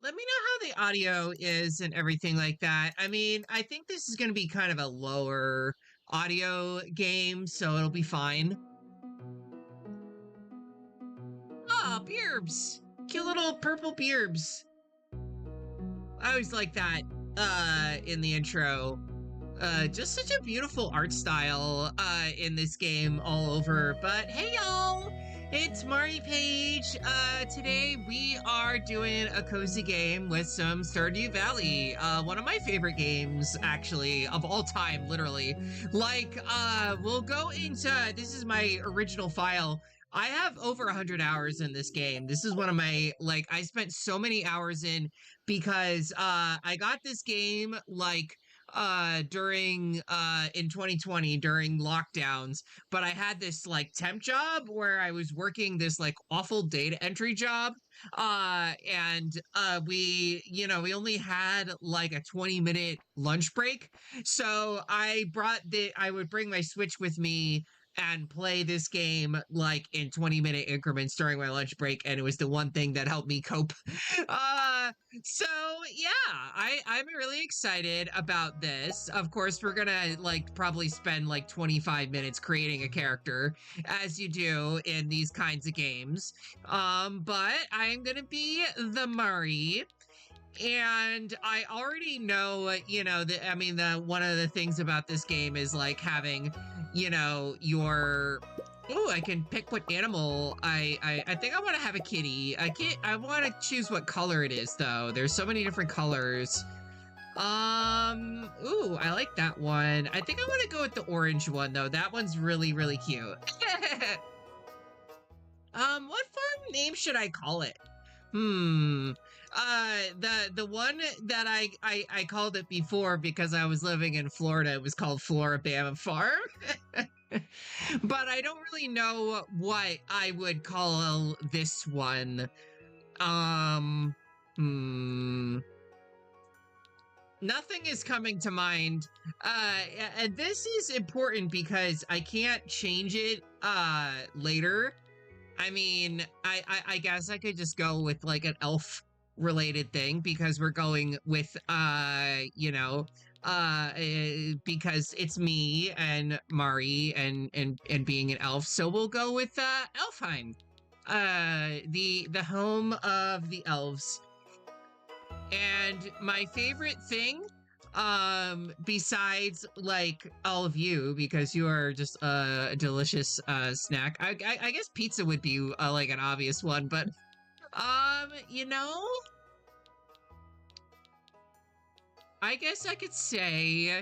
let me know how the audio is and everything like that. I mean, I think this is going to be kind of a lower audio game, so it'll be fine. Ah, Beerbs! Cute little purple Beerbs. I always like that in the intro. Just such a beautiful art style in this game all over. But hey y'all, it's Mari Paige. Today we are doing a cozy game with some Stardew Valley. One of my favorite games, actually, of all time, literally. Like, we'll go into, this is my original file. I have over 100 hours in this game. This is one of my, like, I spent so many hours in because I got this game, like, during in 2020 during lockdowns, but I had this like temp job where I was working this like awful data entry job, and we only had like a 20-minute lunch break, so I would bring my Switch with me and play this game like in 20-minute increments during my lunch break, and it was the one thing that helped me cope. So yeah, I'm really excited about this. Of course, we're gonna like probably spend like 25 minutes creating a character, as you do in these kinds of games. But I'm gonna be the Mari. And I already know, the one of the things about this game is like having, your. Oh, I can pick what animal I think I want to have a kitty. I want to choose what color it is though. There's so many different colors. Ooh, I like that one. I think I want to go with the orange one though. That one's really, really cute. What farm name should I call it? The one that I called it before because I was living in Florida, it was called Floribama Farm. But I don't really know what I would call this one. Nothing is coming to mind. And this is important because I can't change it later. I mean, I guess I could just go with like an elf related thing because we're going with because it's me and Mari and being an elf, so we'll go with Elfheim, the home of the elves. And my favorite thing, besides like all of you, because you are just a delicious snack. I guess pizza would be like an obvious one, but I guess I could say,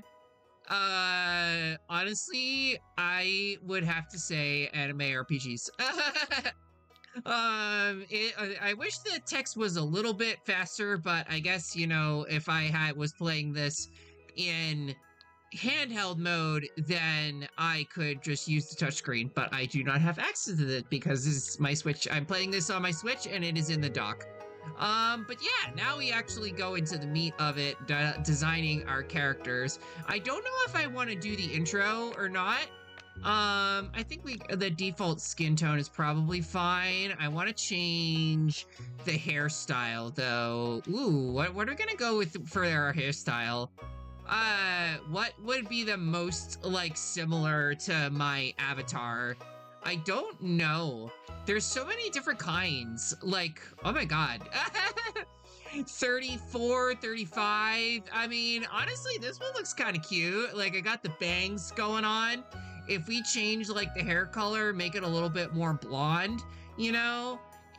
honestly, I would have to say anime RPGs. I wish the text was a little bit faster, but I guess, if I was playing this in handheld mode, then I could just use the touchscreen, but I do not have access to it because this is my Switch. I'm playing this on my Switch and it is in the dock. But yeah, now we actually go into the meat of it, designing our characters. I don't know if I want to do the intro or not. I think the default skin tone is probably fine. I want to change the hairstyle though. Ooh, what are we gonna go with for our hairstyle? What would be the most like similar to my avatar? I don't know. There's so many different kinds. Like, oh my god. 34, 35. I mean, honestly, this one looks kind of cute. Like, I got the bangs going on. If we change, like, the hair color, make it a little bit more blonde,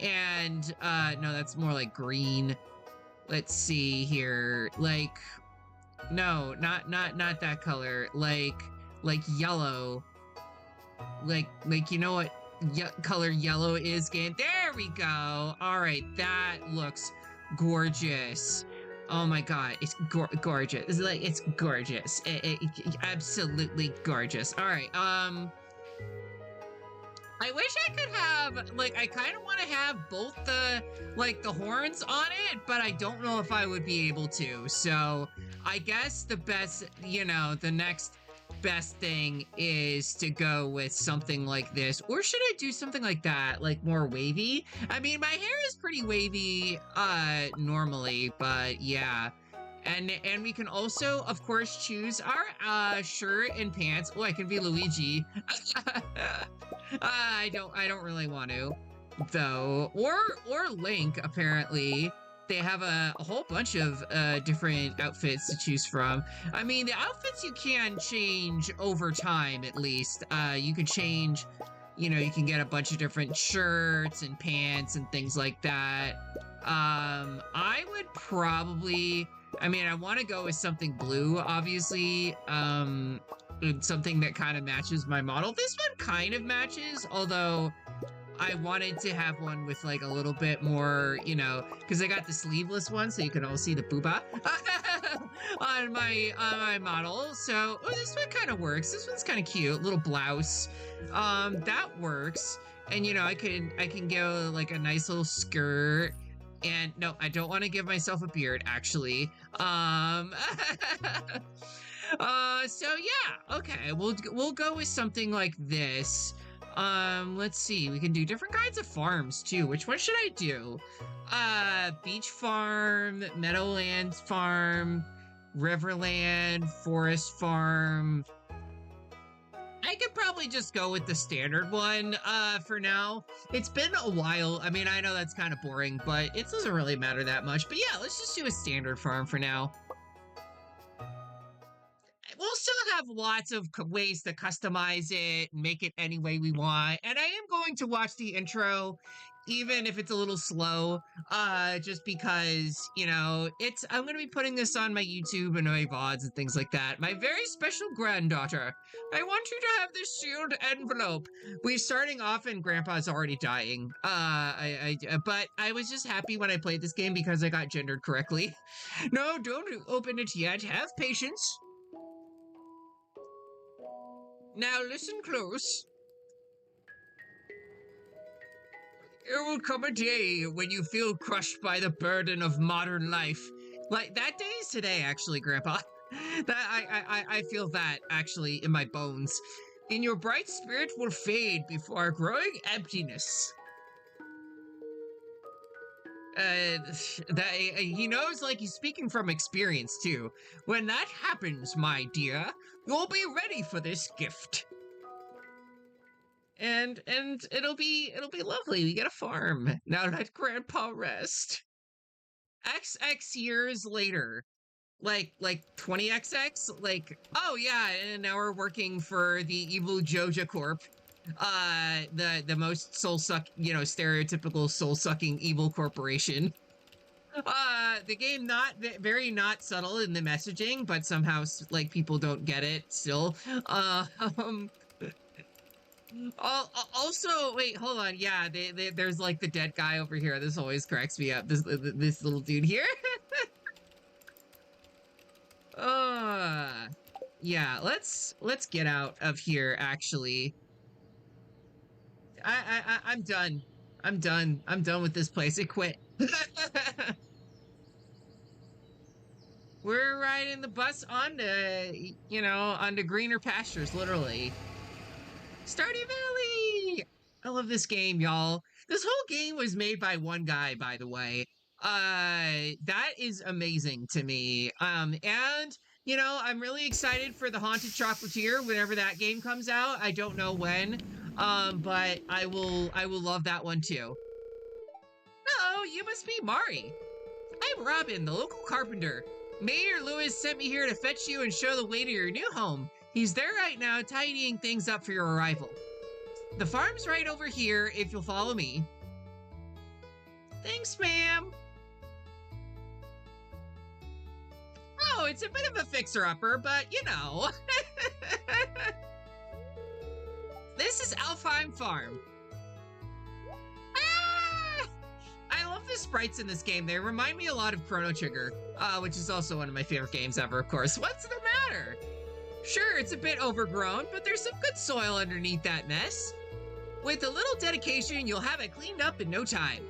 And, no, that's more like green. Let's see here. Like, no, not that color. Like yellow. Like, you know what color yellow is, game? There we go. All right, that looks gorgeous. Oh my god, it's gorgeous. It's gorgeous. It absolutely gorgeous. All right, I wish I could have, like, I kind of want to have both the horns on it, but I don't know if I would be able to. So I guess the best, the next best thing is to go with something like this. Or should I do something like that, like more wavy? I mean, my hair is pretty wavy normally, but yeah. And we can also, of course, choose our shirt and pants. Oh, I can be Luigi. I don't really want to, though. Or Link, apparently. They have a whole bunch of different outfits to choose from. I mean, the outfits you can change over time, at least. You can change, you know, you can get a bunch of different shirts and pants and things like that. I would probably, I mean, I want to go with something blue, obviously. Something that kind of matches my model. This one kind of matches, although I wanted to have one with like a little bit more, you know, because I got the sleeveless one, so you can all see the booba on my model. So this one kind of works. This one's kind of cute, little blouse. That works. And you know, I can go like a nice little skirt. And no, I don't want to give myself a beard, actually. So yeah, okay, we'll go with something like this. Let's see, we can do different kinds of farms too. Which one should I do? Beach farm, Meadowlands farm, Riverland, Forest farm. I could probably just go with the standard one, for now. It's been a while. I mean, I know that's kind of boring, but it doesn't really matter that much. But yeah, let's just do a standard farm for now. We'll still have lots of ways to customize it and make it any way we want. And I am going to watch the intro, even if it's a little slow, just because, you know, I'm going to be putting this on my YouTube and my VODs and things like that. My very special granddaughter, I want you to have this sealed envelope. We're starting off and Grandpa's already dying. But I was just happy when I played this game because I got gendered correctly. No, don't open it yet. Have patience. Now listen close. There will come a day when you feel crushed by the burden of modern life. Like, that day is today, actually, Grandpa. I feel that, actually, in my bones. And your bright spirit will fade before a growing emptiness. He knows, like, he's speaking from experience, too. When that happens, my dear, you'll be ready for this gift. And it'll be lovely. We get a farm. Now let Grandpa rest. XX years later. Like 20XX? Like, oh yeah, and now we're working for the evil Joja Corp. The most stereotypical soul-sucking evil corporation. The game very not subtle in the messaging, but somehow like people don't get it still. Also, wait, hold on. Yeah, there's like the dead guy over here. This always cracks me up. This little dude here. Yeah. Let's get out of here. Actually, I'm done. I'm done. I'm done with this place. It quit. We're riding the bus onto greener pastures, literally. Stardew Valley! I love this game, y'all. This whole game was made by one guy, by the way. That is amazing to me. And, you know, I'm really excited for the Haunted Chocolatier whenever that game comes out. I don't know when, but I will love that one too. Oh, you must be Mari. I'm Robin, the local carpenter. Mayor Lewis sent me here to fetch you and show the way to your new home. He's there right now, tidying things up for your arrival. The farm's right over here, if you'll follow me. Thanks, ma'am. Oh, it's a bit of a fixer-upper, but, you know. This is Alfheim Farm. I love the sprites in this game. They remind me a lot of Chrono Trigger, which is also one of my favorite games ever, of course. What's the matter? Sure, it's a bit overgrown, but there's some good soil underneath that mess. With a little dedication, you'll have it cleaned up in no time.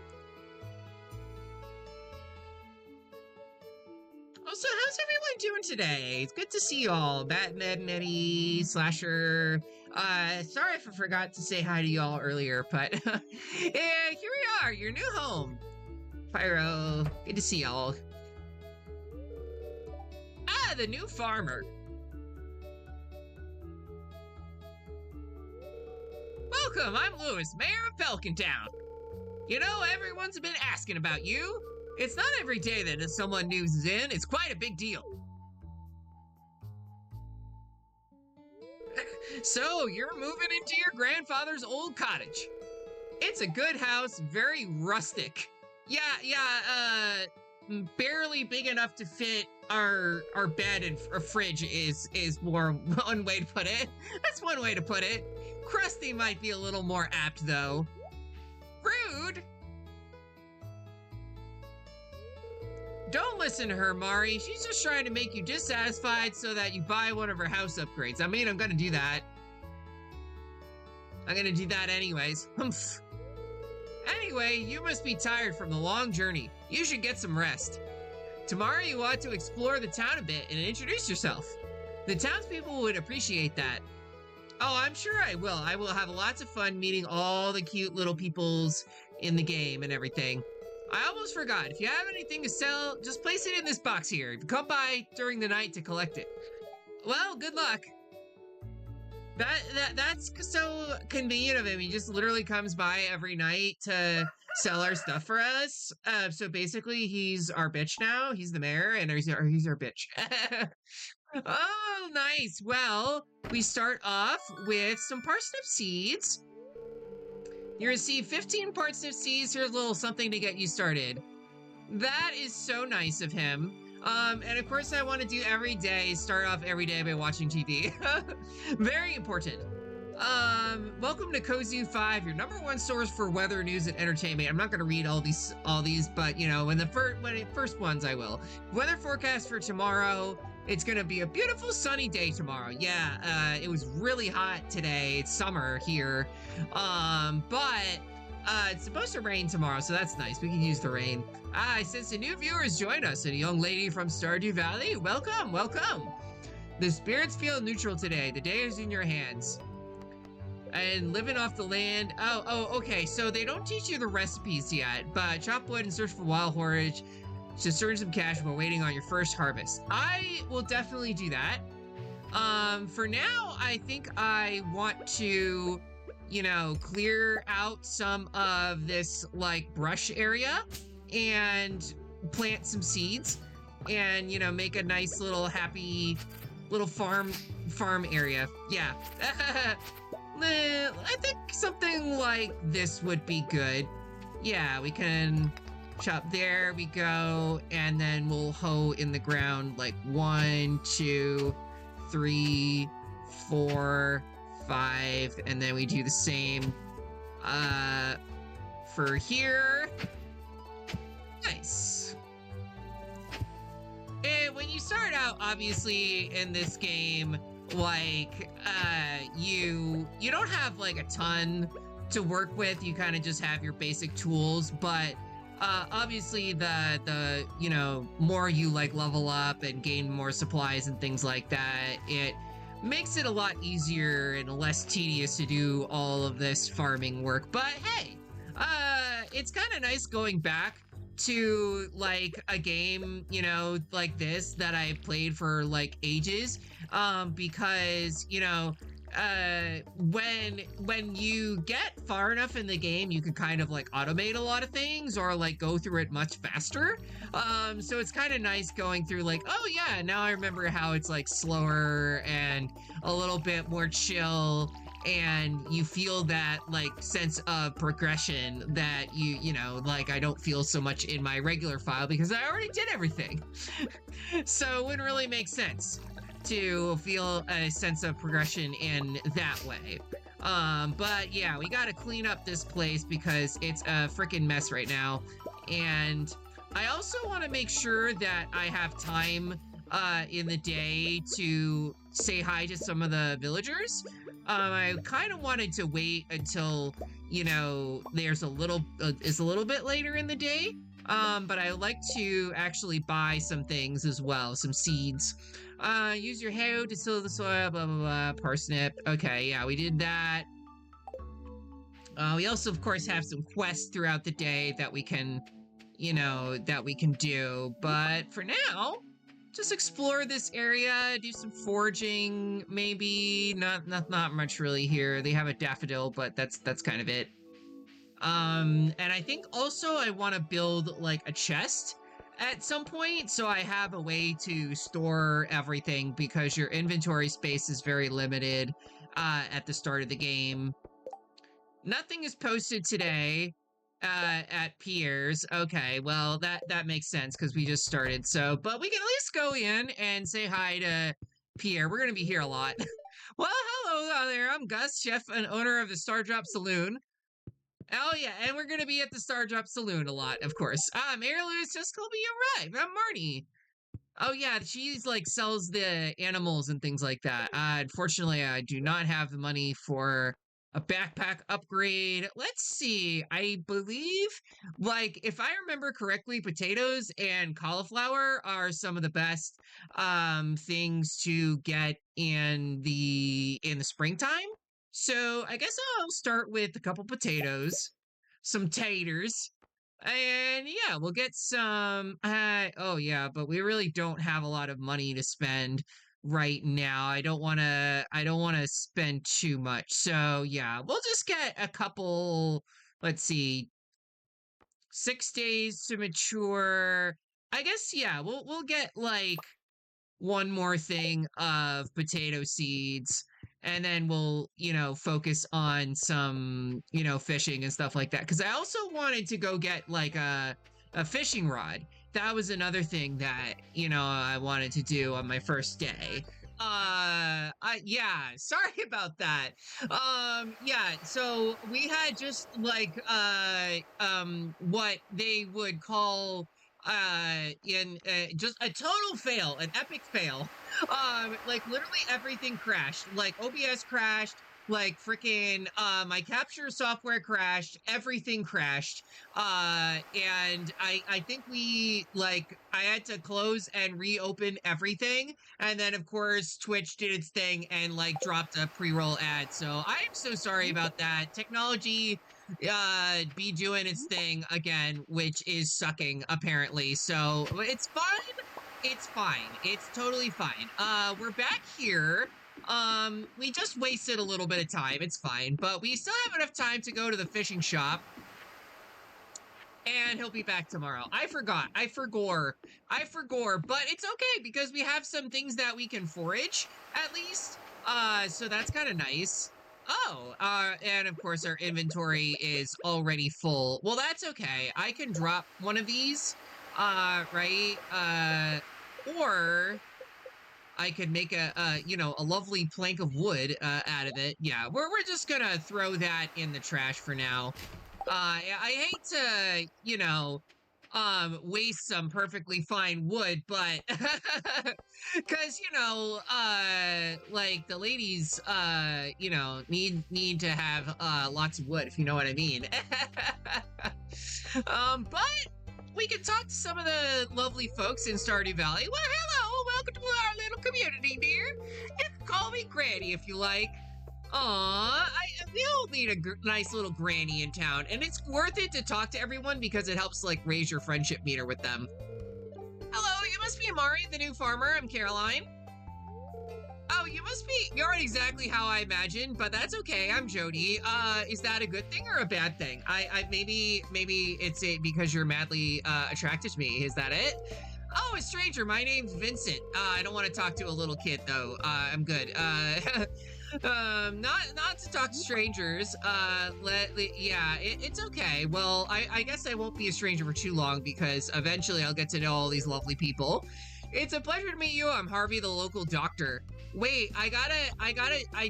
Oh, so how's everyone doing today? It's good to see y'all. Batman, Medi, Slasher. Sorry if I forgot to say hi to y'all earlier, but yeah, here we are, your new home. Pyro, good to see y'all. Ah, the new farmer. Welcome, I'm Lewis, mayor of Pelican Town. You know, everyone's been asking about you. It's not every day that someone news is in. It's quite a big deal. So, you're moving into your grandfather's old cottage. It's a good house, very rustic. Yeah, barely big enough to fit our bed and a fridge is more one way to put it. That's one way to put it. Crusty might be a little more apt, though. Rude! Don't listen to her, Mari. She's just trying to make you dissatisfied so that you buy one of her house upgrades. I mean, I'm gonna do that. I'm gonna do that anyways. Anyway, you must be tired from the long journey. You should get some rest. Tomorrow you ought to explore the town a bit and introduce yourself. The townspeople would appreciate that. Oh, I'm sure I will. I will have lots of fun meeting all the cute little peoples in the game and everything. I almost forgot. If you have anything to sell, just place it in this box here. Come by during the night to collect it. Well, good luck. That's so convenient of him. He just literally comes by every night to sell our stuff for us. So basically, he's our bitch now. He's the mayor, and he's our bitch. Oh, nice. Well, we start off with some parsnip seeds. You receive 15 parsnip seeds. Here's a little something to get you started. That is so nice of him. And of course I want to do every day, start off every day by watching TV. Very important. Welcome to Kozu 5, your #1 source for weather, news, and entertainment. I'm not going to read all these, but you know, when first ones I will. Weather forecast for tomorrow. It's going to be a beautiful sunny day tomorrow. Yeah, it was really hot today. It's summer here. But it's supposed to rain tomorrow, so that's nice. We can use the rain. Since the new viewers join us, a young lady from Stardew Valley, welcome, welcome. The spirits feel neutral today. The day is in your hands. And living off the land. Oh, okay. So they don't teach you the recipes yet, but chop wood and search for wild forage to earn some cash while waiting on your first harvest. I will definitely do that. For now, I think I want to, you know, clear out some of this like brush area and plant some seeds and, you know, make a nice little happy little farm area. Yeah. I think something like this would be good. Yeah, we can chop, there we go, and then we'll hoe in the ground like 1, 2, 3, 4, 5, and then we do the same for here. Nice. And when you start out, obviously, in this game, like, you don't have like a ton to work with. You kind of just have your basic tools, but obviously the you know, more you like level up and gain more supplies and things like that, it makes it a lot easier and less tedious to do all of this farming work. But hey, it's kind of nice going back to like a game, you know, like this that I played for like ages, because, you know, when you get far enough in the game, you can kind of like automate a lot of things or like go through it much faster. So it's kind of nice going through like, oh yeah, now I remember how it's like slower and a little bit more chill, and you feel that like sense of progression that you know, like I don't feel so much in my regular file because I already did everything. So it wouldn't really make sense to feel a sense of progression in that way. But yeah, we gotta clean up this place because it's a freaking mess right now. And I also want to make sure that I have time in the day to say hi to some of the villagers. I kind of wanted to wait until, you know, it's a little bit later in the day. But I would like to actually buy some things as well, some seeds. Use your hoe to sow the soil, blah, blah, blah, parsnip. Okay, yeah, we did that. We also, of course, have some quests throughout the day that we can, that we can do. But for now, just explore this area, do some foraging, maybe. Not much really here. They have a daffodil, but that's kind of it. And I think also I want to build like a chest at some point so I have a way to store everything because your inventory space is very limited at the start of the game. Nothing is posted today at Pierre's. Okay, well that makes sense because we just started. So, but we can at least go in and say hi to Pierre. We're gonna be here a lot. Well, hello there. I'm Gus, chef and owner of the Stardrop Saloon. Oh yeah, and we're gonna be at the Stardrop Saloon a lot, of course. Mary Lou's just told me you arrived. I'm Marty. Oh yeah, she's like sells the animals and things like that. Unfortunately, I do not have the money for a backpack upgrade. Let's see. I believe, like, if I remember correctly, potatoes and cauliflower are some of the best things to get in the springtime. So I guess I'll start with a couple potatoes, some taters, and yeah, we'll get some. Oh yeah, but we really don't have a lot of money to spend right now. I don't want to. I don't want to spend too much. So yeah, we'll just get a couple. Let's see, 6 days to mature. I guess yeah. We'll get like one more thing of potato seeds and then we'll focus on some fishing and stuff like that because I also wanted to go get like a fishing rod. That was another thing that I wanted to do on my first day. Yeah, sorry about that. Yeah, so we had just like what they would call in just a total fail, an epic fail. Like literally everything crashed. Like OBS crashed, like freaking my capture software crashed, everything crashed. And I think I had to close and reopen everything. And then of course Twitch did its thing and like dropped a pre-roll ad. So I am so sorry about that. Technology be doing its thing again, which is sucking apparently. So it's fine. It's fine. It's totally fine. We're back here. We just wasted a little bit of time. It's fine, but we still have enough time to go to the fishing shop. And he'll be back tomorrow. I forgot. I forgore. But it's okay because we have some things that we can forage at least. So that's kind of nice. Oh, and of course our inventory is already full. Well, that's okay. I can drop one of these, right? Or I could make a lovely plank of wood, out of it. Yeah, we're just gonna throw that in the trash for now. I hate to, waste some perfectly fine wood, but because like the ladies need to have lots of wood, if you know what I mean. But we can talk to some of the lovely folks in Stardew Valley. Well, hello, welcome to our little community, dear. You can call me Granny if you like. Aw, we all need a nice little granny in town, and it's worth it to talk to everyone because it helps, like, raise your friendship meter with them. Hello, you must be Mari, the new farmer. I'm Caroline. Oh, you aren't exactly how I imagined, but that's okay. I'm Jody. Is that a good thing or a bad thing? Maybe it's because you're madly, attracted to me. Is that it? Oh, a stranger. My name's Vincent. I don't want to talk to a little kid, though. I'm good. Not to talk to strangers. Yeah, it's okay. Well, I guess I won't be a stranger for too long because eventually I'll get to know all these lovely people. It's a pleasure to meet you. I'm Harvey, the local doctor. Wait, I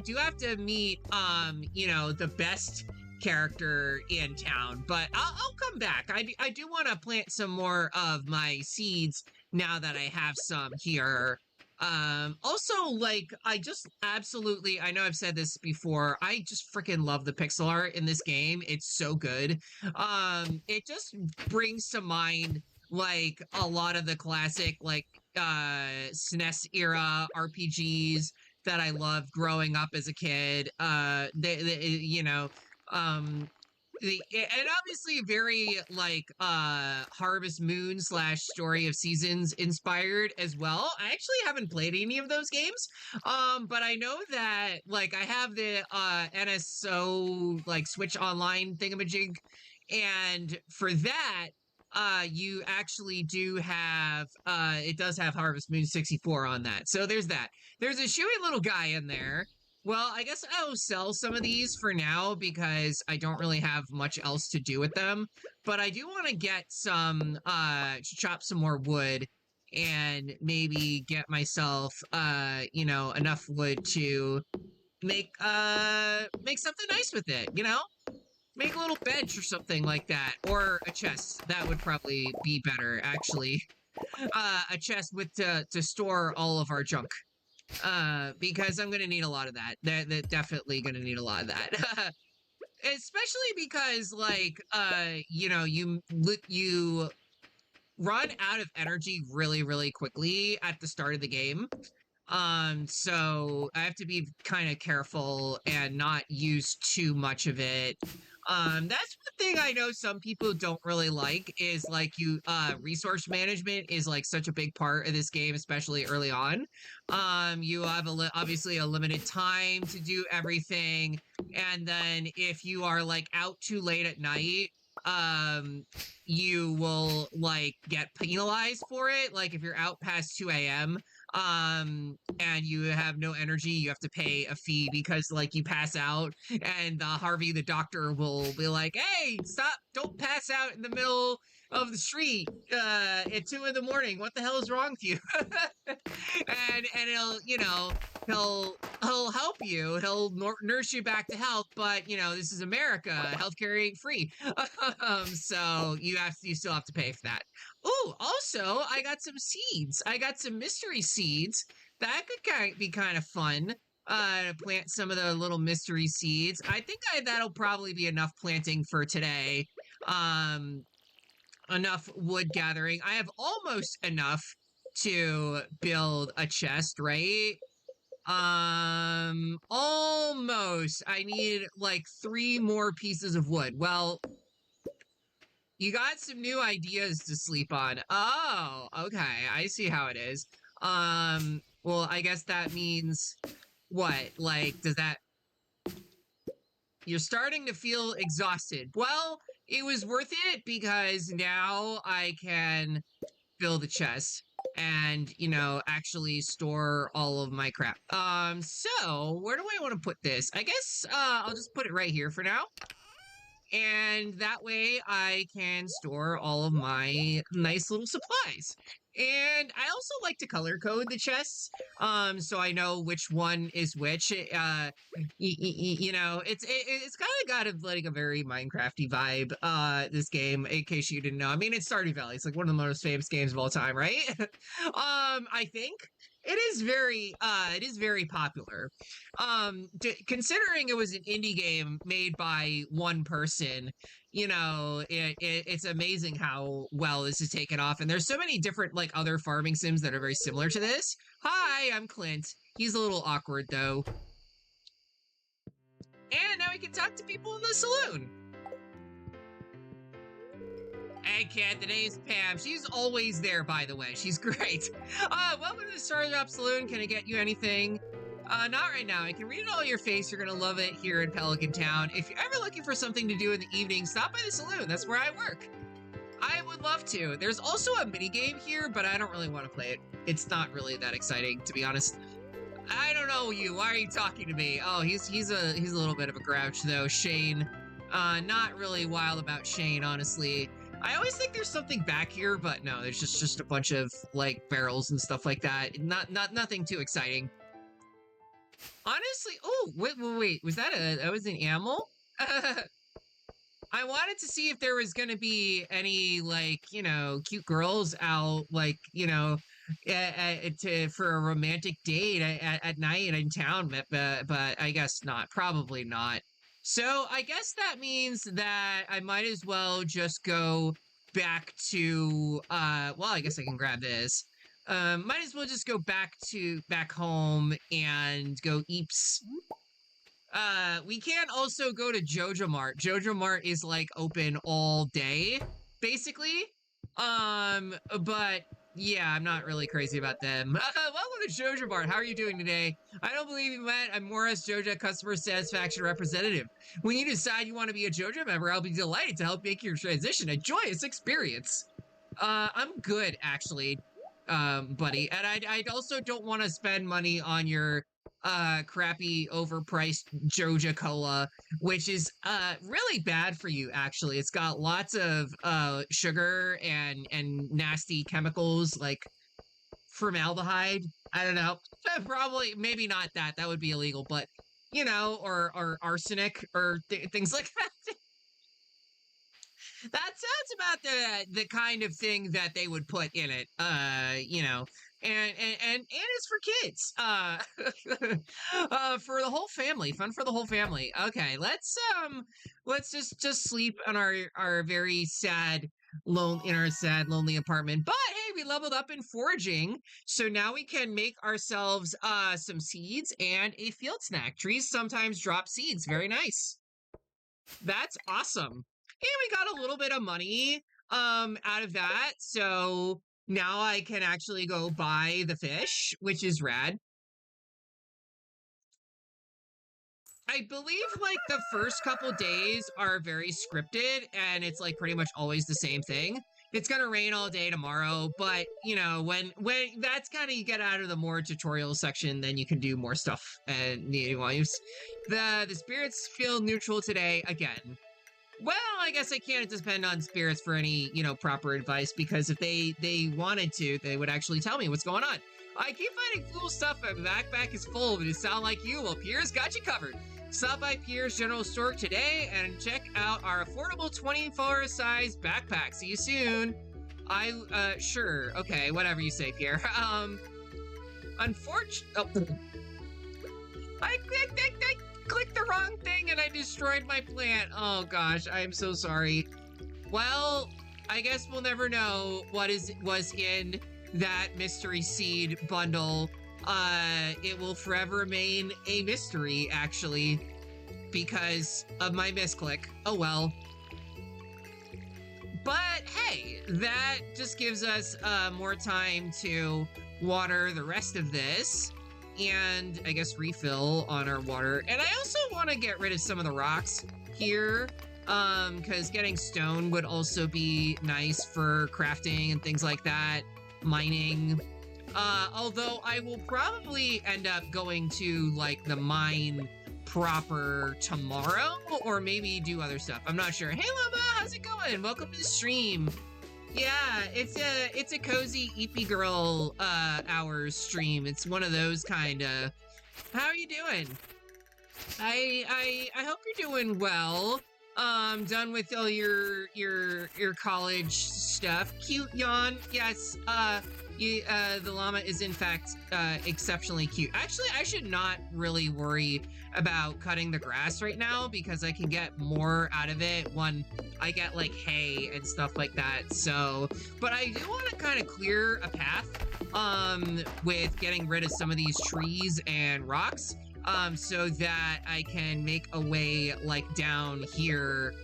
do have to meet, the best character in town, but I'll come back. I do want to plant some more of my seeds now that I have some here. Also, like, I just absolutely, I know I've said this before, I just freaking love the pixel art in this game. It's so good. It just brings to mind like a lot of the classic like SNES era RPGs that I loved growing up as a kid. Um and obviously very like Harvest Moon slash Story of Seasons inspired as well. I actually haven't played any of those games, but I know that like I have the NSO like Switch Online thingamajig, and for that you actually do have it does have Harvest Moon 64 on that, so there's that. There's a chewy little guy in there. Well, I guess I'll sell some of these for now because I don't really have much else to do with them. But I do want to get some, chop some more wood and maybe get myself, enough wood to make something nice with it, you know? Make a little bench or something like that. Or a chest. That would probably be better, actually. A chest with to store all of our junk, because I'm gonna need a lot of that. That definitely gonna need a lot of that. Especially because like you run out of energy really really quickly at the start of the game. So I have to be kind of careful and not use too much of it. That's one thing I know some people don't really like is like resource management is like such a big part of this game, especially early on. You have obviously a limited time to do everything, and then if you are like out too late at night, you will like get penalized for it. Like if you're out past 2 a.m. And you have no energy, you have to pay a fee because like you pass out, and Harvey the doctor will be like, hey, stop, don't pass out in the middle of the street at 2 in the morning. What the hell is wrong with you? And he'll, he'll help you, he'll nurse you back to health, but this is America, healthcare ain't free. So you still have to pay for that. Oh, also, I got some seeds. I got some mystery seeds. That could be kind of fun. To plant some of the little mystery seeds. I think that'll probably be enough planting for today. Enough wood gathering. I have almost enough to build a chest, right? Almost. I need like 3 more pieces of wood. Well, you got some new ideas to sleep on. Oh, okay. I see how it is. Well, I guess that means what? Like, does that... You're starting to feel exhausted. Well, it was worth it because now I can build a chest and, actually store all of my crap. So where do I want to put this? I guess, I'll just put it right here for now. And that way I can store all of my nice little supplies. And I also like to color code the chests, so I know which one is which. It's kind of got like a very Minecrafty vibe. This game, in case you didn't know. I mean, it's Stardew Valley. It's like one of the most famous games of all time, right? I think it is very popular. Considering it was an indie game made by one person, it's amazing how well this is taken off. And there's so many different like other farming sims that are very similar to this. Hi, I'm Clint. He's a little awkward though. And now we can talk to people in the saloon. Hey kid, the name's Pam. She's always there, by the way. She's great. Welcome to the Stardew Saloon. Can I get you anything? Not right now. I can read it all your face. You're gonna love it here in Pelican Town. If you're ever looking for something to do in the evening, stop by the saloon. That's where I work. I would love to. There's also a mini game here, but I don't really want to play it. It's not really that exciting, to be honest. I don't know you. Why are you talking to me? Oh, he's a little bit of a grouch though. Shane. Not really wild about Shane, honestly. I always think there's something back here, but no, there's just a bunch of like barrels and stuff like that. Nothing too exciting. Honestly, oh, wait, was that was an animal? I wanted to see if there was gonna be any, like, cute girls out, like, for a romantic date at night in town, but I guess not. Probably not. So I guess that means that I might as well just go back to well, I guess I can grab this. Might as well just go back home and go eeps. We can also go to Jojo Mart. Jojo Mart is like open all day, basically. But yeah, I'm not really crazy about them. Welcome to Jojo Mart. How are you doing today? I don't believe you met. I'm Morris, Jojo customer satisfaction representative. When you decide you want to be a Jojo member, I'll be delighted to help make your transition a joyous experience. I'm good, actually, buddy. And I also don't want to spend money on your crappy overpriced Joja Cola, which is really bad for you. Actually, it's got lots of sugar and nasty chemicals like formaldehyde. I don't know. Probably, maybe not that. That would be illegal, but you know, or arsenic or things like that. That sounds about the kind of thing that they would put in it. You know, and it's for kids. For the whole family, fun for the whole family. Okay, let's just sleep on our very sad in our sad lonely apartment. But hey, we leveled up in foraging, so now we can make ourselves some seeds and a field snack. Trees sometimes drop seeds. Very nice. That's awesome. And we got a little bit of money out of that. So now I can actually go buy the fish, which is rad. I believe like the first couple days are very scripted and it's like pretty much always the same thing. It's gonna rain all day tomorrow, but you know, when that's kind of you get out of the more tutorial section, then you can do more stuff. And the spirits feel neutral today again. Well, I guess I can't depend on spirits for any, you know, proper advice, because if they wanted to, they would actually tell me what's going on. I keep finding cool stuff, but my backpack is full, but it sound like you. Well, Pierre's got you covered. Stop by Pierre's General Store today and check out our affordable 24-size backpack. See you soon. Sure. Okay, whatever you say, Pierre. Unfortunately... I clicked the wrong thing and I destroyed my plant. Oh gosh, I am so sorry. Well, I guess we'll never know what was in that mystery seed bundle. It will forever remain a mystery, actually, because of my misclick. Oh well. But hey, that just gives us more time to water the rest of this. And I guess refill on our water. And I also want to get rid of some of the rocks here, because getting stone would also be nice for crafting and things like that, mining. Although I will probably end up going to like the mine proper tomorrow, or maybe do other stuff. I'm not sure. Hey Llama, how's it going? Welcome to the stream. Yeah, it's a cozy EP girl hours stream. It's one of those kind of. How are you doing? I hope you're doing well. Done with all your college stuff. Cute yawn. Yes. The llama is in fact exceptionally cute. Actually, I should not really worry about cutting the grass right now, because I can get more out of it when I get like hay and stuff like that. So, but I do want to kind of clear a path with getting rid of some of these trees and rocks, so that I can make a way like down here.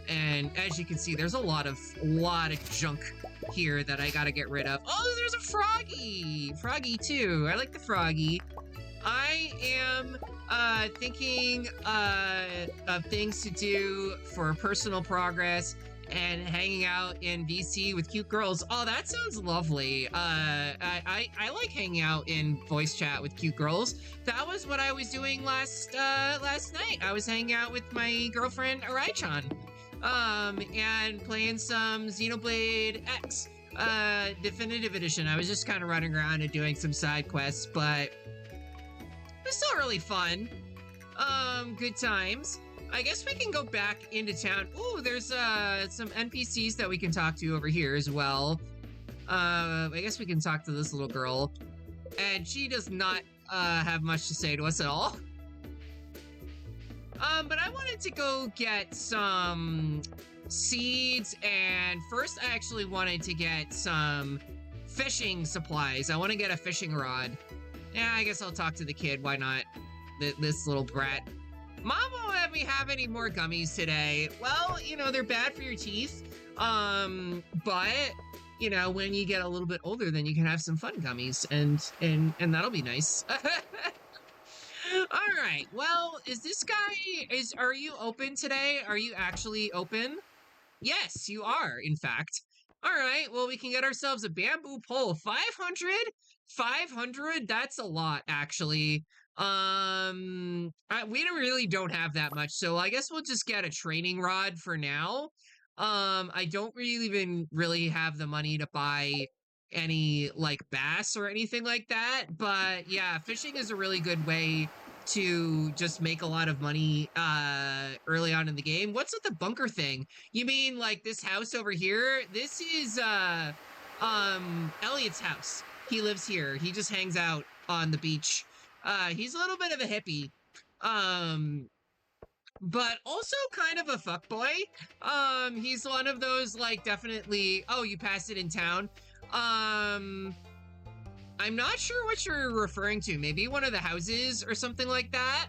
And as you can see, there's a lot of junk here that I gotta get rid of. Oh, there's a froggy! Froggy too. I like the froggy. I am thinking of things to do for personal progress and hanging out in VC with cute girls. Oh, that sounds lovely. I like hanging out in voice chat with cute girls. That was what I was doing last night. I was hanging out with my girlfriend Arai-chan. And playing some Xenoblade X, Definitive Edition. I was just kind of running around and doing some side quests, but it was still really fun. Good times. I guess we can go back into town. Ooh, there's, some NPCs that we can talk to over here as well. I guess we can talk to this little girl. And she does not have much to say to us at all. But I wanted to go get some seeds, and first I actually wanted to get some fishing supplies. I want to get a fishing rod. Yeah, I guess I'll talk to the kid. Why not? This little brat. Mom won't let me have any more gummies today. Well, you know, they're bad for your teeth. But you know, when you get a little bit older, then you can have some fun gummies, and that'll be nice. All right. Well, is this guy are you open today? Are you actually open? Yes, you are, in fact. All right. Well, we can get ourselves a bamboo pole. 500? 500? That's a lot, actually. We really don't have that much, so I guess we'll just get a training rod for now. I don't even really have the money to buy any like bass or anything like that, but yeah, fishing is a really good way to just make a lot of money early on in the game. What's with the bunker thing? You mean like this house over here? This is Elliot's house. He lives here. He just hangs out on the beach. He's a little bit of a hippie. But also kind of a fuckboy. He's one of those, like, definitely... Oh, you passed it in town. I'm not sure what you're referring to. Maybe one of the houses or something like that.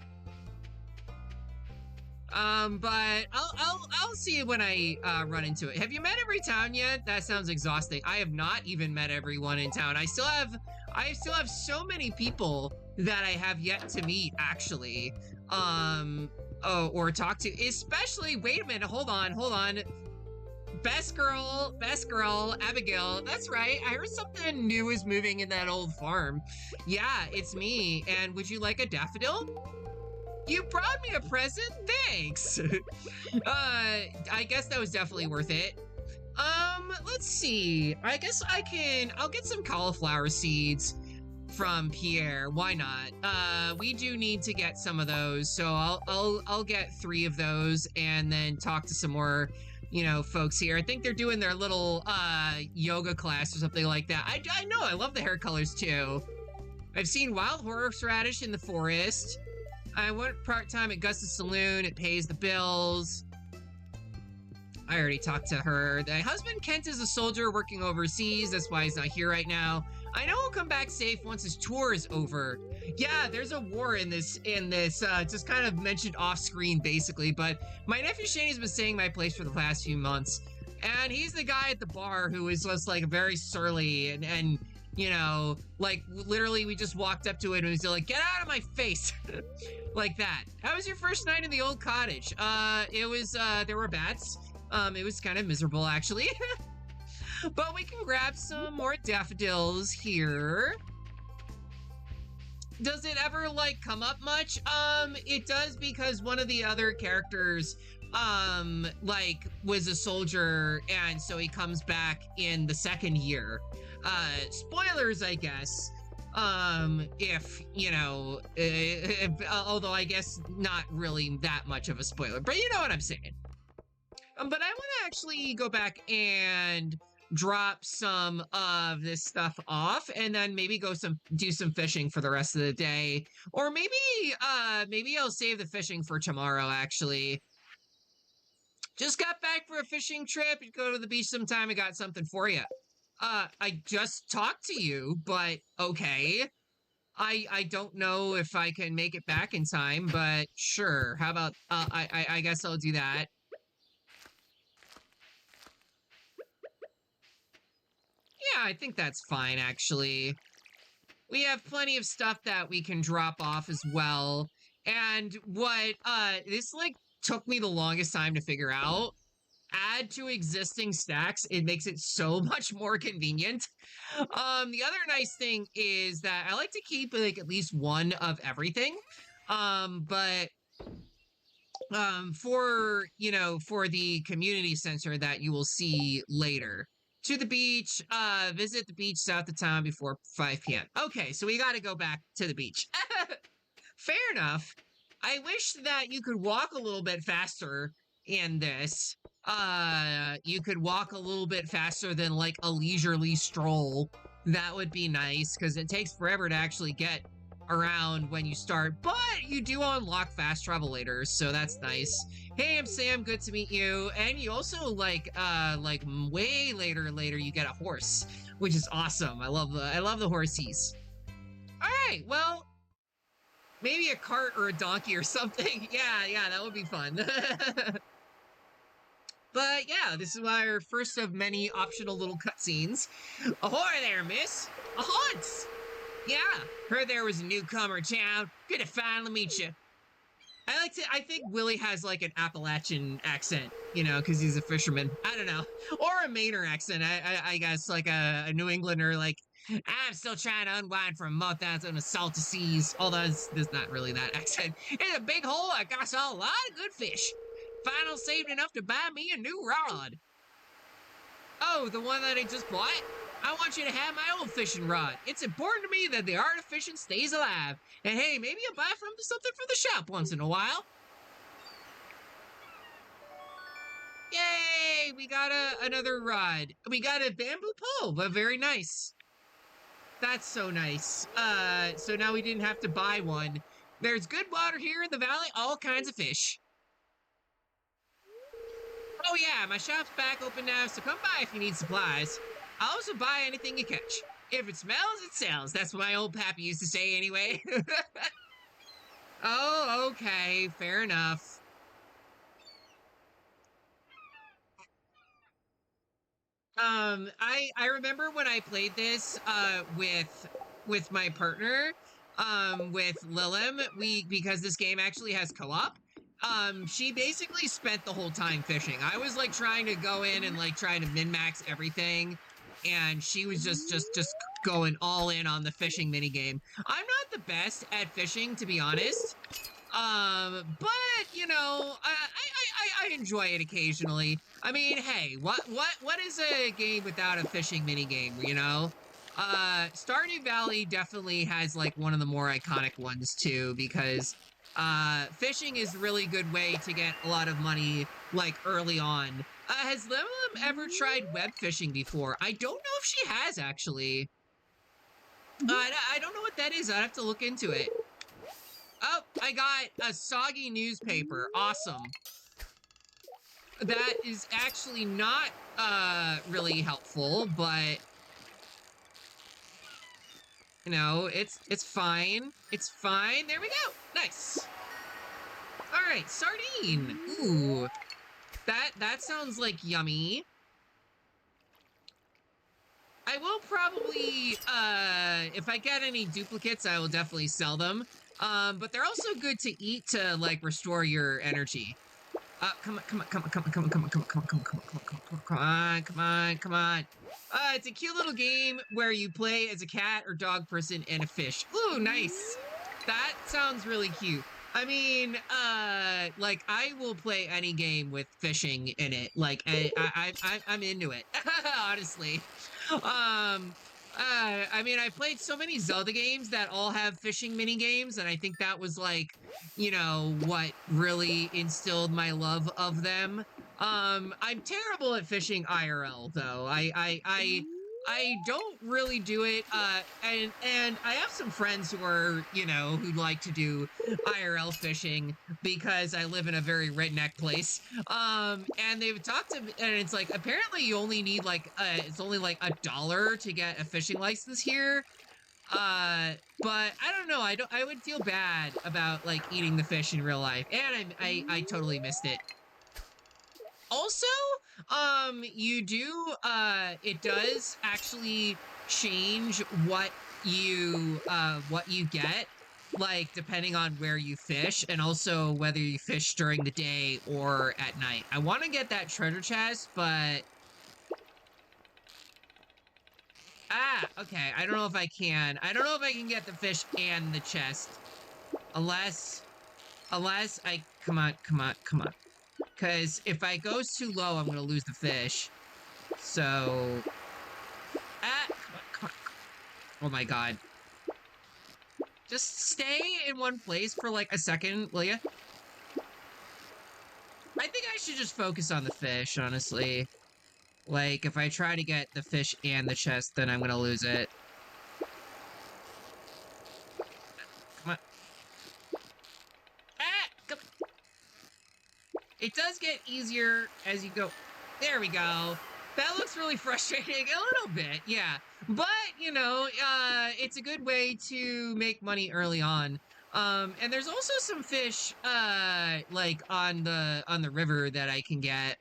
But I'll see when I run into it. Have you met every town yet? That sounds exhausting. I have not even met everyone in town. I still have so many people that I have yet to meet, actually. Or talk to, especially, wait a minute, hold on. Best girl, Abigail, that's right. I heard something new is moving in that old farm. Yeah, it's me. And would you like a daffodil? You brought me a present? Thanks. I guess that was definitely worth it. Let's see. I guess I'll get some cauliflower seeds from Pierre. Why not? We do need to get some of those, so I'll get 3 of those and then talk to some more, you know, folks here. I think they're doing their little yoga class or something like that. I know, I love the hair colors too. I've seen wild horseradish in the forest. I went part-time at Gus's Saloon. It pays the bills. I already talked to her. The husband, Kent, is a soldier working overseas. That's why he's not here right now. I know he'll come back safe once his tour is over. Yeah, there's a war in this, just kind of mentioned off-screen, basically, but my nephew Shane's been staying my place for the past few months, and he's the guy at the bar who is just, like, very surly, and you know, like, literally, we just walked up to it, and he was like, get out of my face! Like that. How was your first night in the old cottage? It was, there were bats. It was kind of miserable, actually. But we can grab some more daffodils here. Does it ever, like, come up much? It does, because one of the other characters, like, was a soldier, and so he comes back in the 2nd year. Spoilers, I guess. If, you know, although I guess not really that much of a spoiler, but you know what I'm saying. But I want to actually go back and drop some of this stuff off, and then maybe do some fishing for the rest of the day, or maybe I'll save the fishing for tomorrow. Actually, just got back for a fishing trip. You go to the beach sometime. I got something for you. I just talked to you, but okay. I don't know if I can make it back in time, but sure. How about I guess I'll do that. Yeah, I think that's fine, actually. We have plenty of stuff that we can drop off as well. And what, this, like, took me the longest time to figure out. Add to existing stacks, it makes it so much more convenient. The other nice thing is that I like to keep, like, at least one of everything. For, you know, for the community center that you will see later. To the beach, visit the beach south of town before 5 p.m. Okay, so we gotta go back to the beach. Fair enough. I wish that you could walk a little bit faster in this. you could walk a little bit faster than like a leisurely stroll. That would be nice because it takes forever to actually get around when you start, but you do unlock fast travel later, so that's nice. Hey, I'm Sam, good to meet you. And you also like way later you get a horse, which is awesome. I love the horsies. All right, well, maybe a cart or a donkey or something. Yeah, that would be fun. But yeah, this is our first of many optional little cutscenes. Ahoy there, miss! A Hans! Yeah, heard there was a newcomer town. Good to finally meet you. I think Willie has like an Appalachian accent, you know, because he's a fisherman. I don't know. Or a Mainer accent, I guess, like a New Englander, like, I'm still trying to unwind from a month out on the salty seas. Although there's not really that accent. In a big hole, I got saw a lot of good fish. Final saved enough to buy me a new rod. Oh, the one that I just bought? I want you to have my old fishing rod. It's important to me that the art of fishing stays alive. And hey, maybe you'll buy something from the shop once in a while. Yay! We got another rod. We got a bamboo pole, but very nice. That's so nice. So now we didn't have to buy one. There's good water here in the valley, all kinds of fish. Oh yeah, my shop's back open now, so come by if you need supplies. I'll also buy anything you catch. If it smells, it sells. That's what my old pappy used to say anyway. Oh, okay, fair enough. I remember when I played this with my partner, with Lilim, because this game actually has co-op. She basically spent the whole time fishing. I was like trying to go in and like trying to min-max everything, and she was just going all in on the fishing minigame. I'm not the best at fishing, to be honest. But you know, I enjoy it occasionally. I mean, hey, what is a game without a fishing minigame, you know? Stardew Valley definitely has like one of the more iconic ones too, because fishing is a really good way to get a lot of money like early on. Has Lemon ever tried web fishing before? I don't know if she has actually. I don't know what that is. I'd have to look into it. Oh, I got a soggy newspaper. Awesome. That is actually not really helpful, but you know, it's fine. It's fine. There we go. Nice. All right, sardine. Ooh. That sounds like yummy. I will probably if I get any duplicates, I will definitely sell them. But they're also good to eat to like restore your energy. Come on. It's a cute little game where you play as a cat or dog person and a fish. Ooh, nice. That sounds really cute. I mean, like I will play any game with fishing in it. Like I'm into it, honestly. I mean, I played so many Zelda games that all have fishing mini games, and I think that was like, you know, what really instilled my love of them. I'm terrible at fishing IRL though. I don't really do it. And I have some friends who are, you know, who like to do IRL fishing because I live in a very redneck place. And they've talked to me, and it's like apparently you only need like it's only like $1 to get a fishing license here. But I don't know. I would feel bad about like eating the fish in real life, and I totally missed it. Also, you do, it does actually change what you get, like, depending on where you fish, and also whether you fish during the day or at night. I want to get that treasure chest, but... Ah, okay, I don't know if I can. I don't know if I can get the fish and the chest. Unless I... Come on. Because if I goes too low, I'm gonna lose the fish. So... Ah! Come on. Oh my god. Just stay in one place for like a second, will ya? I think I should just focus on the fish, honestly. Like, if I try to get the fish and the chest, then I'm gonna lose it. Come on. Ah! Come. It does get easier as you go. There we go. That looks really frustrating a little bit, yeah. But, you know, it's a good way to make money early on. And there's also some fish, like on the river that I can get.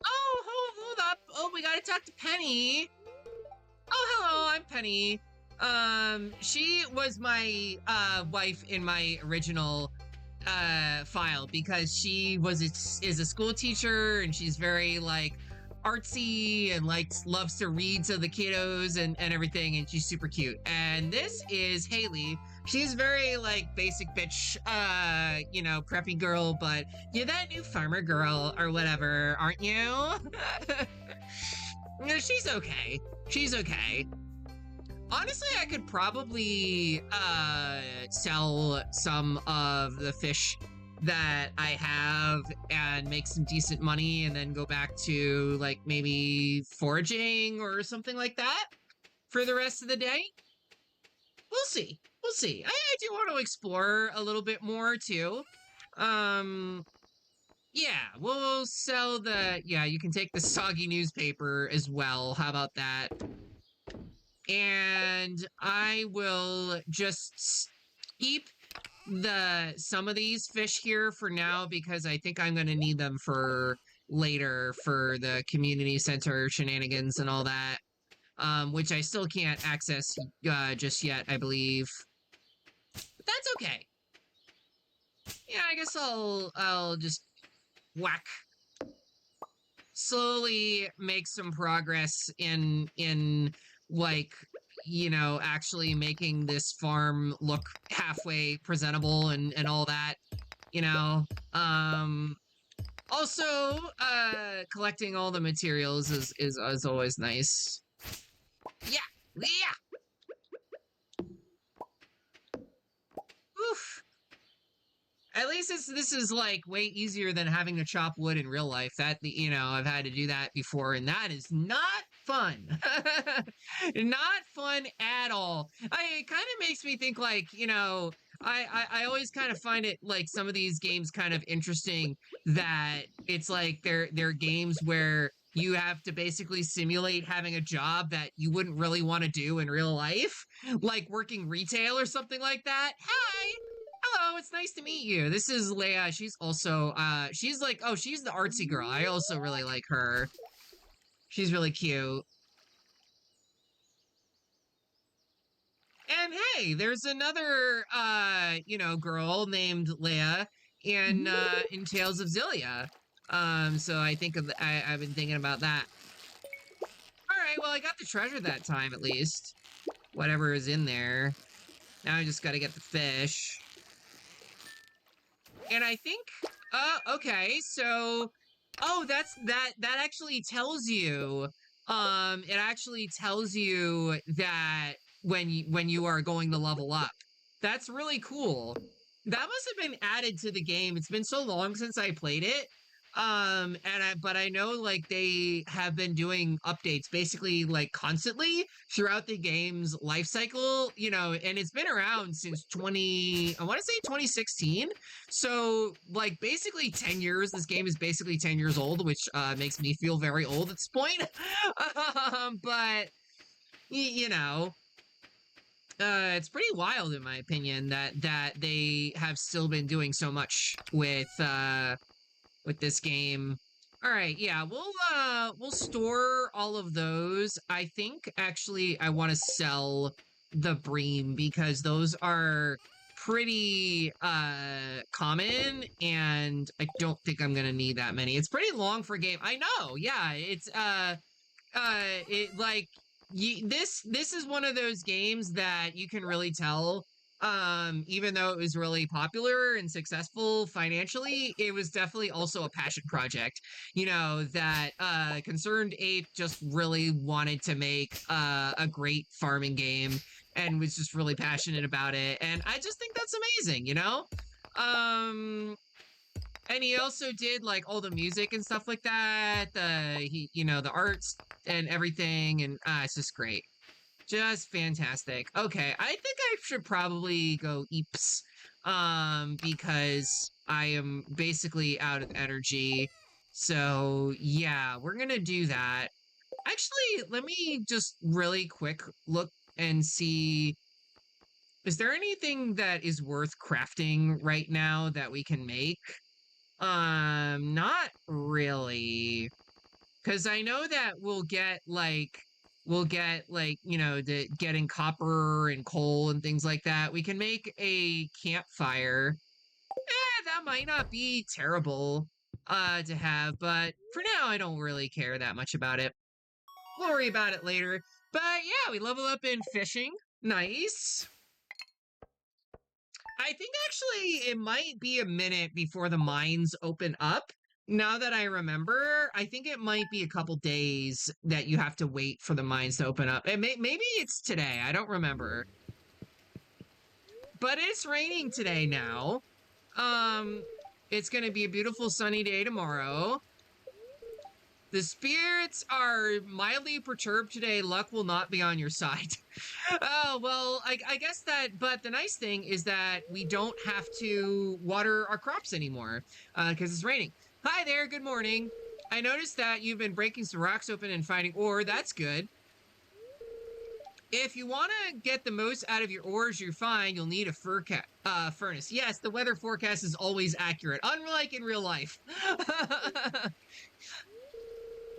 Oh, hold up. Oh, we gotta talk to Penny. Oh, hello, I'm Penny. She was my wife in my original file because she is a school teacher and she's very like artsy and loves to read to the kiddos and everything, and she's super cute. And this is Haley. She's very like basic bitch, you know, preppy girl, but you're that new farmer girl or whatever, aren't you? No, she's okay. She's okay. Honestly, I could probably sell some of the fish that I have and make some decent money and then go back to like maybe foraging or something like that for the rest of the day. We'll see. We'll see. I do want to explore a little bit more too. Yeah, we'll sell yeah, you can take the soggy newspaper as well. How about that? And I will just keep some of these fish here for now because I think I'm going to need them for later for the community center shenanigans and all that, which I still can't access just yet, I believe. But that's okay. Yeah, I guess I'll just whack. Slowly make some progress in like, you know, actually making this farm look halfway presentable and all that, you know. Also collecting all the materials is always nice. Yeah. Oof. At least this is like way easier than having to chop wood in real life. That, you know, I've had to do that before, and that is not fun. Not fun at all. It kind of makes me think like, you know, I always kind of find it like some of these games kind of interesting that it's like they're games where you have to basically simulate having a job that you wouldn't really want to do in real life, like working retail or something like that. Hi. Hello, it's nice to meet you. This is Leia. She's also, she's like, oh, she's the artsy girl. I also really like her. She's really cute. And hey, there's another, you know, girl named Leia in Tales of Zillia. So I think I've been thinking about that. All right, well, I got the treasure that time, at least. Whatever is in there. Now I just gotta get the fish. And I think, okay, so, oh, that actually tells you, it actually tells you that when you are going to level up. That's really cool. That must have been added to the game. It's been so long since I played it. But I know like they have been doing updates basically like constantly throughout the game's life cycle, you know, and it's been around since I want to say 2016. So like basically 10 years. This game is basically 10 years old, which makes me feel very old at this point. But you know, it's pretty wild in my opinion that they have still been doing so much with this game. All right, yeah, we'll store all of those. I think actually I want to sell the bream because those are pretty common, and I don't think I'm gonna need that many. It's pretty long for a game. I know, yeah, it's it like this is one of those games that you can really tell, even though it was really popular and successful financially, it was definitely also a passion project, you know, that Concerned Ape just really wanted to make a great farming game and was just really passionate about it, and I just think that's amazing, you know. And he also did like all the music and stuff like that. The arts and everything, and it's just great. Just fantastic. Okay, I think I should probably go eeps, because I am basically out of energy. So yeah, we're gonna do that. Actually, let me just really quick look and see, is there anything that is worth crafting right now that we can make? Not really. Because I know that we'll get like, the getting copper and coal and things like that. We can make a campfire. That might not be terrible to have, but for now I don't really care that much about it. We'll worry about it later. But yeah, we level up in fishing. Nice. I think actually it might be a minute before the mines open up. Now that I remember, I think it might be a couple days that you have to wait for the mines to open up. And maybe it's today. I don't remember. But it's raining today now. Um, it's going to be a beautiful sunny day tomorrow. The spirits are mildly perturbed today. Luck will not be on your side. Oh, well, I guess that, but the nice thing is that we don't have to water our crops anymore because it's raining. Hi there, good morning. I noticed that you've been breaking some rocks open and finding ore. That's good. If you want to get the most out of your ores you find, you'll need a furnace. Yes, the weather forecast is always accurate, unlike in real life.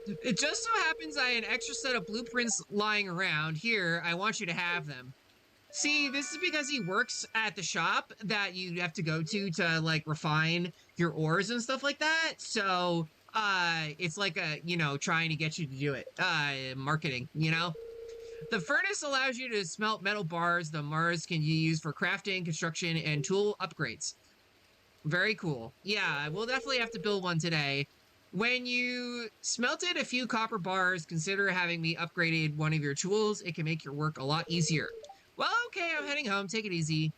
It just so happens I had an extra set of blueprints lying around. Here, I want you to have them. See, this is because he works at the shop that you have to go to like refine your ores and stuff like that. So, it's like trying to get you to do it. Marketing, The furnace allows you to smelt metal bars. The Mars can you use for crafting, construction, and tool upgrades. Very cool. Yeah, we'll definitely have to build one today. When you smelted a few copper bars, consider having me upgraded one of your tools. It can make your work a lot easier. Well, okay, I'm heading home. Take it easy.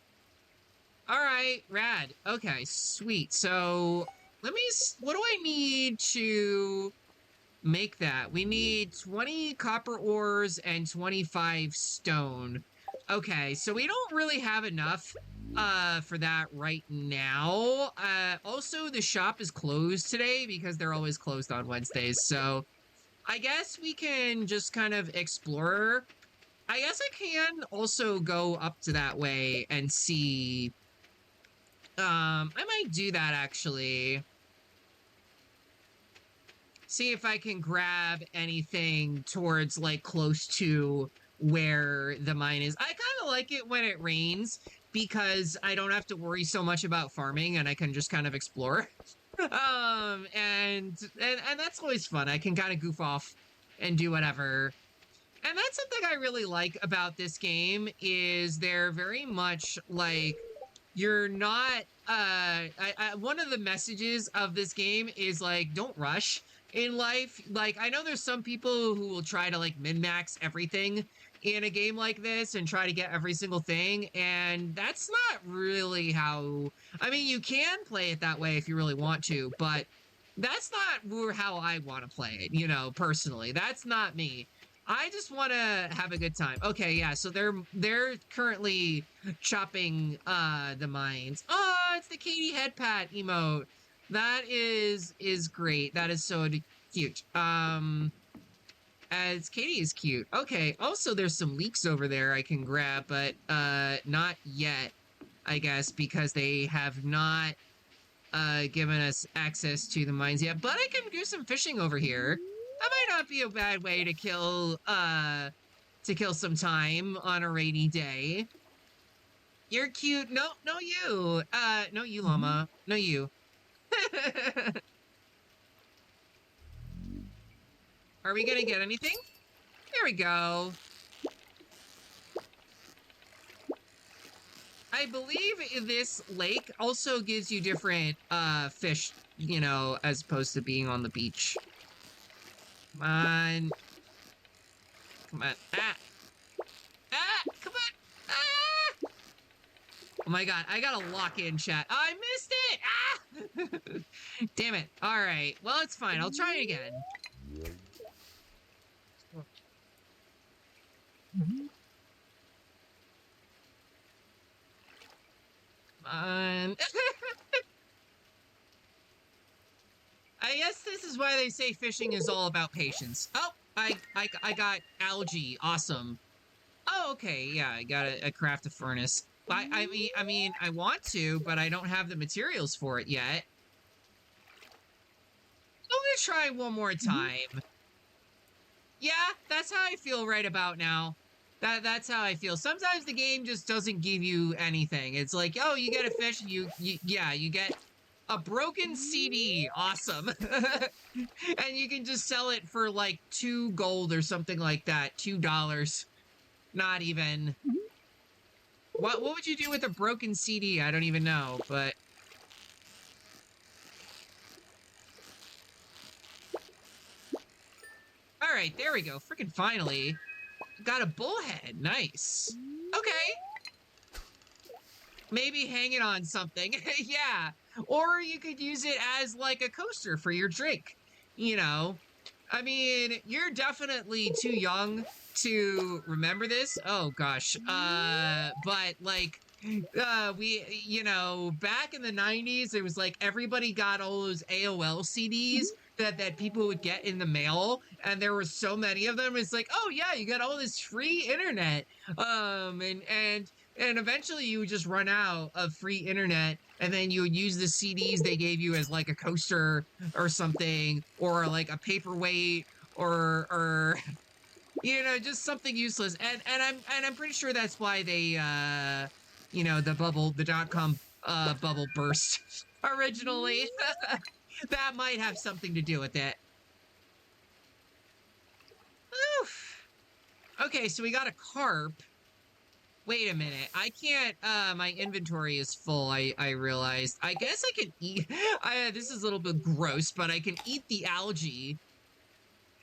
All right, rad. Okay, sweet. So what do I need to make that? We need 20 copper ores and 25 stone. Okay, so we don't really have enough for that right now. Also, the shop is closed today because they're always closed on Wednesdays. So I guess we can just kind of explore. I guess I can also go up to that way and see. I might do that actually. See if I can grab anything towards like close to where the mine is. I kind of like it when it rains because I don't have to worry so much about farming and I can just kind of explore. And that's always fun. I can kind of goof off and do whatever. And that's something I really like about this game is they're very much like you're not one of the messages of this game is like don't rush in life. Like I know there's some people who will try to like min-max everything in a game like this and try to get every single thing, and that's not really how, I mean, you can play it that way if you really want to, but that's not how I want to play it, personally. That's not me. I just want to have a good time. Okay, yeah, so they're currently chopping the mines. Oh, it's the Katie head pat emote. That is great. That is so cute. As Katie is cute. Okay, also there's some leeks over there I can grab, but not yet, I guess, because they have not given us access to the mines yet. But I can do some fishing over here. That might not be a bad way to kill some time on a rainy day. You're cute. No, you. No, you, llama. No, you. Are we gonna get anything? There we go. I believe this lake also gives you different fish, as opposed to being on the beach. Come on. Come on. Ah! Ah! Come on! Ah! Oh my god, I gotta lock in, chat. I missed it! Ah! Damn it. All right. Well, it's fine. I'll try again. Um, I guess this is why they say fishing is all about patience. Oh, I got algae. Awesome. Oh, okay. Yeah, I got a craft a furnace. I mean, I want to, but I don't have the materials for it yet. I'm gonna try one more time. Yeah, that's how I feel right about now. That's how I feel. Sometimes the game just doesn't give you anything. It's like, oh, you get a fish, you get a broken CD. Awesome. And you can just sell it for like 2 gold or something like that. $2. Not even. What would you do with a broken CD? I don't even know, but all right, there we go. Freaking finally. Got a bullhead. Nice. Okay. Maybe hang it on something. Yeah. Or you could use it as like a coaster for your drink. You know, I mean, you're definitely too young to remember this. Oh gosh. But like back in the 90s, it was like everybody got all those AOL CDs that people would get in the mail, and there were so many of them. It's like, oh yeah, you got all this free internet. And eventually you would just run out of free internet, and then you would use the CDs they gave you as like a coaster or something, or like a paperweight, or just something useless. And I'm pretty sure that's why they the dot-com bubble burst originally. That might have something to do with it. Oof. Okay, so we got a carp. Wait a minute. I can't my inventory is full. I realized. I guess I can eat this is a little bit gross, but I can eat the algae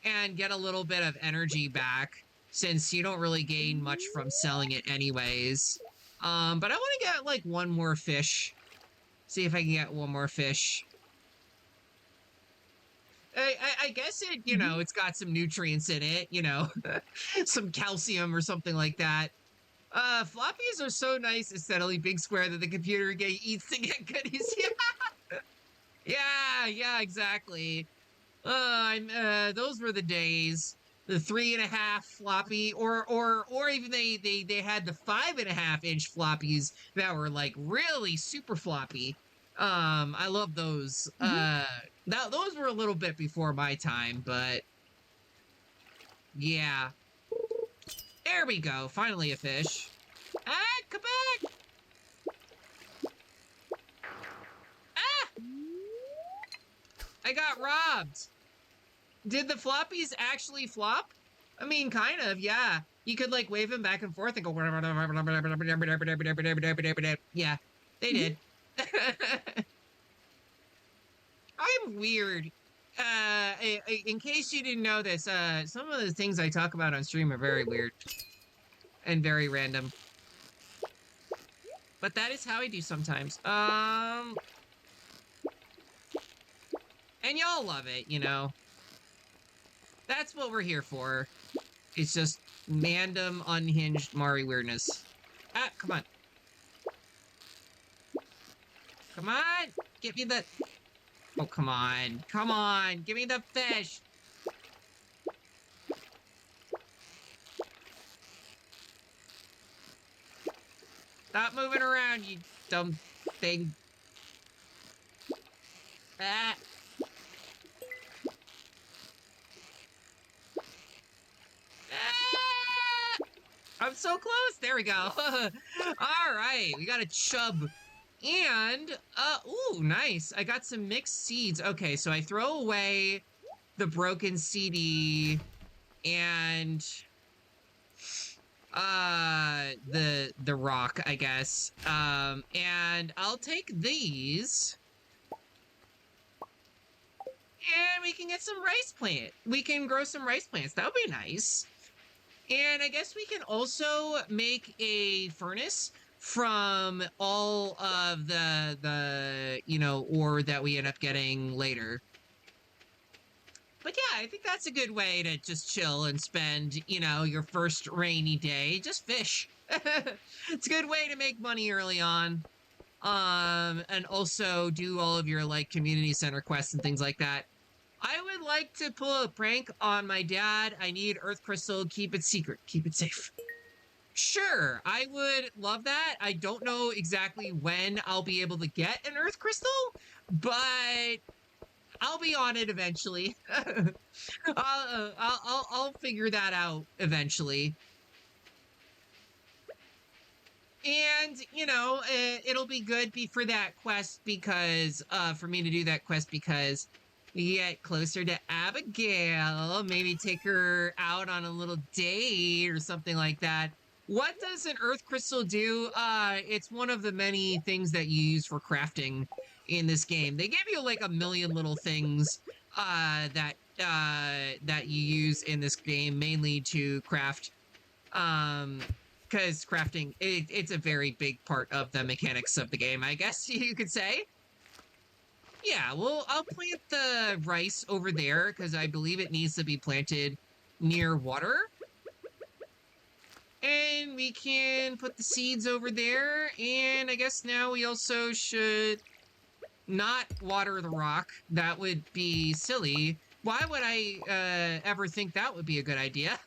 and get a little bit of energy back, since you don't really gain much from selling it anyways. But I want to get like one more fish. See if I can get one more fish. I guess it's got some nutrients in it, some calcium or something like that. Floppies are so nice and steadily big square that the computer eats to get goodies. Yeah, exactly. Those were the days. The 3.5 floppy, or even they had the 5.5-inch floppies that were like really super floppy. I love those. Those were a little bit before my time, but yeah. There we go. Finally a fish. Ah, come back! Ah! I got robbed. Did the floppies actually flop? I mean, kind of, yeah. You could like wave them back and forth and go. Yeah, they did. I'm weird. In case you didn't know this, some of the things I talk about on stream are very weird and very random. But that is how I do sometimes. And y'all love it, That's what we're here for. It's just random, unhinged Mari weirdness. Ah, come on. Come on! Give me the... Oh, come on. Come on! Give me the fish! Stop moving around, you dumb thing. Ah! I'm so close. There we go. All right, we got a chub. And, ooh, nice. I got some mixed seeds. Okay, so I throw away the broken CD and, the rock, I guess. And I'll take these. And we can get some rice plant. We can grow some rice plants. That would be nice. And I guess we can also make a furnace from all of the ore that we end up getting later. But yeah, I think that's a good way to just chill and spend, your first rainy day. Just fish. It's a good way to make money early on. And also do all of your like community center quests and things like that. I would like to pull a prank on my dad. I need Earth Crystal. Keep it secret. Keep it safe. Sure, I would love that. I don't know exactly when I'll be able to get an Earth Crystal, but I'll be on it eventually. I'll figure that out eventually. And, it'll be good for that quest because, for me to do that quest because we get closer to Abigail, maybe take her out on a little date or something like that. What does an Earth Crystal do? It's one of the many things that you use for crafting in this game. They give you like a million little things, that you use in this game, mainly to craft, because crafting, it's a very big part of the mechanics of the game, I guess you could say. Yeah, well, I'll plant the rice over there because I believe it needs to be planted near water. And we can put the seeds over there. And I guess now we also should not water the rock. That would be silly. Why would I ever think that would be a good idea?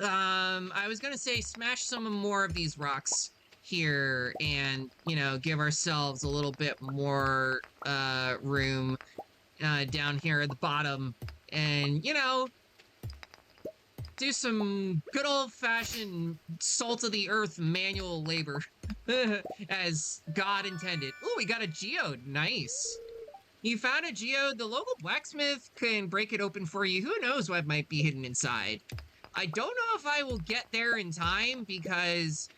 I was gonna say smash some more of these rocks here and, give ourselves a little bit more room down here at the bottom and, do some good old-fashioned salt-of-the-earth manual labor as God intended. Ooh, we got a geode. Nice. You found a geode. The local blacksmith can break it open for you. Who knows what might be hidden inside? I don't know if I will get there in time because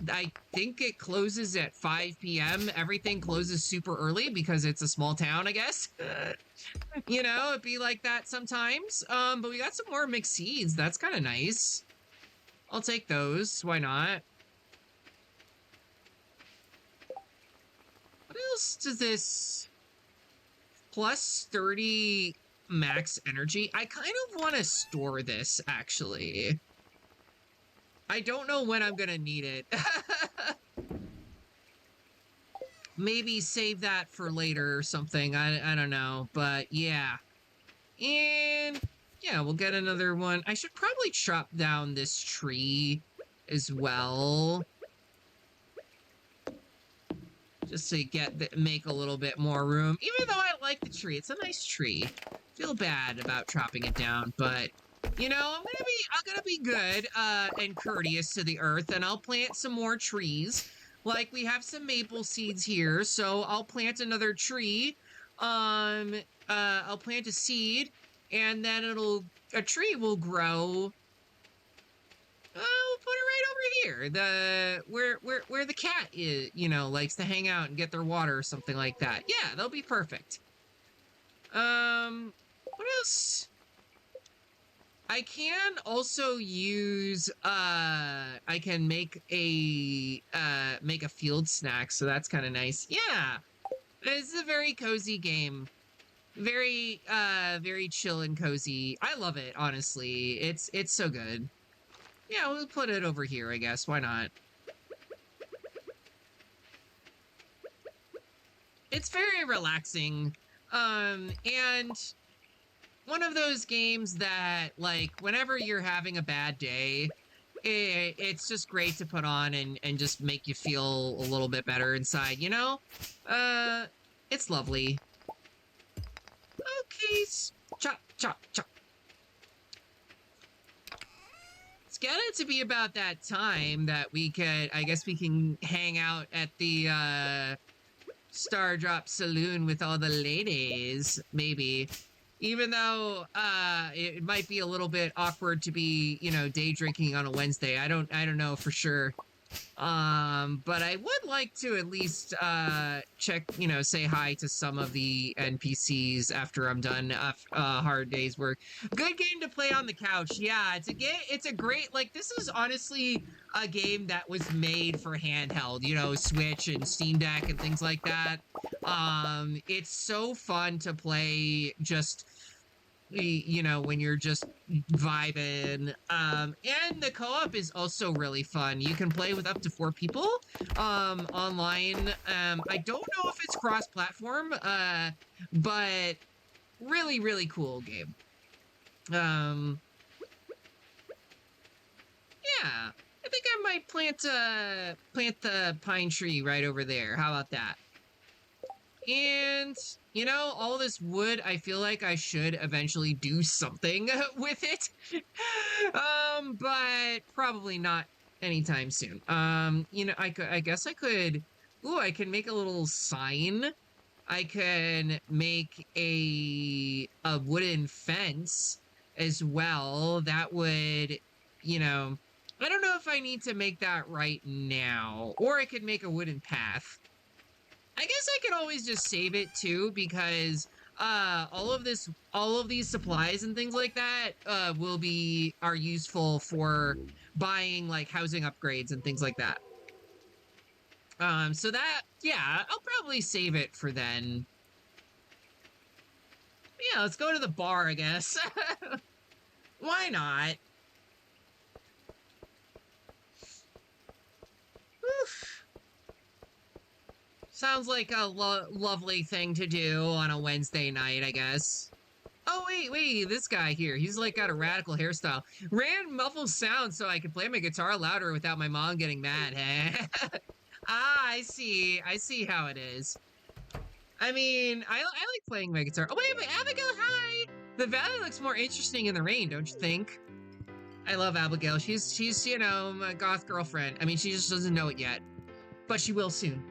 I think it closes at 5 p.m. Everything closes super early because it's a small town, I guess. It'd be like that sometimes. But we got some more mixed seeds. That's kind of nice. I'll take those. Why not? What else does this? Plus 30 max energy. I kind of want to store this, actually. I don't know when I'm gonna need it. Maybe save that for later or something. I don't know. But yeah. And yeah, we'll get another one. I should probably chop down this tree as well. Just to make a little bit more room. Even though I like the tree. It's a nice tree. Feel bad about chopping it down, but I'm gonna be good and courteous to the earth, and I'll plant some more trees. Like we have some maple seeds here, so I'll plant another tree. I'll plant a seed, and then a tree will grow. We'll put it right over here. Where the cat is, likes to hang out and get their water or something like that. Yeah, they'll be perfect. What else? I can also use, I can make a field snack, so that's kind of nice. Yeah, this is a very cozy game. Very, very chill and cozy. I love it, honestly. It's so good. Yeah, we'll put it over here, I guess. Why not? It's very relaxing. And one of those games that, like, whenever you're having a bad day, it's just great to put on and just make you feel a little bit better inside, It's lovely. Okay, chop, chop, chop. It's getting to be about that time that I guess we can hang out at the, Stardrop Saloon with all the ladies, maybe. Even though it might be a little bit awkward to be, day drinking on a Wednesday. I don't know for sure. But I would like to at least check, say hi to some of the NPCs after I'm done hard day's work. Good game to play on the couch. Yeah, it's a game. It's a great, like, this is honestly a game that was made for handheld, Switch and Steam Deck and things like that. It's so fun to play just when you're just vibing. And the co-op is also really fun. You can play with up to 4 people online. I don't know if it's cross-platform, but really, really cool game. Yeah, I think I might plant the pine tree right over there. How about that? And, all this wood, I feel like I should eventually do something with it. But probably not anytime soon. I guess I could, I can make a little sign. I can make a wooden fence as well. That would, I don't know if I need to make that right now, or I could make a wooden path. I guess I could always just save it too, because all of these supplies and things like that are useful for buying like housing upgrades and things like that. So that, yeah, I'll probably save it for then. Yeah, let's go to the bar, I guess. Why not? Oof. Sounds like a lovely thing to do on a Wednesday night, I guess. Oh, wait, this guy here. He's like got a radical hairstyle. Ran muffled sound so I could play my guitar louder without my mom getting mad, hey? I see how it is. I mean, I like playing my guitar. Oh, wait, Abigail, hi! The valley looks more interesting in the rain, don't you think? I love Abigail. She's my goth girlfriend. I mean, she just doesn't know it yet. But she will soon.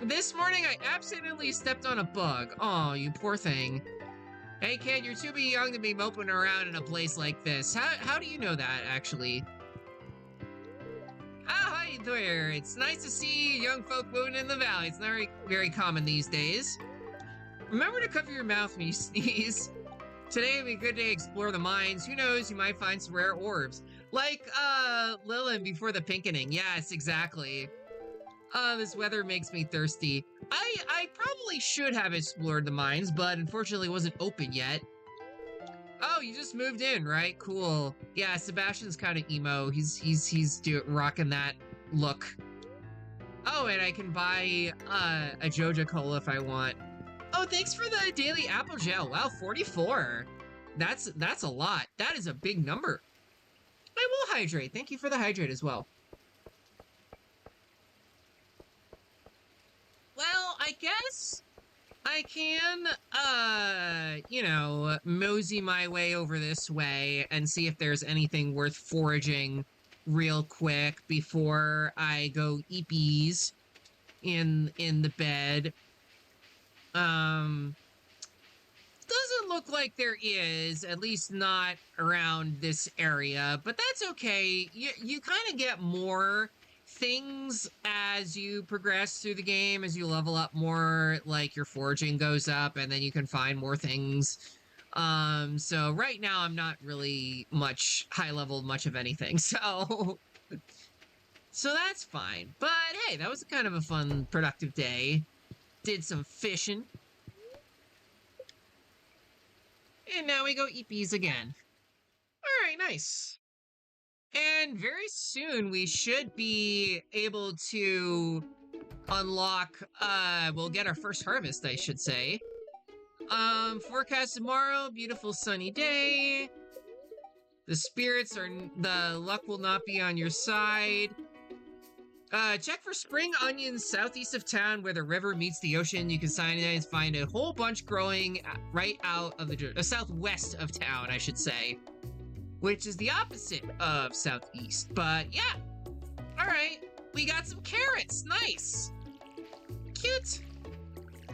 This morning, I accidentally stepped on a bug. Oh, you poor thing. Hey, kid, you're too young to be moping around in a place like this. How do you know that, actually? Ah, hi there. It's nice to see young folk moving in the valley. It's not very common these days. Remember to cover your mouth when you sneeze. Today would be a good day to explore the mines. Who knows, you might find some rare orbs. Like, Lilin before the pinkening. Yes, exactly. This weather makes me thirsty. I probably should have explored the mines, but unfortunately it wasn't open yet. Oh, you just moved in, right? Cool. Yeah, Sebastian's kind of emo. He's rocking that look. Oh, and I can buy a Joja Cola if I want. Oh, thanks for the daily apple gel. Wow, 44. That's a lot. That is a big number. I will hydrate. Thank you for the hydrate as well. Well, I guess I can, mosey my way over this way and see if there's anything worth foraging real quick before I go eepies in the bed. Doesn't look like there is, at least not around this area, but that's okay. You kind of get more things as you progress through the game, as you level up more, like your foraging goes up and then you can find more things. So right now I'm not really high level much of anything, so that's fine. But hey, that was kind of a fun, productive day. Did some fishing. And now we go eepies again. All right, nice. And very soon we should be able to unlock, we'll get our first harvest, I should say. Forecast tomorrow, beautiful sunny day. The luck will not be on your side. Check for spring onions southeast of town where the river meets the ocean. You can find a whole bunch growing right out of the southwest of town, I should say. Which is the opposite of southeast, but yeah. All right, we got some carrots, nice. Cute.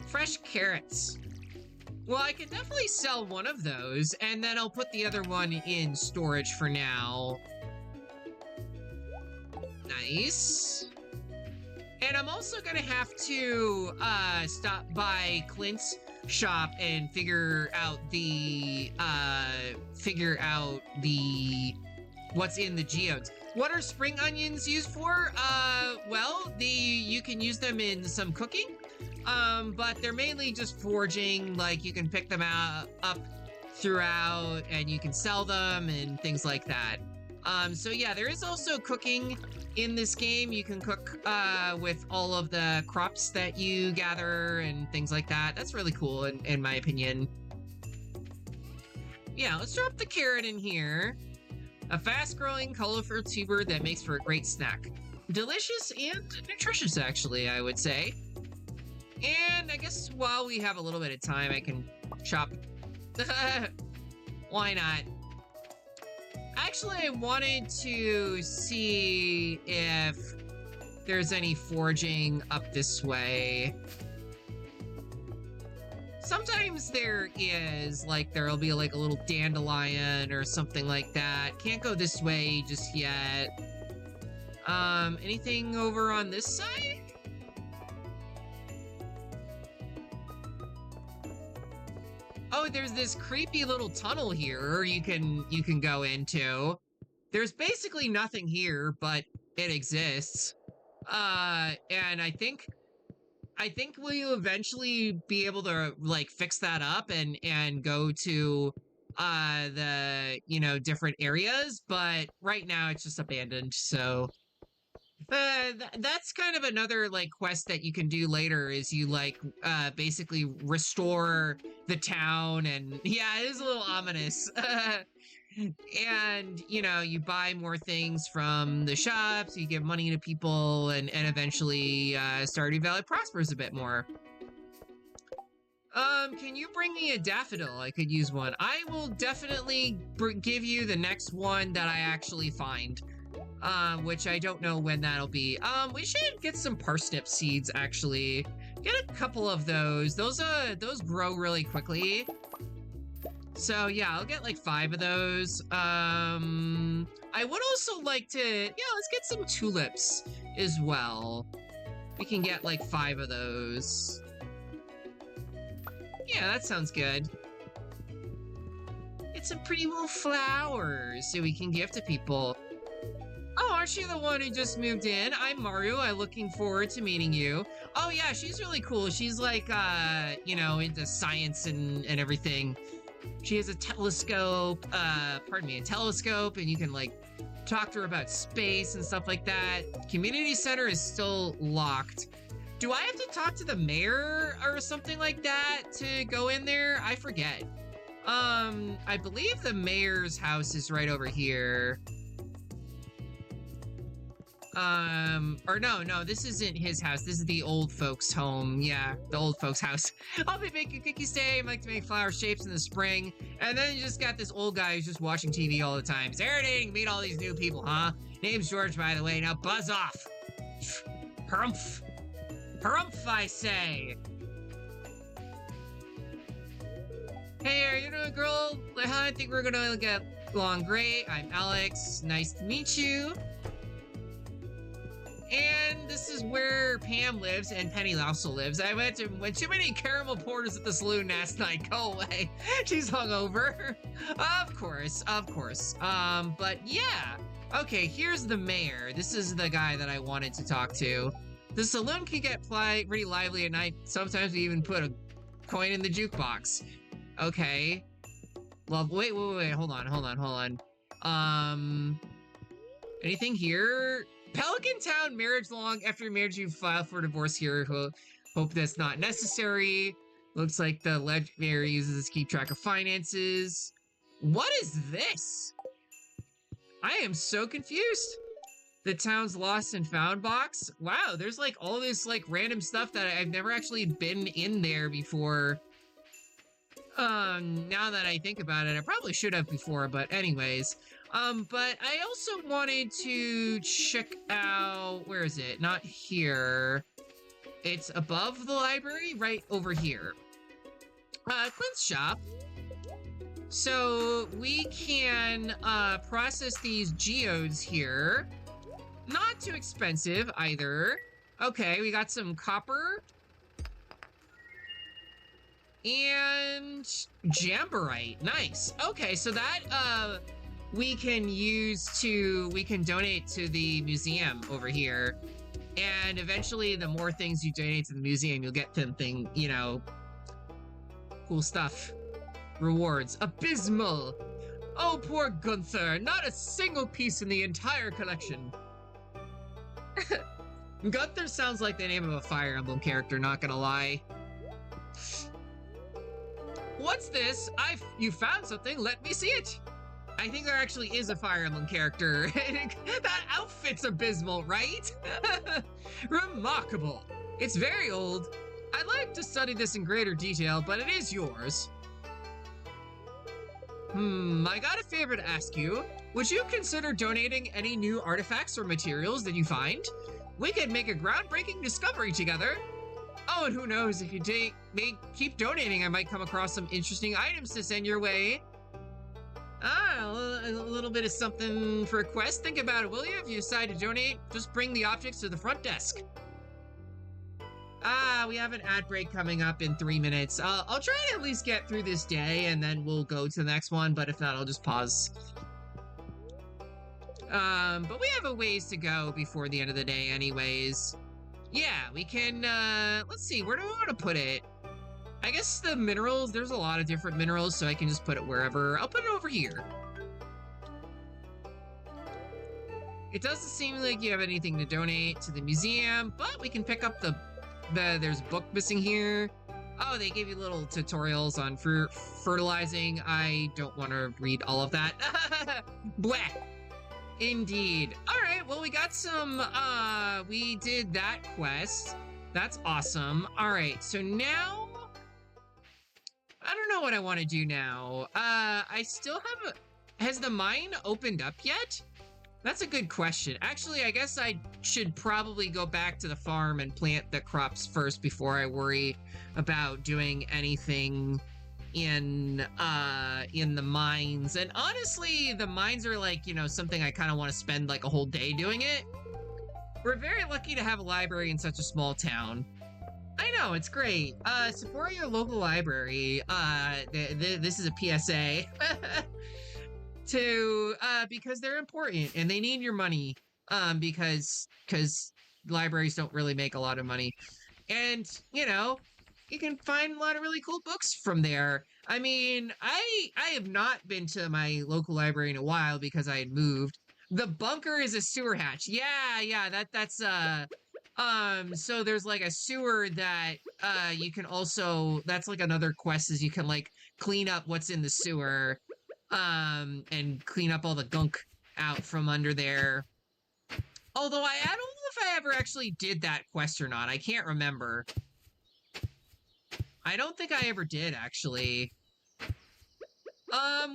Fresh carrots. Well, I can definitely sell one of those, and then I'll put the other one in storage for now. Nice. And I'm also gonna have to stop by Clint's shop and figure out the what's in the geodes. What are spring onions used for? Well, you can use them in some cooking, but they're mainly just foraging. Like, you can pick them up throughout, and you can sell them and things like that. So yeah, there is also cooking in this game. You can cook with all of the crops that you gather and things like that. That's really cool in my opinion. Yeah, let's drop the carrot in here. A fast-growing, colorful tuber that makes for a great snack. Delicious and nutritious, actually, I would say. And I guess while we have a little bit of time, I can chop. Why not? Actually, I wanted to see if there's any foraging up this way. Sometimes there is, like, there'll be like a little dandelion or something like that. Can't go this way just yet. Anything over on this side? Oh, there's this creepy little tunnel here you can go into. There's basically nothing here, but it exists. And I think we'll eventually be able to, like, fix that up and go to the, different areas, but right now it's just abandoned. So that's kind of another, like, quest that you can do later, is you, like, basically restore the town. And yeah, it is a little ominous. And, you buy more things from the shops, you give money to people, and eventually Stardew Valley prospers a bit more. Can you bring me a daffodil? I could use one. I will definitely give you the next one that I actually find. Which I don't know when that'll be. We should get some parsnip seeds, actually. Get a couple of those. Those grow really quickly. So yeah, I'll get like 5 of those. I would also like to, let's get some tulips as well. We can get like 5 of those. Yeah, that sounds good. Get some pretty little flowers so we can give to people. Oh, aren't you the one who just moved in? I'm Mario. I'm looking forward to meeting you. Oh yeah, she's really cool. She's like, into science and everything. She has a telescope, a telescope, and you can, like, talk to her about space and stuff like that. Community center is still locked. Do I have to talk to the mayor or something like that to go in there? I forget. I believe the mayor's house is right over here. Or no, this isn't his house. This is the old folks' home. Yeah, the old folks' house. I'll be making cookies today. I like to make flower shapes in the spring. And then you just got this old guy who's just watching TV all the time. It's irritating to meet all these new people, huh? Name's George, by the way. Now buzz off. Harumph. Harumph, I say. Hey, are you doing, girl? I think we're gonna get along great. I'm Alex. Nice to meet you. And this is where Pam lives, and Penny also lives. I went too many caramel porters at the saloon last night. Go away. She's hungover. Of course. But yeah. Okay, here's the mayor. This is the guy that I wanted to talk to. The saloon can get pretty lively at night. Sometimes we even put a coin in the jukebox. Okay. Love. Wait. Hold on. Anything here? Pelican Town marriage long after marriage you file for divorce here. Hope that's not necessary. Looks like the legendary uses this keep track of finances. What is this? I am so confused. The town's lost and found box. Wow, there's like all this like random stuff that I've never actually been in there before. Now that I think about it, I probably should have before, but anyways. But I also wanted to check out, where is it? Not here. It's above the library, right over here. Clint's shop. So we can, process these geodes here. Not too expensive either. Okay, we got some copper. And Jamborite. Nice. Okay, so that we can donate to the museum over here. And eventually the more things you donate to the museum, you'll get something, you know, cool stuff. Rewards. Abysmal. Oh, poor Gunther. Not a single piece in the entire collection. Gunther sounds like the name of a Fire Emblem character, not gonna lie. What's this? You found something. Let me see it. I think there actually is a Fire Emblem character. That outfit's abysmal, right? Remarkable. It's very old. I'd like to study this in greater detail, but it is yours. I got a favor to ask you. Would you consider donating any new artifacts or materials that you find? We could make a groundbreaking discovery together. Oh, and who knows, if you keep donating, I might come across some interesting items to send your way. A little bit of something for a quest. Think about it, will you? If you decide to donate, just bring the objects to the front desk. We have an ad break coming up in 3 minutes. I'll try to at least get through this day, and then we'll go to the next one, but if not, I'll just pause. But we have a ways to go before the end of the day anyways. Yeah, we can, let's see, where do we want to put it? I guess the minerals, there's a lot of different minerals, so I can just put it wherever. I'll put it over here. It doesn't seem like you have anything to donate to the museum, but we can pick up there's a book missing here. Oh, they gave you little tutorials on fertilizing. I don't want to read all of that. Bleh. Indeed. All right, well, we got some, we did that quest. That's awesome. All right, so now, I don't know what I want to do now. I still has the mine opened up yet? That's a good question. Actually, I guess I should probably go back to the farm and plant the crops first before I worry about doing anything in the mines. And honestly, the mines are like, you know, something I kind of want to spend like a whole day doing it. We're very lucky to have a library in such a small town. I know, it's great. Support your local library. This is a PSA. Because they're important and they need your money. Because libraries don't really make a lot of money. And, you know, you can find a lot of really cool books from there. I mean, I have not been to my local library in a while because I had moved. The bunker is a sewer hatch. Yeah, that's so there's like a sewer that you can also, that's like another quest, is you can like clean up what's in the sewer and clean up all the gunk out from under there. Although I don't know if I ever actually did that quest or not. I can't remember. I don't think I ever did, actually.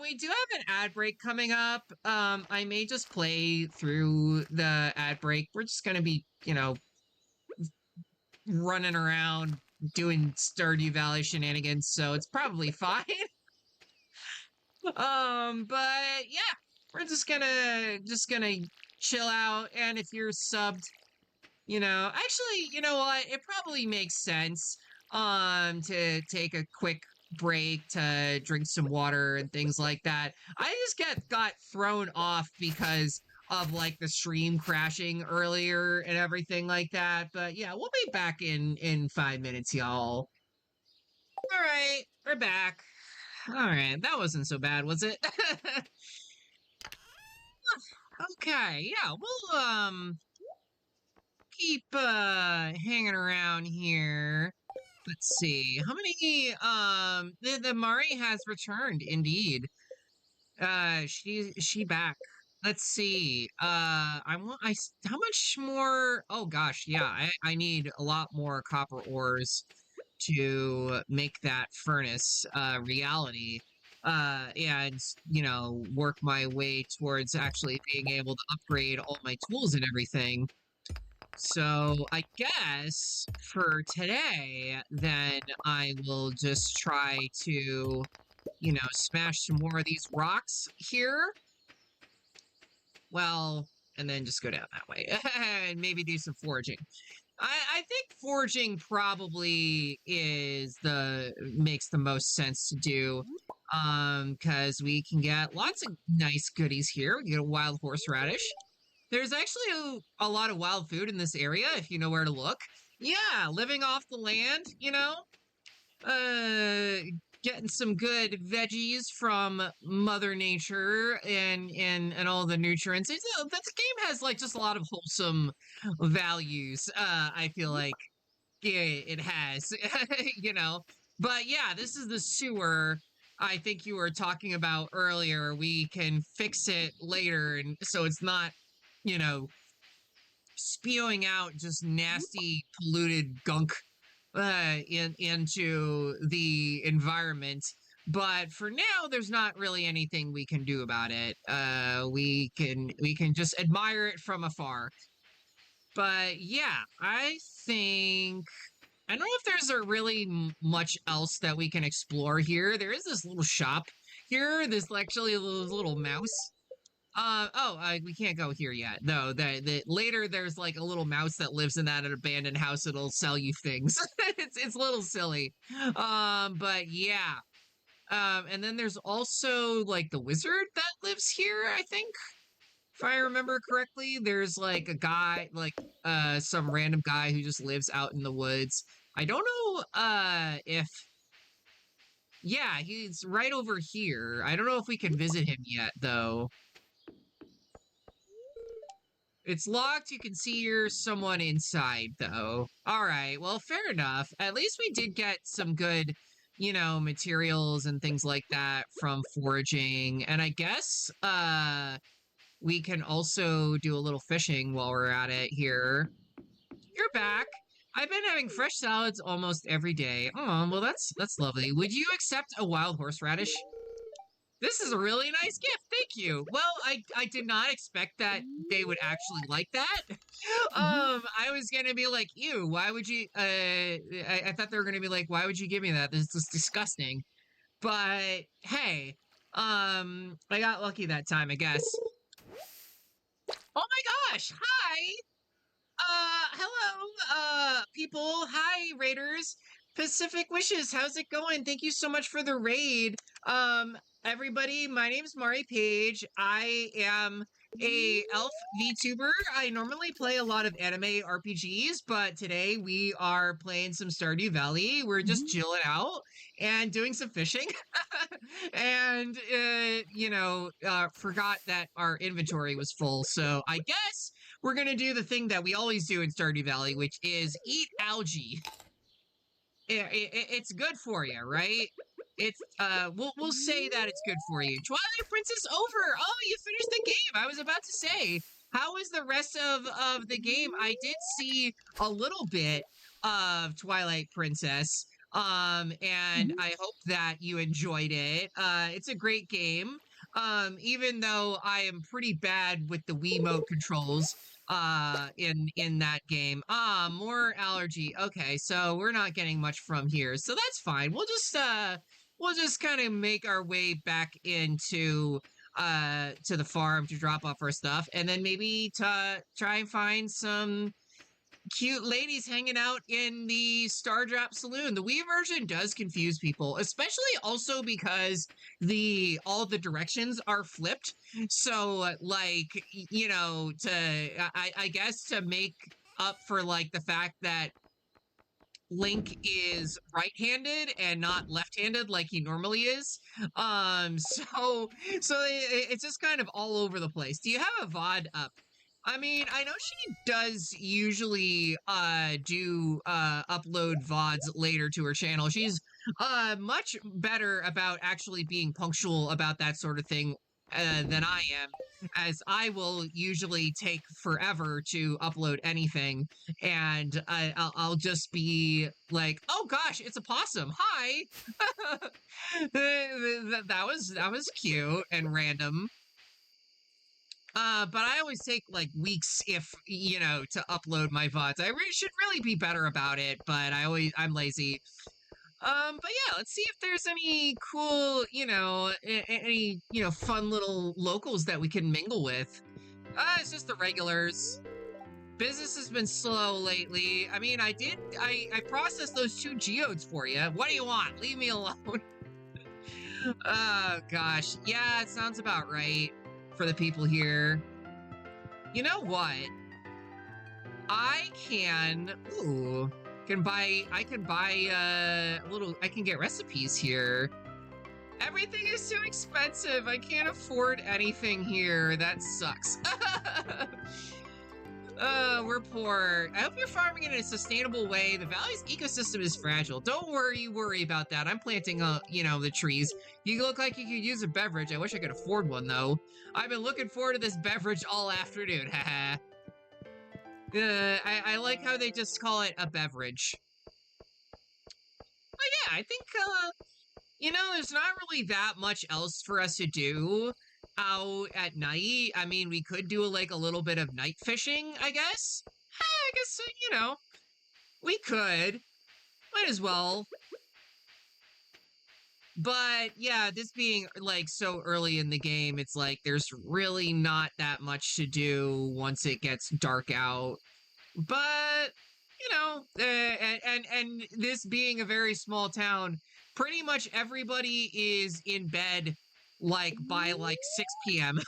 We do have an ad break coming up. I may just play through the ad break. We're just gonna be, you know, running around doing Stardew Valley shenanigans, so it's probably fine. But yeah, we're just gonna chill out, and if you're subbed, you know, actually, you know what? It probably makes sense to take a quick break to drink some water and things like that. I just got thrown off because of like the stream crashing earlier and everything like that. But yeah, we'll be back in 5 minutes, y'all. All right, we're back. All right, that wasn't so bad, was it? Okay, yeah, we'll keep hanging around here. Let's see. How many the Mari has returned indeed. She back. Let's see. How much more? Oh gosh, yeah. I need a lot more copper ores to make that furnace reality. And you know, work my way towards actually being able to upgrade all my tools and everything. So I guess for today, then I will just try to, you know, smash some more of these rocks here. Well, and then just go down that way and maybe do some foraging. I think foraging probably makes the most sense to do, because we can get lots of nice goodies here. We can get a wild horseradish. There's actually a lot of wild food in this area if you know where to look. Yeah, living off the land, uh, getting some good veggies from Mother Nature and all the nutrients. That game has like just a lot of wholesome values. I feel like it has, But yeah, this is the sewer. I think you were talking about earlier. We can fix it later, and so it's not, you know, spewing out just nasty, polluted gunk into the environment. But for now, there's not really anything we can do about it. We can just admire it from afar. But yeah, I don't know if there's really much else that we can explore here. There is this little shop here. There's actually a little mouse. We can't go here yet. No, later there's like a little mouse that lives in that abandoned house. It'll sell you things. It's a little silly. But yeah. And then there's also like the wizard that lives here, I think. If I remember correctly, there's like a guy, like some random guy who just lives out in the woods. I don't know if yeah, he's right over here. I don't know if we can visit him yet though. It's locked. You can see you're someone inside, though. All right. Well, fair enough. At least we did get some good, materials and things like that from foraging. And I guess we can also do a little fishing while we're at it here. You're back. I've been having fresh salads almost every day. Oh, well, that's lovely. Would you accept a wild horseradish? This is a really nice gift. Thank you. Well, I did not expect that they would actually like that. I was gonna be like, ew, why would you I thought they were gonna be like, why would you give me that? This is disgusting. But hey, I got lucky that time, I guess. Oh my gosh, hi! Hello, people. Hi, Raiders. Pacific Wishes, how's it going? Thank you so much for the raid. Everybody, my name's Mari Paige. I am a elf VTuber. I normally play a lot of anime RPGs, but today we are playing some Stardew Valley. We're just chilling out and doing some fishing. And, forgot that our inventory was full. So I guess we're going to do the thing that we always do in Stardew Valley, which is eat algae. It's good for you, right? It's we'll say that it's good for you. Twilight Princess over. Oh, you finished the game. I was about to say, how is the rest of the game? I did see a little bit of Twilight Princess. And I hope that you enjoyed it. It's a great game. Even though I am pretty bad with the Wiimote controls in that game. More allergy. Okay, so we're not getting much from here. So that's fine. We'll just kind of make our way back into to the farm to drop off our stuff, and then maybe to try and find some cute ladies hanging out in the Star Drop Saloon. The Wii version does confuse people, especially also because all the directions are flipped. So, like, I guess to make up for like the fact that Link is right-handed and not left-handed like he normally is. So it's just kind of all over the place. Do you have a VOD up? I mean, I know she does usually do upload VODs later to her channel. She's much better about actually being punctual about that sort of thing than I am, as I will usually take forever to upload anything, and I'll just be like, oh gosh, it's a possum. Hi. that was cute and random. But I always take like weeks to upload my VODs. I should really be better about it, but I'm lazy. But yeah, let's see if there's any cool, any, fun little locals that we can mingle with. It's just the regulars. Business has been slow lately. I mean, I processed those 2 geodes for you. What do you want? Leave me alone. Oh, gosh. Yeah, it sounds about right for the people here. You know what? I can get recipes here. Everything is too expensive. I can't afford anything here. That sucks. We're poor. I hope you're farming in a sustainable way. The valley's ecosystem is fragile. Don't worry about that. I'm planting, the trees. You look like you could use a beverage. I wish I could afford one, though. I've been looking forward to this beverage all afternoon. Haha. I like how they just call it a beverage. But yeah, I think, there's not really that much else for us to do out at night. I mean, we could do a little bit of night fishing, I guess. I guess, we could. Might as well. But yeah, this being so early in the game, it's there's really not that much to do once it gets dark out. But and this being a very small town, pretty much everybody is in bed by 6 p.m.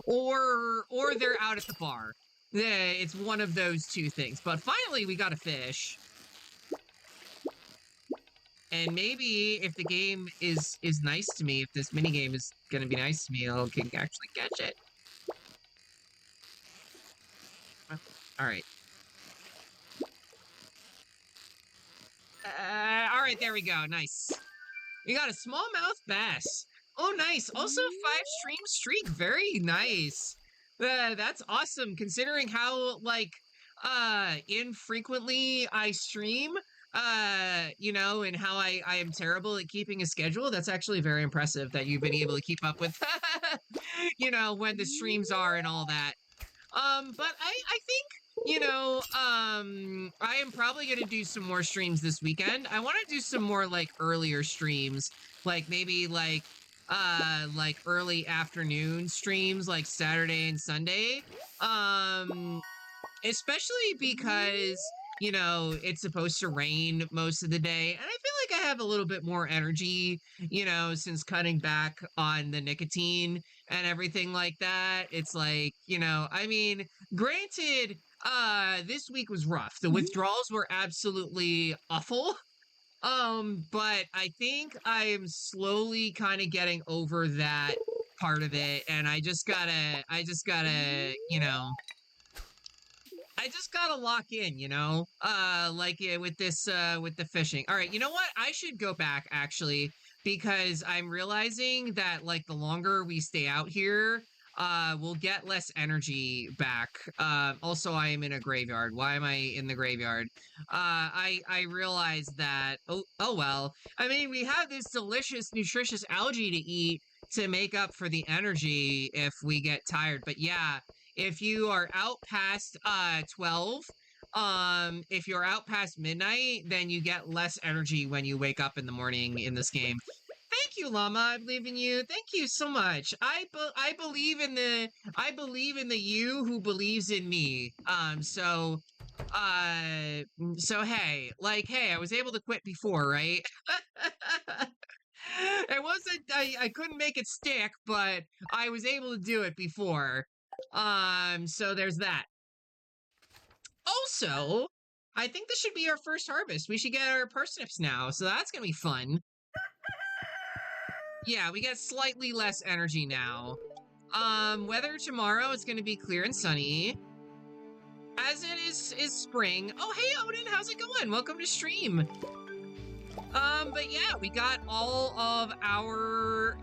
or they're out at the bar. It's one of those two things. But finally we got a fish. And maybe if the game is nice to me, if this minigame is gonna be nice to me, I'll actually catch it. Alright. Alright, there we go. Nice. We got a smallmouth bass. Oh, nice. Also, 5-stream streak. Very nice. That's awesome, considering how, infrequently I stream. And how I am terrible at keeping a schedule. That's actually very impressive that you've been able to keep up with, when the streams are and all that. But I think, I am probably going to do some more streams this weekend. I want to do some more, earlier streams. Maybe, early afternoon streams, Saturday and Sunday. Especially because, it's supposed to rain most of the day. And I feel like I have a little bit more energy, since cutting back on the nicotine and everything like that. It's I mean, granted, this week was rough. The withdrawals were absolutely awful. But I think I am slowly kind of getting over that part of it. And I just gotta, I just gotta lock in, with the fishing. All right, you know what? I should go back, actually, because I'm realizing that, the longer we stay out here, we'll get less energy back. Also, I am in a graveyard. Why am I in the graveyard? I realized that, oh well. I mean, we have this delicious, nutritious algae to eat to make up for the energy if we get tired. But yeah, if you are out past 12, if you're out past midnight, then you get less energy when you wake up in the morning in this game. Thank you, Llama. I believe in you. Thank you so much. I believe in the you who believes in me. So hey, hey, I was able to quit before, right? It wasn't, I couldn't make it stick, but I was able to do it before. So there's that. Also, I think this should be our first harvest. We should get our parsnips now, so that's gonna be fun. Yeah, we get slightly less energy now. Weather tomorrow is gonna be clear and sunny. As it is spring. Oh, hey, Odin, how's it going? Welcome to stream. But yeah, we got all of our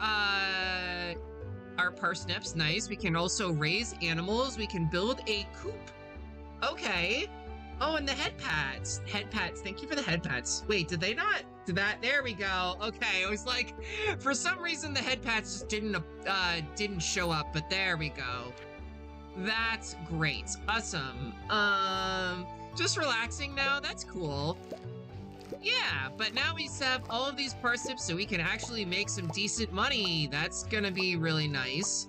parsnips. Nice. We can also raise animals. We can build a coop. Okay. Oh, and the head pads. Head pads. Thank you for the head pads. Wait, did they not? Did that? There we go. Okay. It was for some reason the head pads just didn't show up, but there we go. That's great. Awesome. Just relaxing now. That's cool. Yeah, but now we have all of these parsnips so we can actually make some decent money. That's gonna be really nice.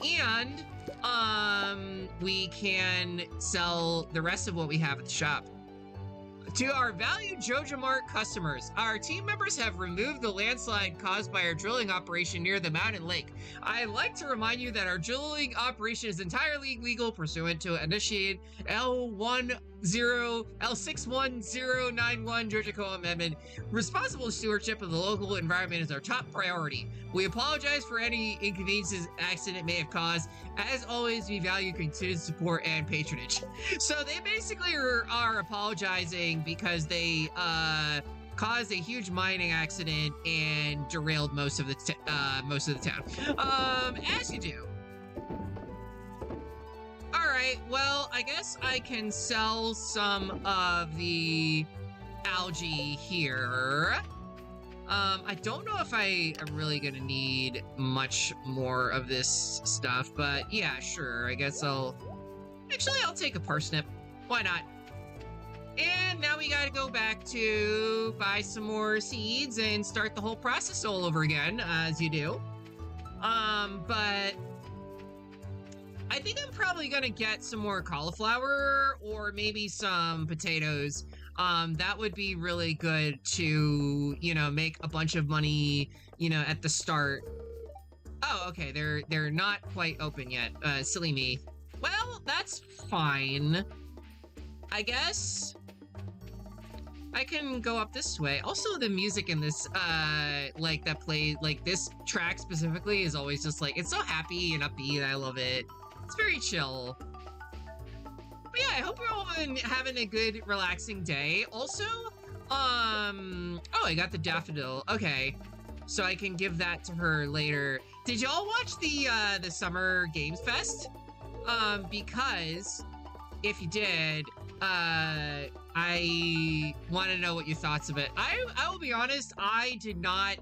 And we can sell the rest of what we have at the shop. To our valued Joja Mart customers, our team members have removed the landslide caused by our drilling operation near the mountain lake. I'd like to remind you that our drilling operation is entirely legal pursuant to initiated L61091 Georgia Co Amendment. Responsible stewardship of the local environment is our top priority. We apologize for any inconveniences accident may have caused. As always, we value continued support and patronage. So they basically are apologizing because they caused a huge mining accident and derailed most of the town. As you do. All right. Well, I guess I can sell some of the algae here. I don't know if I am really gonna need much more of this stuff, but yeah, sure. I guess I'll take a parsnip. Why not? And now we gotta go back to buy some more seeds and start the whole process all over again, as you do. But I think I'm probably gonna get some more cauliflower or maybe some potatoes. That would be really good to, you know, make a bunch of money, you know, at the start. Oh, okay, they're not quite open yet. Silly me. Well, that's fine. I guess I can go up this way. Also, the music in this, like, that play, like, this track specifically is always just, like, it's so happy and upbeat. I love it. It's very chill. But yeah, I hope you're all having a good, relaxing day. Also, oh, I got the daffodil. Okay, so I can give that to her later. Did y'all watch the Summer Games Fest? Because if you did, I want to know what your thoughts of it. I will be honest, I did not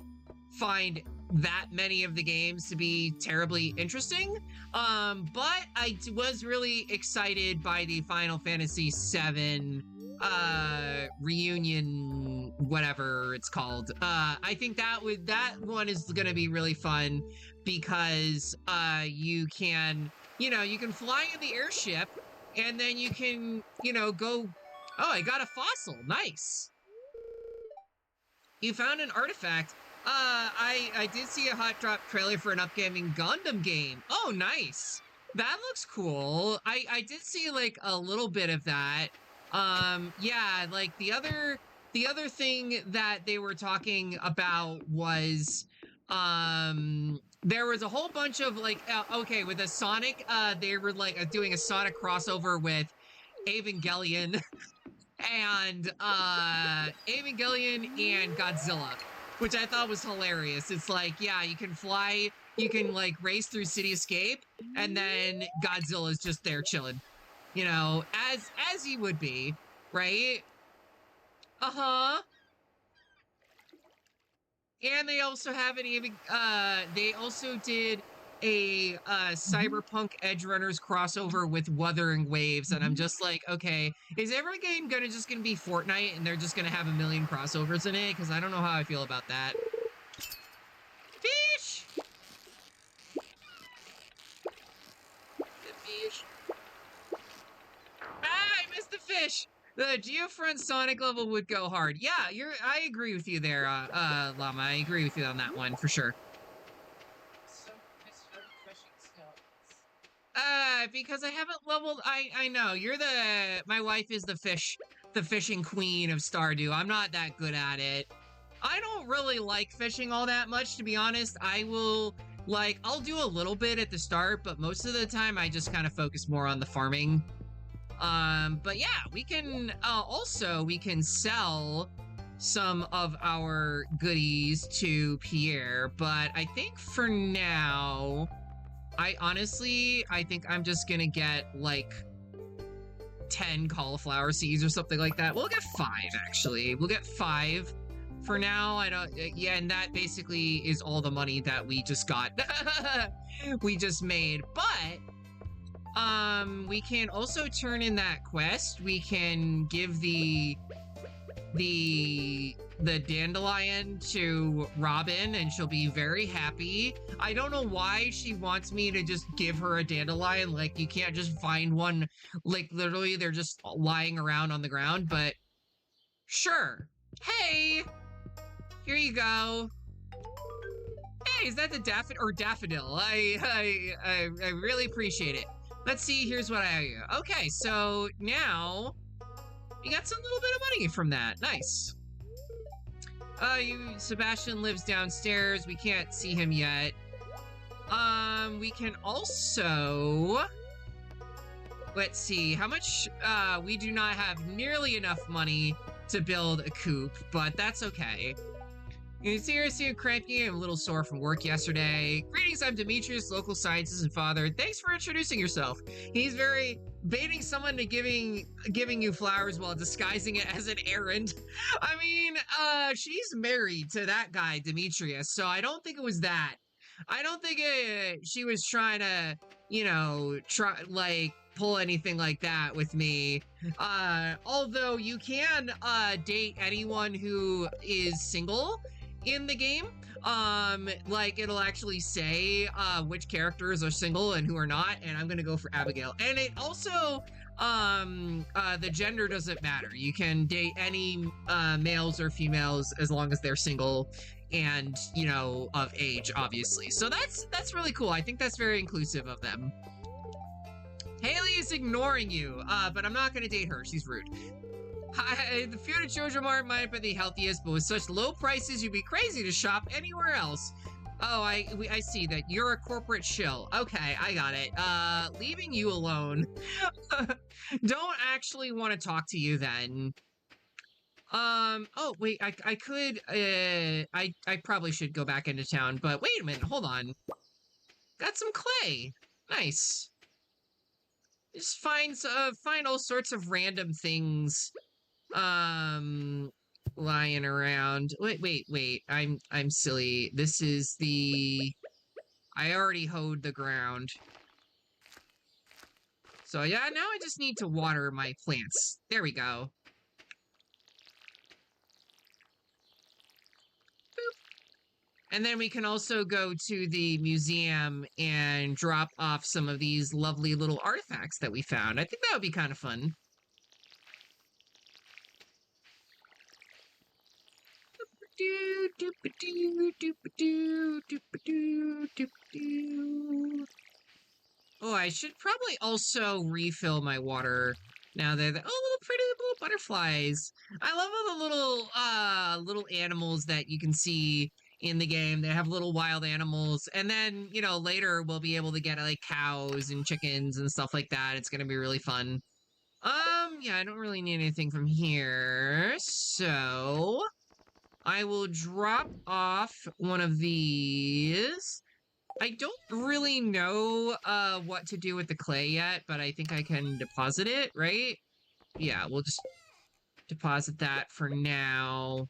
find that many of the games to be terribly interesting, but I was really excited by the Final Fantasy VII reunion, whatever it's called. I think that one is gonna be really fun because you can, you know, you can fly in the airship and then you can, you know, go. Oh, I got a fossil. Nice. You found an artifact. I did see a hot drop trailer for an upcoming Gundam game. Oh, nice. That looks cool. I did see like a little bit of that. Yeah, like the other thing that they were talking about was, there was a whole bunch of like, okay, with a Sonic, they were like doing a Sonic crossover with Evangelion and Godzilla, which I thought was hilarious. It's like, yeah, you can fly, you can like race through Cityscape, and then Godzilla's just there chilling, you know, as he would be, right? Uh-huh. And they also have an even, they also did a Cyberpunk Edge Runners crossover with Wuthering Waves, and I'm just like, okay, is every game gonna be Fortnite and they're just gonna have a million crossovers in it? Because I don't know how I feel about that. Fish! The fish. Ah, I missed the fish! The Geofront Sonic level would go hard. Yeah, I agree with you there, Llama. I agree with you on that one, for sure. Because I haven't leveled, I know, my wife is the fishing queen of Stardew. I'm not that good at it. I don't really like fishing all that much, to be honest. I'll do a little bit at the start, but most of the time I just kind of focus more on the farming. But yeah, we can, also, we can sell some of our goodies to Pierre, but I think for now, I think I'm just gonna get, like, 10 cauliflower seeds or something like that. We'll get 5, actually. We'll get 5 for now. Yeah, and that basically is all the money that we just got. We just made. But, we can also turn in that quest. We can give the the dandelion to Robin, and she'll be very happy. I don't know why she wants me to just give her a dandelion. Like, you can't just find one, like, literally they're just lying around on the ground, but sure. Hey, here you go. Hey, is that the daffodil? I really appreciate it. Let's see, here's what I owe you. Okay, so now you got some little bit of money from that. Nice. Sebastian lives downstairs. We can't see him yet. We can also, let's see, how much, we do not have nearly enough money to build a coop, but that's okay. You seriously cranky and a little sore from work yesterday. Greetings, I'm Demetrius, local scientist and father. Thanks for introducing yourself. He's very baiting someone to giving you flowers while disguising it as an errand. I mean, she's married to that guy, Demetrius, so I don't think it was that. I don't think she was trying to, you know, pull anything like that with me. Although you can date anyone who is single in the game. Like, it'll actually say which characters are single and who are not, and I'm gonna go for Abigail. And it also, the gender doesn't matter. You can date any males or females as long as they're single and, you know, of age, obviously. So that's really cool. I think that's very inclusive of them. Haley is ignoring you, but I'm not gonna date her. She's rude. The food at Jojo Mart might be the healthiest, but with such low prices, you'd be crazy to shop anywhere else. Oh, I see that you're a corporate shill. Okay, I got it. Leaving you alone. Don't actually want to talk to you then. Oh, wait, I could, I probably should go back into town, but wait a minute, hold on. Got some clay. Nice. Just find all sorts of random things, lying around. Wait, I'm silly. This is I already hoed the ground. So yeah, now I just need to water my plants. There we go. And then we can also go to the museum and drop off some of these lovely little artifacts that we found. I think that would be kind of fun. Oh, I should probably also refill my water now that little pretty little butterflies. I love all the little animals that you can see in the game. They have little wild animals, and then, you know, later we'll be able to get like cows and chickens and stuff like that. It's gonna be really fun. Yeah, I don't really need anything from here, so I will drop off one of these. I don't really know what to do with the clay yet, but I think I can deposit it, right? Yeah, we'll just deposit that for now.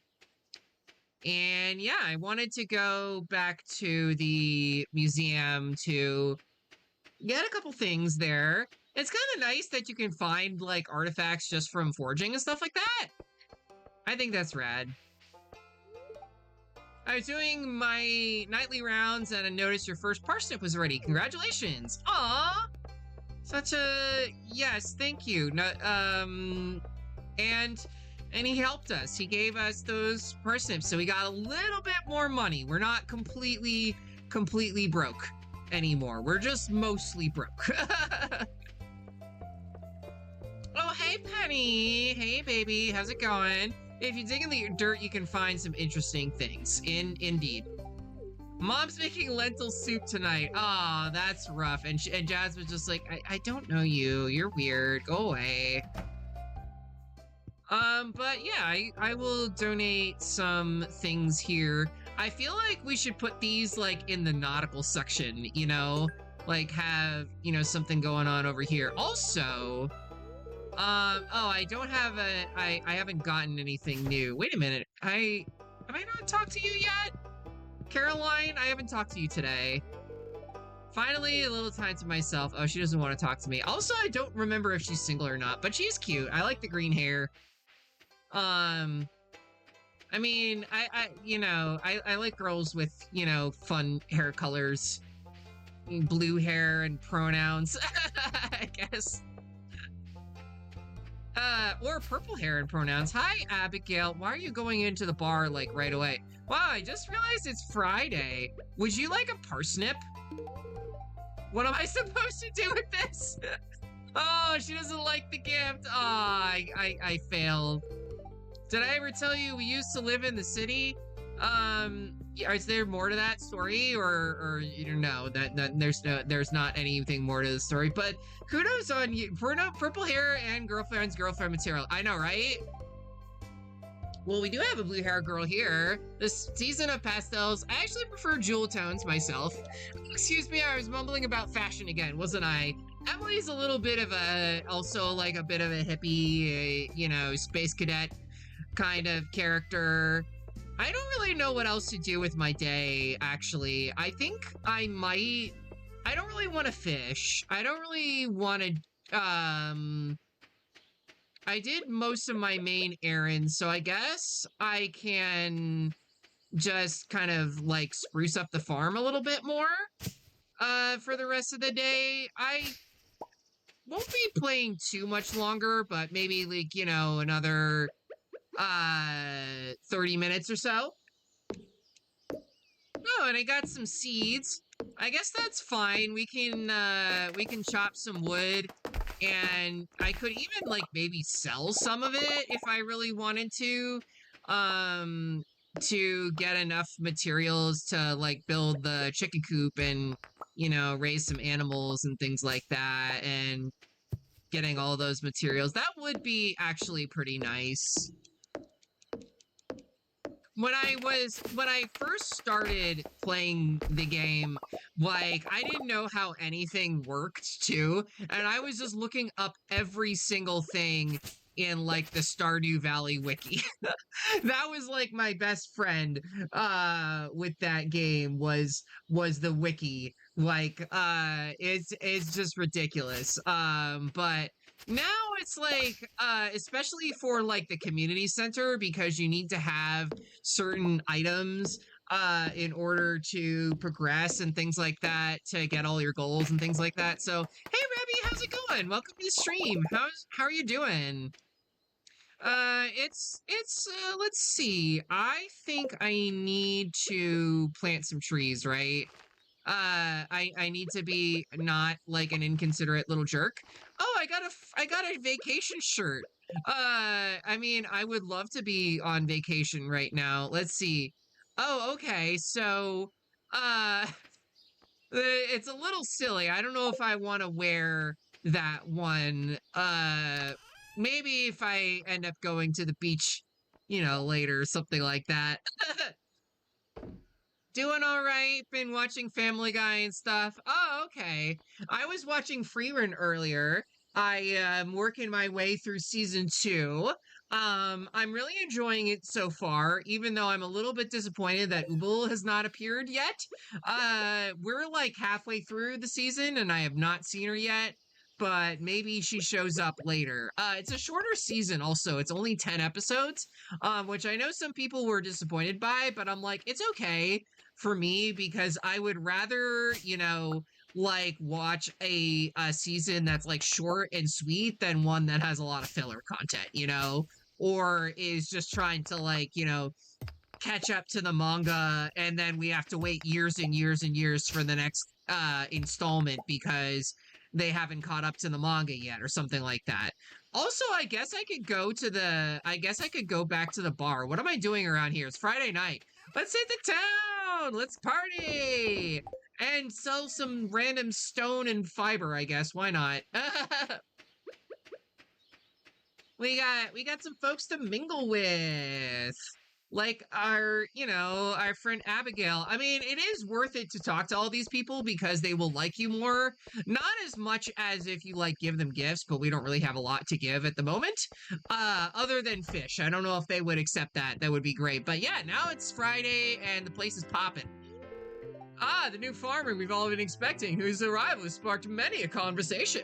And yeah, I wanted to go back to the museum to get a couple things there. It's kind of nice that you can find, like, artifacts just from forging and stuff like that. I think that's rad. I was doing my nightly rounds and I noticed your first parsnip was ready. Congratulations! Aww! Such a... Yes, thank you. No, and he helped us. He gave us those parsnips, so we got a little bit more money. We're not completely broke anymore. We're just mostly broke. Oh, hey, Penny! Hey, baby, how's it going? If you dig in the dirt, you can find some interesting things. Indeed. Mom's making lentil soup tonight. Aw, that's rough. And Jazz was just like, I don't know you. You're weird. Go away. But yeah, I will donate some things here. I feel like we should put these, like, in the nautical section, you know? Like, have, you know, something going on over here. Also... oh, I don't have I haven't gotten anything new. Wait a minute. Have I not talked to you yet? Caroline, I haven't talked to you today. Finally, a little time to myself. Oh, she doesn't want to talk to me. Also, I don't remember if she's single or not, but she's cute. I like the green hair. I mean, I like girls with, fun hair colors, blue hair and pronouns, I guess. Or purple hair and pronouns. Hi, Abigail. Why are you going into the bar, like, right away? Wow, I just realized it's Friday. Would you like a parsnip? What am I supposed to do with this? Oh, she doesn't like the gift. Oh, I failed. Did I ever tell you we used to live in the city? Is there more to that story, or you don't know that there's not anything more to the story? But kudos on you, Bruno. Purple hair and girlfriend material. I know, right? Well, we do have a blue hair girl here. This season of pastels, I actually prefer jewel tones myself. Excuse me, I was mumbling about fashion again, wasn't I? Emily's a little bit of also like a bit of a hippie, space cadet kind of character. I don't really know what else to do with my day, actually. I think I don't really want to fish. I don't really want to, I did most of my main errands, so I guess I can just kind of like spruce up the farm a little bit more for the rest of the day. I won't be playing too much longer, but maybe like, another 30 minutes or so. Oh, and I got some seeds. I guess that's fine. We can chop some wood, and I could even like maybe sell some of it if I really wanted to get enough materials to like build the chicken coop and raise some animals and things like that, and getting all those materials. That would be actually pretty nice. When I first started playing the game, like, I didn't know how anything worked too, and I was just looking up every single thing in like the Stardew Valley wiki. That was like my best friend with that game was the wiki. Like it's just ridiculous. But now it's like especially for like the community center, because you need to have certain items in order to progress and things like that, to get all your goals and things like that. So, hey Rebby, how's it going? Welcome to the stream. How are you doing? It's let's see. I think I need to plant some trees, right? I need to be not like an inconsiderate little jerk. Oh, I got a vacation shirt. I mean, I would love to be on vacation right now. Let's see. Oh, okay. So, it's a little silly. I don't know if I want to wear that one. Maybe if I end up going to the beach, later, something like that. Doing all right. Been watching Family Guy and stuff. Oh, okay. I was watching Freerun earlier. I am working my way through season 2. I'm really enjoying it so far, even though I'm a little bit disappointed that Ubel has not appeared yet. We're like halfway through the season and I have not seen her yet, but maybe she shows up later. It's a shorter season also. It's only 10 episodes, which I know some people were disappointed by, but I'm like, it's okay for me, because I would rather, like watch a season that's like short and sweet than one that has a lot of filler content, or is just trying to like, catch up to the manga, and then we have to wait years and years and years for the next installment because they haven't caught up to the manga yet, or something like that. Also, I guess I could go back to the bar. What am I doing around here? It's Friday night. Let's hit the town! Let's party! And sell some random stone and fiber, I guess. Why not? We got some folks to mingle with. Like our friend Abigail. I mean, it is worth it to talk to all these people because they will like you more. Not as much as if you like give them gifts, but we don't really have a lot to give at the moment. Other than fish. I don't know if they would accept that. That would be great. But yeah, now it's Friday and the place is popping. Ah, the new farmer we've all been expecting, whose arrival has sparked many a conversation.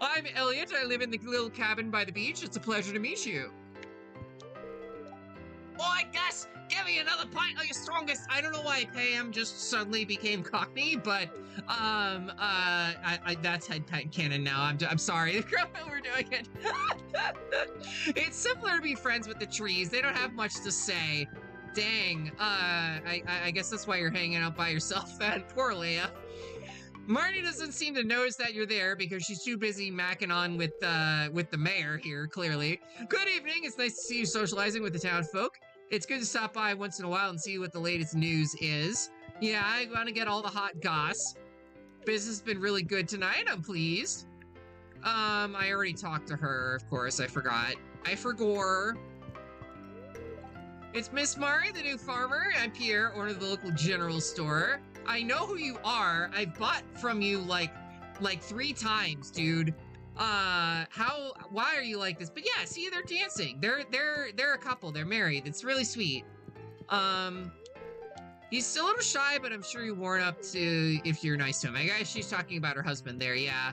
I'm Elliot. I live in the little cabin by the beach. It's a pleasure to meet you. I guess. Give me another pint of your strongest. I don't know why Pam just suddenly became Cockney, but that's headcanon now. I'm sorry. We're doing it. It's simpler to be friends with the trees. They don't have much to say. Dang. I guess that's why you're hanging out by yourself, then. Poor Leia. Marty doesn't seem to notice that you're there because she's too busy macking on with the mayor here, clearly. Good evening. It's nice to see you socializing with the townsfolk. It's good to stop by once in a while and see what the latest news is. Yeah, I want to get all the hot goss. Business has been really good tonight. I'm pleased. I already talked to her, of course. I forgot. I forgore. It's Miss Mari, the new farmer. I'm Pierre, owner of the local general store. I know who you are. I've bought from you like 3 times, dude. Why are you like this? But yeah, see, they're dancing. They're a couple. They're married. It's really sweet. He's still a little shy, but I'm sure you warm up to if you're nice to him. I guess she's talking about her husband there, yeah.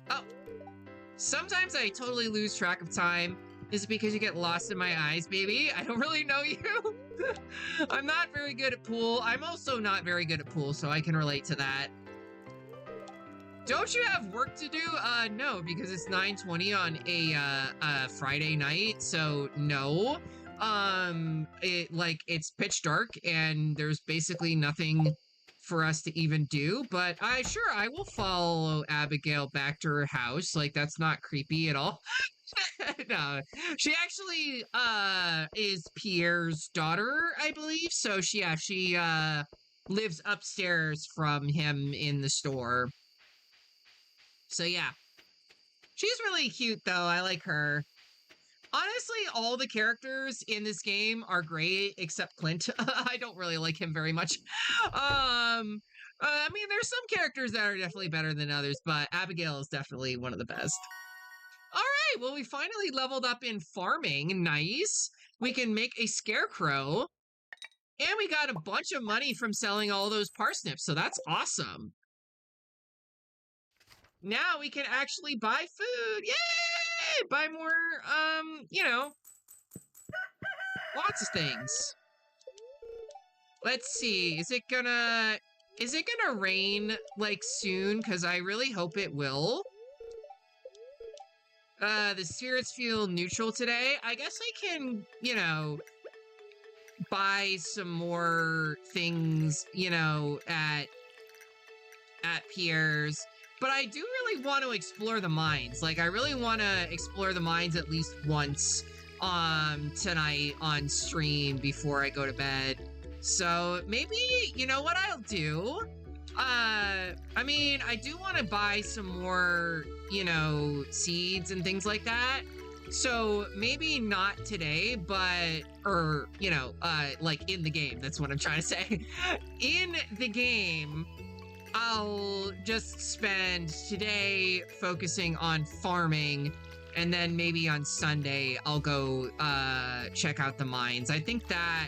Oh, sometimes I totally lose track of time. Is it because you get lost in my eyes, baby? I don't really know you. I'm not very good at pool. I'm also not very good at pool, so I can relate to that. Don't you have work to do? No, because it's 9:20 on a Friday night, so no. It's pitch dark and there's basically nothing for us to even do, but sure, I will follow Abigail back to her house. Like, that's not creepy at all. No, she actually is Pierre's daughter, I believe. So she lives upstairs from him in the store. So yeah, she's really cute though. I like her. Honestly, all the characters in this game are great except Clint. I don't really like him very much. I mean, there's some characters that are definitely better than others, but Abigail is definitely one of the best. All right, well, we finally leveled up in farming. Nice. We can make a scarecrow. And we got a bunch of money from selling all those parsnips, so that's awesome. Now we can actually buy food. Yay! Buy more, lots of things. Let's see. Is it gonna rain, like, soon? Because I really hope it will. The spirits feel neutral today. I guess I can, buy some more things, at Pierre's. But I do really want to explore the mines. Like, I really want to explore the mines at least once tonight on stream before I go to bed. So maybe, you know what I'll do? I mean, I do want to buy some more, seeds and things like that. So maybe not today, but, like in the game, that's what I'm trying to say. In the game, I'll just spend today focusing on farming, and then maybe on Sunday, I'll go, check out the mines. I think that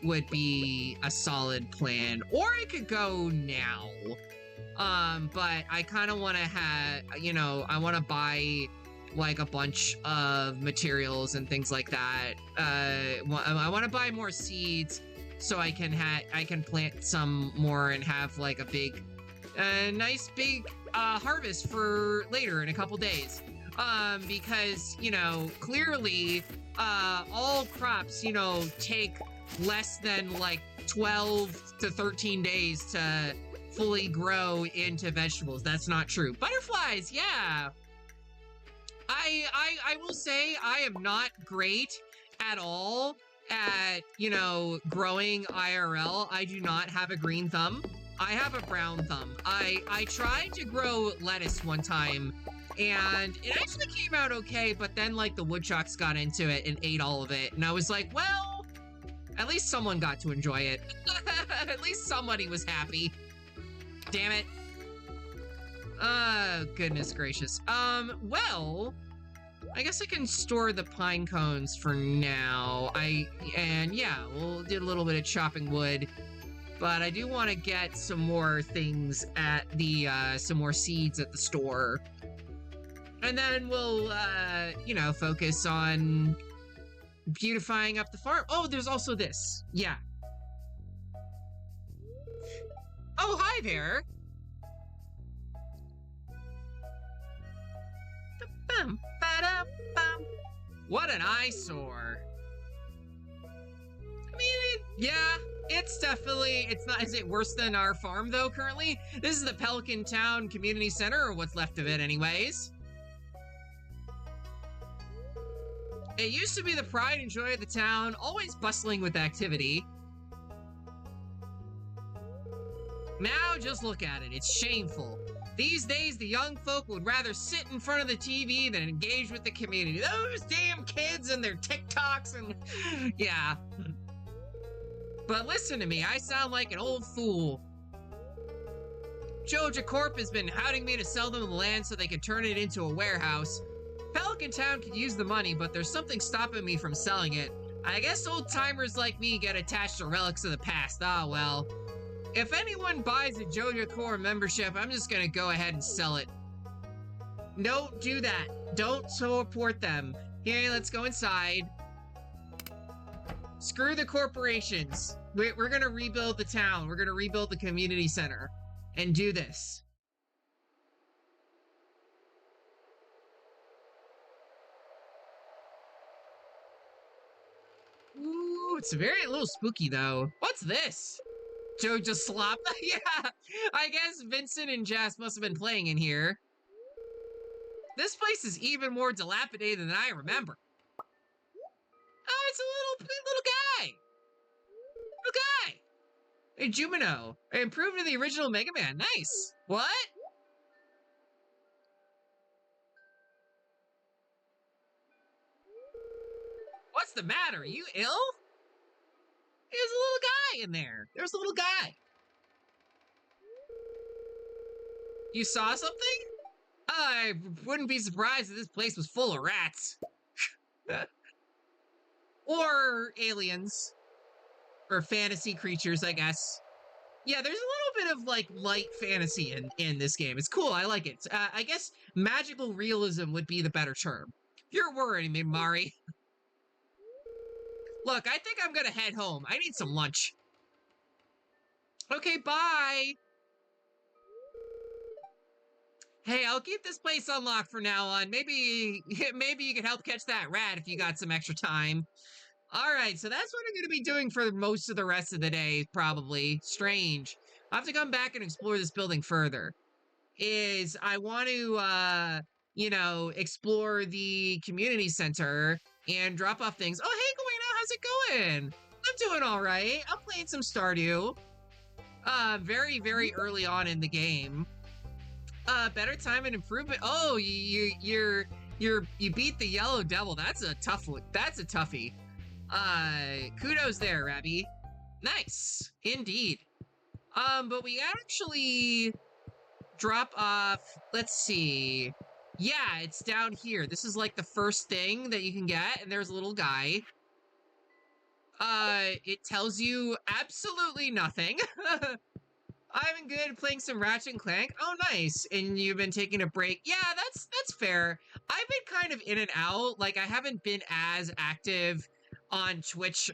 would be a solid plan, or I could go now. But I kind of want to I want to buy like a bunch of materials and things like that. I want to buy more seeds so I can plant some more and have like a nice big harvest for later in a couple days. Because clearly all crops take less than like 12 to 13 days to fully grow into vegetables. That's not true. Butterflies, yeah. I will say I am not great at all at, growing IRL. I do not have a green thumb. I have a brown thumb. I tried to grow lettuce one time and it actually came out okay, but then like the woodchucks got into it and ate all of it. And I was like, well, at least someone got to enjoy it. At least somebody was happy. Damn it. Goodness gracious. Well, I guess I can store the pine cones for now. Yeah, we'll do a little bit of chopping wood. But I do want to get some more things at the, some more seeds at the store. And then we'll, focus on beautifying up the farm. Oh, there's also this. Yeah. Oh, hi there. What an eyesore. I mean, yeah, it's definitely, it's not, is it worse than our farm though currently? This is the Pelican Town Community Center, or what's left of it anyways. It used to be the pride and joy of the town, always bustling with activity. Now just look at it, it's shameful. These days, the young folk would rather sit in front of the TV than engage with the community. Those damn kids and their TikToks and... yeah. But listen to me, I sound like an old fool. Joja Corp has been hounding me to sell them the land so they can turn it into a warehouse. Pelican Town could use the money, but there's something stopping me from selling it. I guess old-timers like me get attached to relics of the past. Ah, well. If anyone buys a Joja Corp membership, I'm just gonna go ahead and sell it. Don't do that. Don't support them. Here, let's go inside. Screw the corporations. We're gonna rebuild the town. We're gonna rebuild the community center and do this. Ooh, it's very a little spooky though. What's this? Joja Slop? Yeah, I guess Vincent and Jess must have been playing in here. This place is even more dilapidated than I remember. Oh, it's a little guy. Little guy. Hey, Jumino. Improved to the original Mega Man. Nice. What? What's the matter? Are you ill? There's a little guy in there. There's a little guy. You saw something? I wouldn't be surprised if this place was full of rats. Or aliens. Or fantasy creatures, I guess. Yeah, there's a little bit of, like, light fantasy in this game. It's cool, I like it. I guess magical realism would be the better term. You're worrying me, Mari. Look, I think I'm gonna head home. I need some lunch. Okay, bye! Hey, I'll keep this place unlocked for now on. Maybe you could help catch that rat if you got some extra time. Alright, so that's what I'm gonna be doing for most of the rest of the day, probably. Strange. I'll have to come back and explore this building further. I want to, you know, explore the community center and drop off things. Oh, hey, Guino, how's it going? I'm doing all right. I'm playing some Stardew. Very, very early on in the game. Better time and improvement. Oh, you beat the Yellow Devil. That's a tough one. That's a toughie. Kudos there, Rabby. Nice, indeed. But we actually drop off. Let's see. Yeah, it's down here. This is like the first thing that you can get, and there's a little guy. It tells you absolutely nothing. I've been good playing some Ratchet and Clank. Oh, nice. And you've been taking a break. Yeah, that's fair. I've been kind of in and out. Like, I haven't been as active on Twitch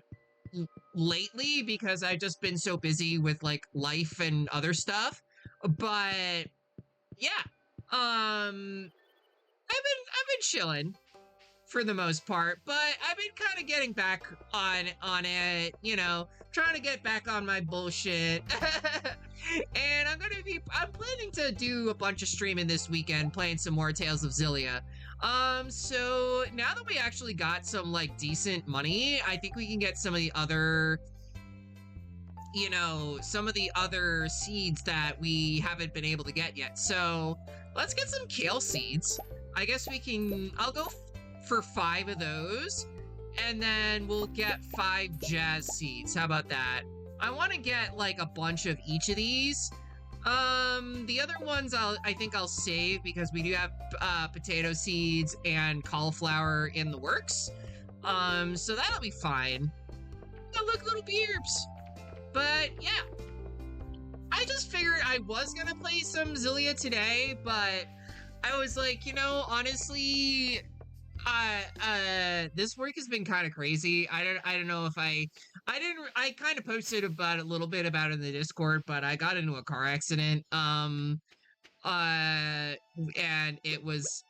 lately because I've just been so busy with, like, life and other stuff. But, yeah. I've been chilling for the most part, but I've been kind of getting back on it, you know, trying to get back on my bullshit. And I'm planning to do a bunch of streaming this weekend, playing some more Tales of Xillia. So now that we actually got some, like, decent money, I think we can get some of the other, you know, some of the other seeds that we haven't been able to get yet. So let's get some kale seeds. I guess I'll go for 5 of those, and then we'll get 5 jazz seeds. How about that? I want to get, like, a bunch of each of these. The other ones I think I'll save because we do have potato seeds and cauliflower in the works. So that'll be fine. Oh, look, little beerbs. But yeah, I just figured I was gonna play some Xillia today, but I was like, you know, honestly, This week has been kind of crazy. I don't know if I kind of posted about a little bit about it in the Discord, but I got into a car accident. And it was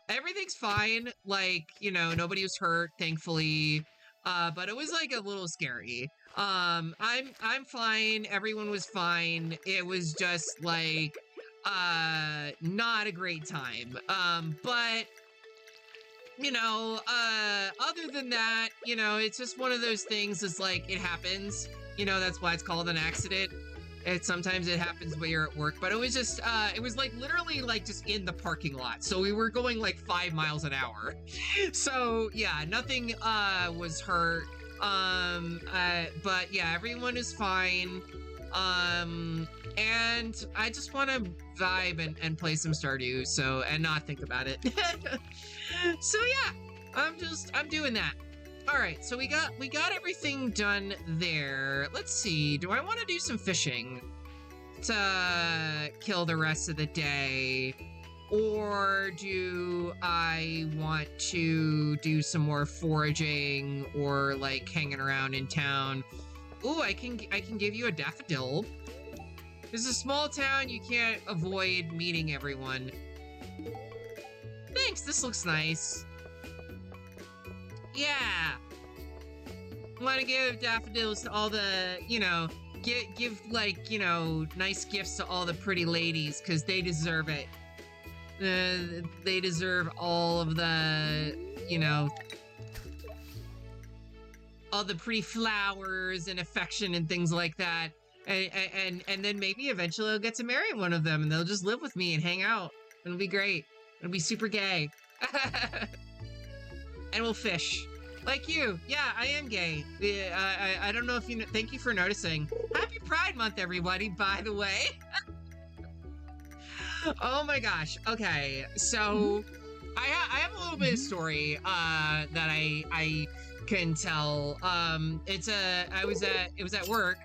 everything's fine, like, you know, nobody was hurt, thankfully, but it was like a little scary. I'm fine, everyone was fine. It was just like not a great time, but you know, other than that, you know, it's just one of those things. It's like, it happens, you know, that's why it's called an accident. Sometimes it happens when you're at work, but it was just, it was like literally like just in the parking lot. So we were going like 5 miles an hour. So yeah, nothing, was hurt. But yeah, everyone is fine. And I just want to vibe and play some Stardew, so, and not think about it. So yeah, I'm doing that. All right, so we got everything done there. Let's see, do I want to do some fishing to kill the rest of the day? Or do I want to do some more foraging or like hanging around in town? Ooh, I can give you a daffodil. This is a small town, you can't avoid meeting everyone. Thanks, this looks nice. Yeah. I want to give daffodils to all the, you know, give like, you know, nice gifts to all the pretty ladies, because they deserve it. They deserve all of the, you know, all the pretty flowers and affection and things like that. And then maybe eventually I'll get to marry one of them and they'll just live with me and hang out. It'll be great. It'll be super gay. And we'll fish. Like you. Yeah, I am gay. I don't know if you know. Thank you for noticing. Happy Pride Month, everybody, by the way. Oh my gosh. Okay, so I have a little bit of story that I can tell. It was at work.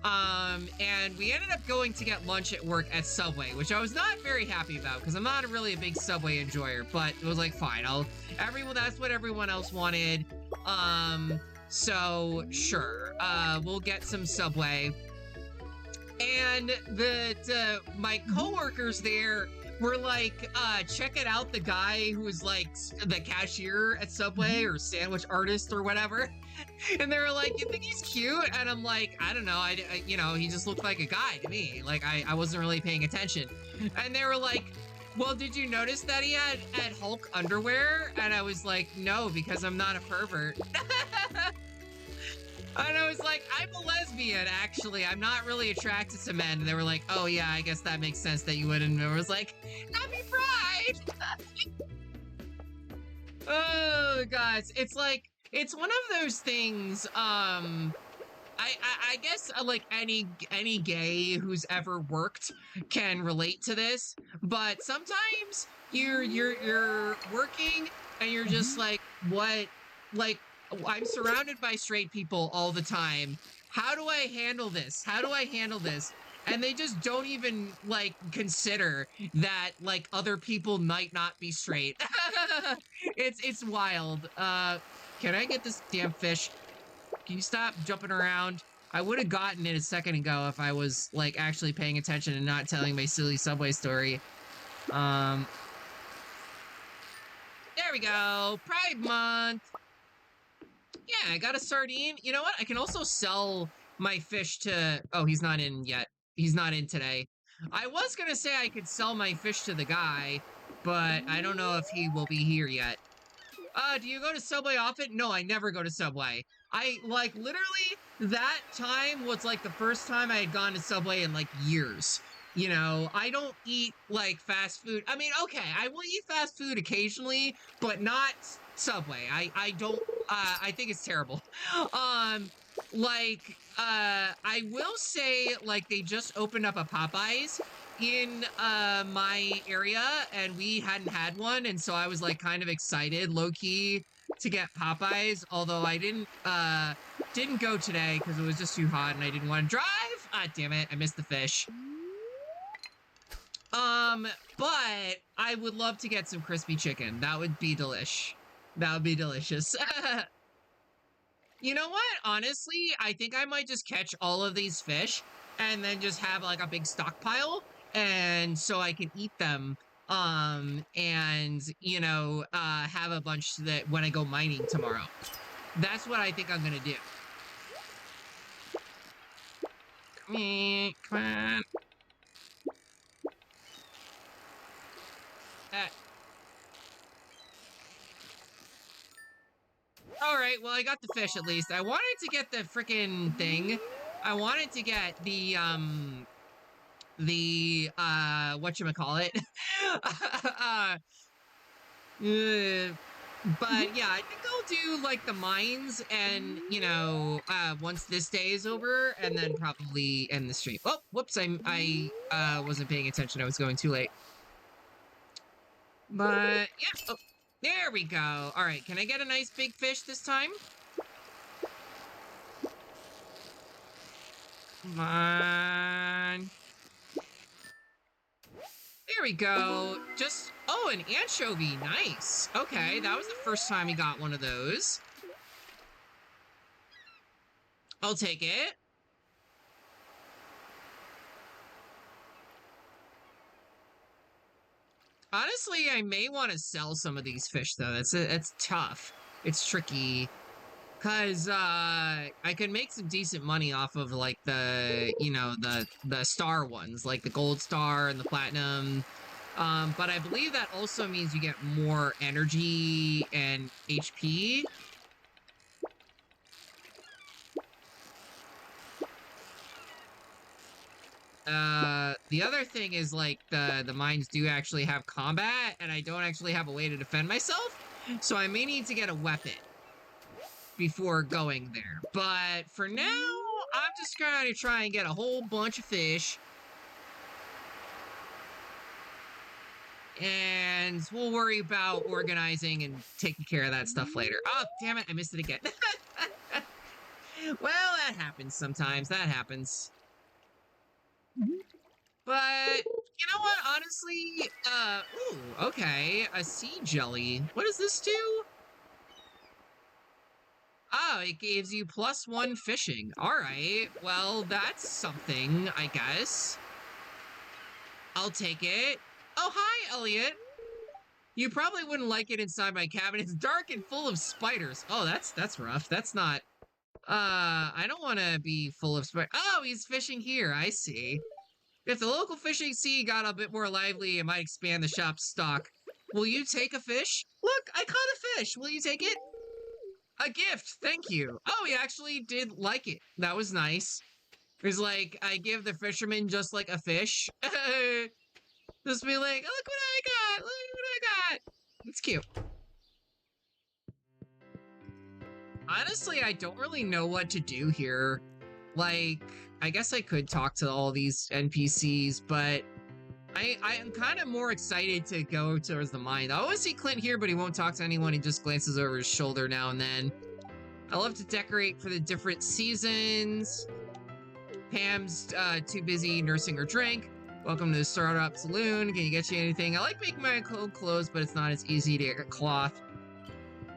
And we ended up going to get lunch at work at Subway, which I was not very happy about because I'm not really a big Subway enjoyer, but it was like, fine, that's what everyone else wanted. So sure, we'll get some Subway. And my coworkers there were like, checking out the guy who was like the cashier at Subway or sandwich artist or whatever. And they were like, you think he's cute? And I'm like, I don't know. I you know, he just looked like a guy to me. Like, I wasn't really paying attention. And they were like, well, did you notice that he had Hulk underwear? And I was like, no, because I'm not a pervert. And I was like, I'm a lesbian, actually. I'm not really attracted to men. And they were like, oh yeah, I guess that makes sense that you wouldn't. And I was like, happy Pride! Oh, guys, it's like, it's one of those things, I guess like any gay who's ever worked can relate to this, but sometimes you're working and you're just like, what? Like, I'm surrounded by straight people all the time. How do I handle this? How do I handle this? And they just don't even like consider that like other people might not be straight. It's wild. Can I get this damn fish? Can you stop jumping around? I would have gotten it a second ago if I was like actually paying attention and not telling my silly Subway story. There we go. Pride Month. Yeah, I got a sardine. You know what? I can also sell my fish to... Oh, he's not in yet. He's not in today. I was gonna say I could sell my fish to the guy, but I don't know if he will be here yet. Do you go to Subway often? No, I never go to Subway. I, like, literally, that time was, like, the first time I had gone to Subway in, like, years. You know, I don't eat, like, fast food. I mean, okay, I will eat fast food occasionally, but not Subway. I don't, I think it's terrible. I will say, like, they just opened up a Popeyes in my area, and we hadn't had one, and so I was like kind of excited, low-key, to get Popeyes, although I didn't go today because it was just too hot and I didn't want to drive. Ah, damn it, I missed the fish. But I would love to get some crispy chicken. That would be delish. That would be delicious. You know what? Honestly, I think I might just catch all of these fish and then just have like a big stockpile, and so I can eat them. And have a bunch that when I go mining tomorrow. That's what I think I'm gonna do. Come on. Uh, all right, well, I got the fish at least. I wanted to get the freaking thing. I wanted to get the whatchamacallit. uh, but yeah, I think I'll do like the mines and once this day is over, and then probably end the stream. Oh, whoops, I wasn't paying attention. I was going too late. But yeah, oh, there we go. All right, can I get a nice big fish this time? Come on. There we go. Oh, an anchovy. Nice. Okay, that was the first time we got one of those. I'll take it. Honestly, I may want to sell some of these fish, though. That's tough. It's tricky. Because I could make some decent money off of, like, the star ones. Like the gold star and the platinum. But I believe that also means you get more energy and HP. The other thing is, like, the mines do actually have combat, and I don't actually have a way to defend myself, so I may need to get a weapon before going there. But for now, I'm just going to try and get a whole bunch of fish. And we'll worry about organizing and taking care of that stuff later. Oh, damn it, I missed it again. Well, that happens sometimes. That happens. But, you know what, honestly, ooh, okay, a sea jelly. What does this do? Oh, it gives you +1 fishing. All right, well, that's something, I guess. I'll take it. Oh, hi, Elliot. You probably wouldn't like it inside my cabin. It's dark and full of spiders. Oh, that's rough. That's not, I don't want to be full of spiders. Oh, he's fishing here. I see. If the local fishing sea got a bit more lively, it might expand the shop's stock. Will you take a fish? Look, I caught a fish. Will you take it? A gift. Thank you. Oh, he actually did like it. That was nice. It's like, I give the fisherman just like a fish. Just be like, oh, look what I got. Look what I got. It's cute. Honestly, I don't really know what to do here. Like, I guess I could talk to all these NPCs, but I am kind of more excited to go towards the mine. I always see Clint here, but he won't talk to anyone. He just glances over his shoulder now and then. I love to decorate for the different seasons. Pam's too busy nursing her drink. Welcome to the Startup Saloon. Can you get you anything? I like making my own clothes, but it's not as easy to get cloth.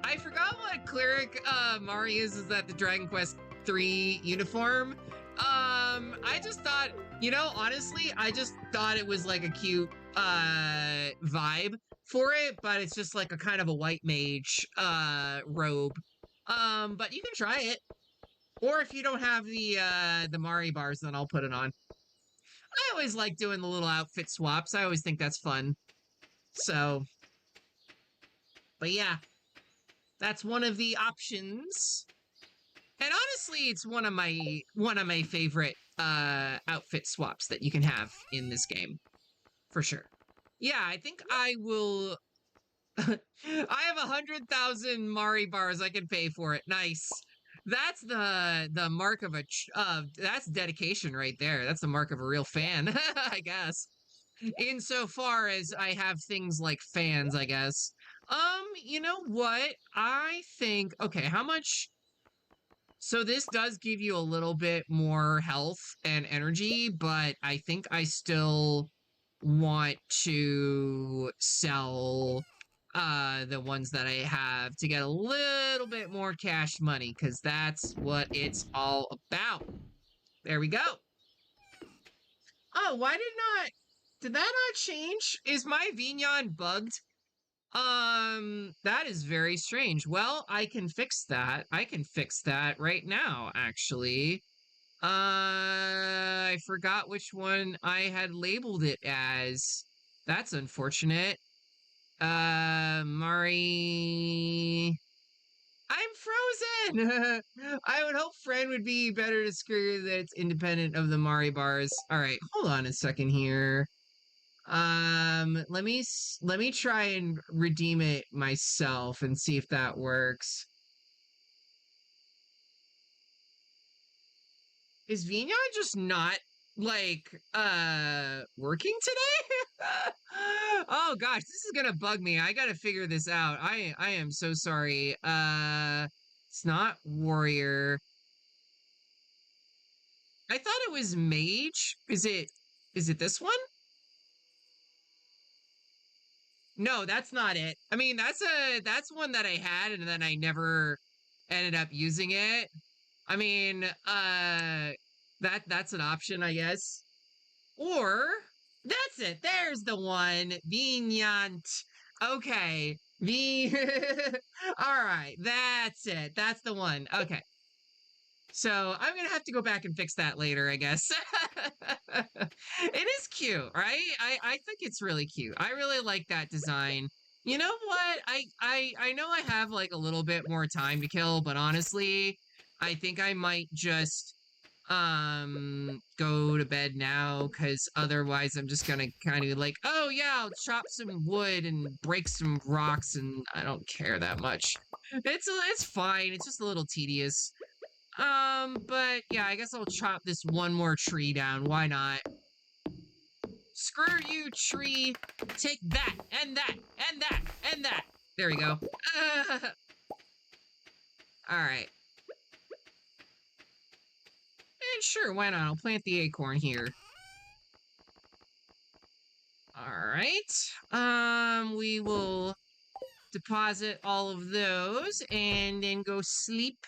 I forgot what cleric Mari is that the Dragon Quest III uniform. I just thought, honestly, I just thought it was like a cute vibe for it, but it's just like a kind of a white mage robe. But you can try it. Or if you don't have the Mari bars, then I'll put it on. I always like doing the little outfit swaps. I always think that's fun. So, but yeah, that's one of the options. And honestly, it's one of my favorite outfit swaps that you can have in this game, for sure. Yeah, I think I will. I have 100,000 Mari bars. I can pay for it. Nice. That's the mark of that's dedication right there. That's the mark of a real fan, I guess. Insofar as I have things like fans, I guess. You know what? I think, okay, how much? So this does give you a little bit more health and energy, but I think I still want to sell the ones that I have to get a little bit more cash money, because that's what it's all about. There we go. Oh, did that not change? Is my Vignon bugged? That is very strange. Well, I can fix that. I can fix that right now, actually. I forgot which one I had labeled it as. That's unfortunate. Mari... I'm frozen! I would hope friend would be better to screw that it's independent of the Mari bars. All right, hold on a second here. Let me try and redeem it myself and see if that works. Is Vignon just not like working today? Oh gosh, this is gonna bug me. I gotta figure this out. I am so sorry. It's not warrior. I thought it was mage. Is it this one? No, that's not it. I mean, that's one that I had and then I never ended up using it. I mean, that's an option, I guess. Or that's it. There's the one. Vignant. Okay. All right. That's it. That's the one. Okay. So I'm gonna have to go back and fix that later, I guess. It is cute, right? I think it's really cute. I really like that design. You know what? I know I have like a little bit more time to kill, but honestly, I think I might just go to bed now, because otherwise I'm just gonna kind of like, oh yeah, I'll chop some wood and break some rocks, and I don't care that much. It's fine. It's just a little tedious. But yeah, I guess I'll chop this one more tree down. Why not? Screw you, tree. Take that, and that, and that, and that. There we go. Alright. And sure, why not? I'll plant the acorn here. Alright. We will deposit all of those, and then go sleep.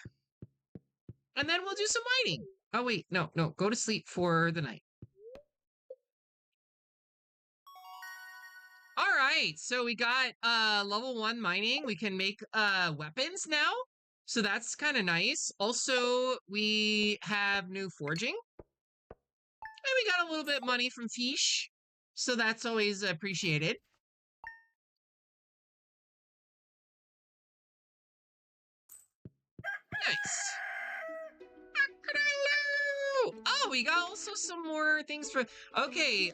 And then we'll do some mining. Oh, wait. No. Go to sleep for the night. All right. So we got level 1 mining. We can make weapons now. So that's kind of nice. Also, we have new forging. And we got a little bit of money from fish. So that's always appreciated. Nice. Oh, we got also some more things for... Okay,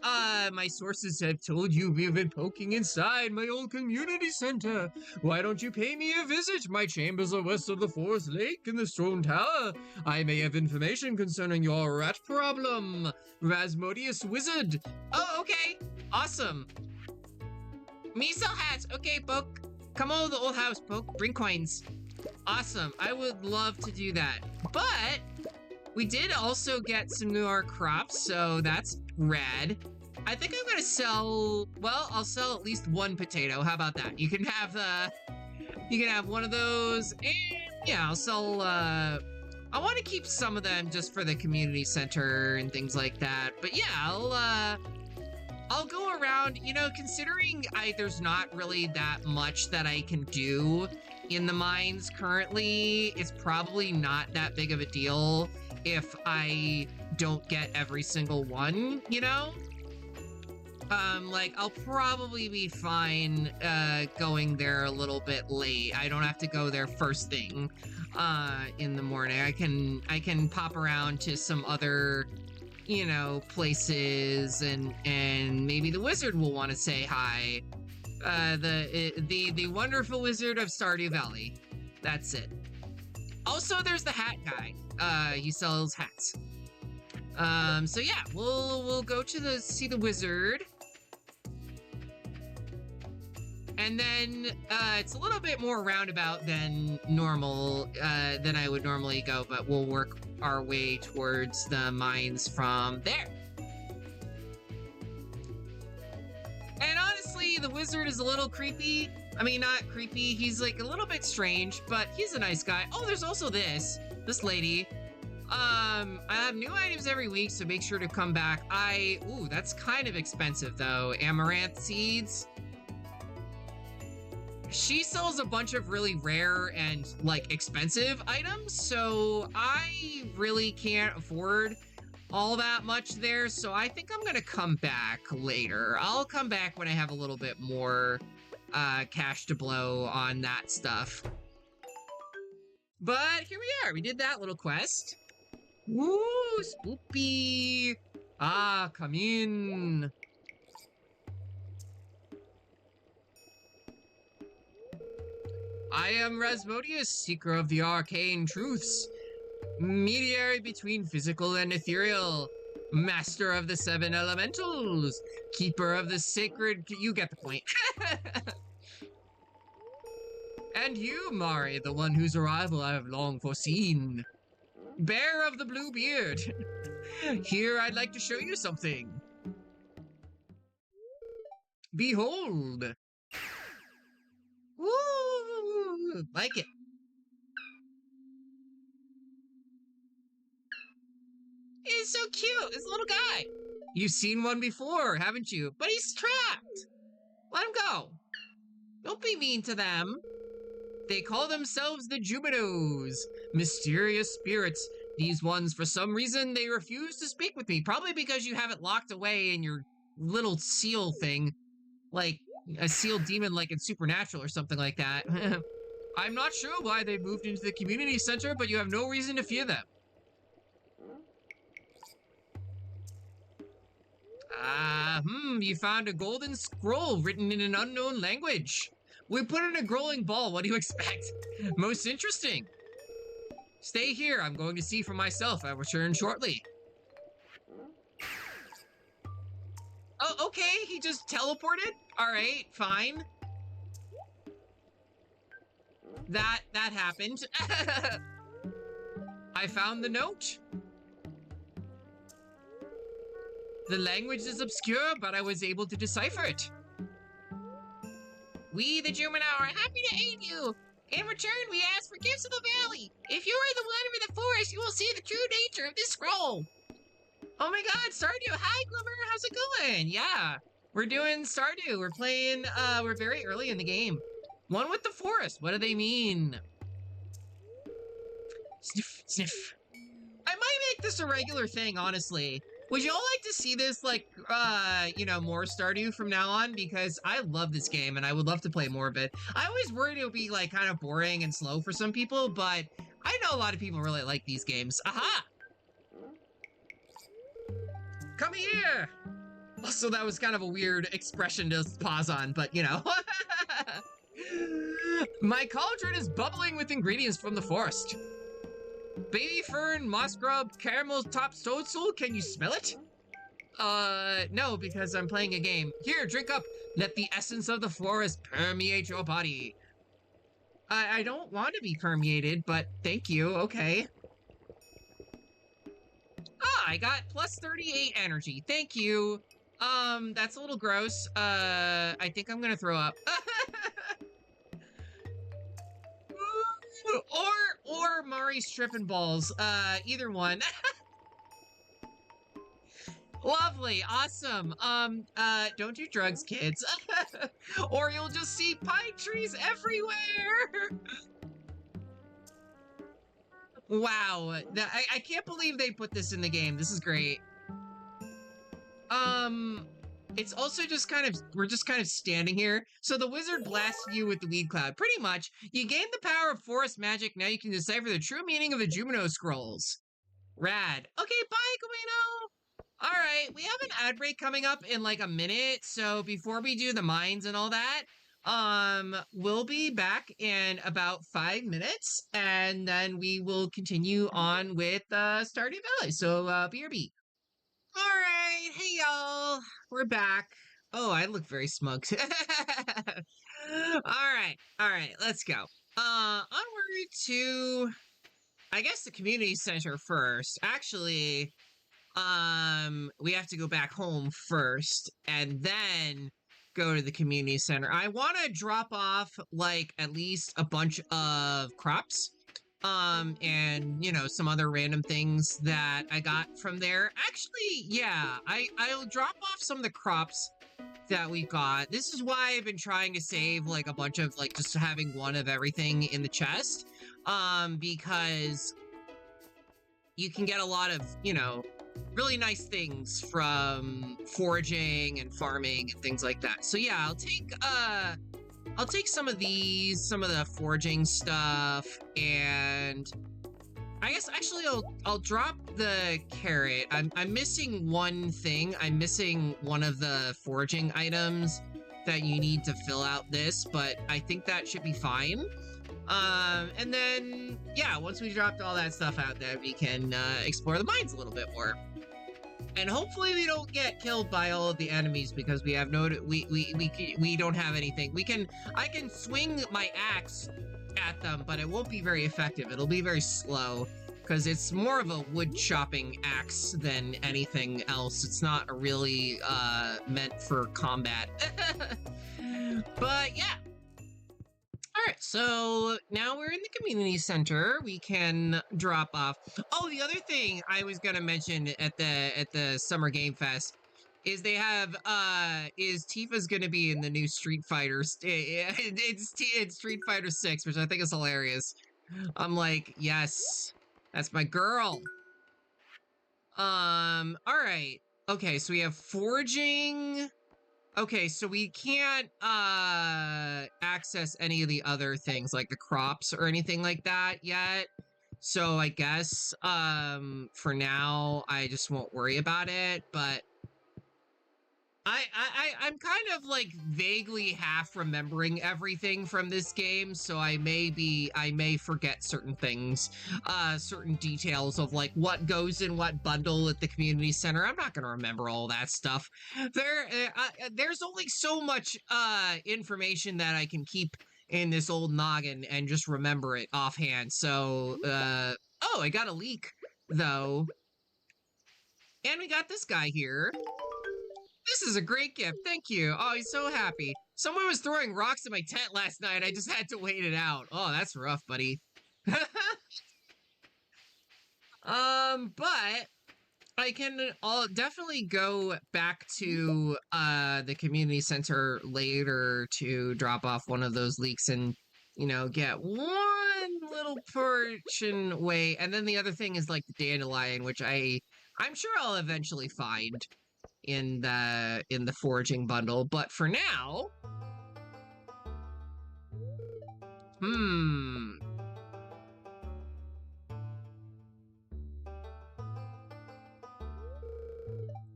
my sources have told you we have been poking inside my old community center. Why don't you pay me a visit? My chambers are west of the Forest Lake in the Stone Tower. I may have information concerning your rat problem. Rasmodius Wizard. Oh, okay. Awesome. Me sell hats. Okay, Poke. Come over to the old house, Poke. Bring coins. Awesome. I would love to do that. But... we did also get some newer crops, so that's rad. I think I'm gonna sell, well, I'll sell at least one potato. How about that? You can have one of those, and yeah, I'll sell, I want to keep some of them just for the community center and things like that. But yeah, I'll go around, you know, considering there's not really that much that I can do in the mines currently, it's probably not that big of a deal if I don't get every single one, you know? Like, I'll probably be fine, going there a little bit late. I don't have to go there first thing, in the morning. I can pop around to some other, you know, places, and maybe the wizard will want to say hi. The wonderful wizard of Stardew Valley. That's it. Also, there's the hat guy. He sells hats. So yeah, we'll go to see the wizard. And then, it's a little bit more roundabout than normal, than I would normally go, but we'll work our way towards the mines from there. And honestly, the wizard is a little creepy. I mean, not creepy. He's like a little bit strange, but he's a nice guy. Oh, there's also this lady. I have new items every week, so make sure to come back. Ooh, that's kind of expensive though. Amaranth seeds. She sells a bunch of really rare and like expensive items, so I really can't afford all that much there, so I think I'm gonna come back later. I'll come back when I have a little bit more cash to blow on that stuff. But here we are. We did that little quest. Woo, spoopy. Ah, come in. I am Rasmodius, seeker of the arcane truths, mediary between physical and ethereal, master of the seven elementals, keeper of the sacred... You get the point. And you, Mari, the one whose arrival I have long foreseen. Bear of the blue beard. Here I'd like to show you something. Behold. Woo! Like it. He's so cute, this little guy. You've seen one before, haven't you? But he's trapped. Let him go. Don't be mean to them. They call themselves the Jubinos, mysterious spirits. These ones, for some reason, they refuse to speak with me. Probably because you have it locked away in your little seal thing. Like a seal demon like in Supernatural or something like that. I'm not sure why they moved into the community center, but you have no reason to fear them. You found a golden scroll written in an unknown language. We put in a growing ball, what do you expect? Most interesting. Stay here, I'm going to see for myself. I'll return shortly. Oh, okay, he just teleported? Alright, fine. That happened. I found the note. The language is obscure, but I was able to decipher it. We, the Jumino, are happy to aid you. In return, we ask for gifts of the valley. If you are the one with the forest, you will see the true nature of this scroll. Oh my god, Stardew. Hi, Glimmer. How's it going? Yeah, we're doing Stardew. We're playing, we're very early in the game. One with the forest. What do they mean? Sniff, sniff. I might make this a regular thing, honestly. Would you all like to see this, like, you know, more Stardew from now on? Because I love this game, and I would love to play more of it. I always worried it would be, like, kind of boring and slow for some people, but I know a lot of people really like these games. Aha! Come here! Also, that was kind of a weird expression to pause on, but, you know. My cauldron is bubbling with ingredients from the forest. Baby fern, moss grub, caramel top toadstool, can you smell it? No, because I'm playing a game. Here, drink up. Let the essence of the forest permeate your body. I don't want to be permeated, but thank you, okay. Ah, I got plus 38 energy, thank you. That's a little gross. I think I'm gonna throw up. Or Mari's tripping balls. Either one. Lovely, awesome. Don't do drugs, kids. Or you'll just see pine trees everywhere. Wow, I can't believe they put this in the game. This is great. It's also just kind of, we're just kind of standing here. So the wizard blasts you with the weed cloud. Pretty much, you gain the power of forest magic. Now you can decipher the true meaning of the Jumino scrolls. Rad. Okay, bye, Guino. All right, we have an ad break coming up in like a minute. So before we do the mines and all that, we'll be back in about 5 minutes, and then we will continue on with Stardew Valley. So BRB. All right, hey y'all, we're back. Oh, I look very smug. All right, let's go. Onward to, I guess, the community center first. Actually, we have to go back home first, and then go to the community center. I want to drop off like at least a bunch of crops. And you know, some other random things that I got from there. Actually, yeah, I'll drop off some of the crops that we got. This is why I've been trying to save like a bunch of like just having one of everything in the chest. Because you can get a lot of, you know, really nice things from foraging and farming and things like that. So yeah, I'll take some of these, some of the foraging stuff, and I guess actually I'll drop the carrot. I'm missing one thing. I'm missing one of the foraging items that you need to fill out this, but I think that should be fine. And then, yeah, once we dropped all that stuff out there, we can explore the mines a little bit more. And hopefully we don't get killed by all of the enemies because we have no, we don't have anything. I can swing my axe at them, but it won't be very effective. It'll be very slow because it's more of a wood chopping axe than anything else. It's not really meant for combat. But yeah. Alright, so now we're in the community center. We can drop off. Oh, the other thing I was gonna mention at the Summer Game Fest is they have is Tifa's gonna be in the new Street Fighter. It's Street Fighter 6, which I think is hilarious. I'm like, yes, that's my girl. Alright. Okay, so we have foraging. Okay, so we can't access any of the other things like the crops or anything like that yet. So I guess for now I just won't worry about it, but I'm kind of like vaguely half remembering everything from this game, so I may forget certain things, certain details of like what goes in what bundle at the community center. I'm not gonna remember all that stuff. There's only so much information that I can keep in this old noggin and just remember it offhand. So oh, I got a leak though, and we got this guy here. This is a great gift, thank you. Oh, he's so happy. Someone was throwing rocks in my tent last night. I just had to wait it out. Oh, that's rough, buddy. But I'll definitely go back to the community center later to drop off one of those leeks and, you know, get one little portion away. And then the other thing is like the dandelion, which I'm sure I'll eventually find in the foraging bundle, but for now,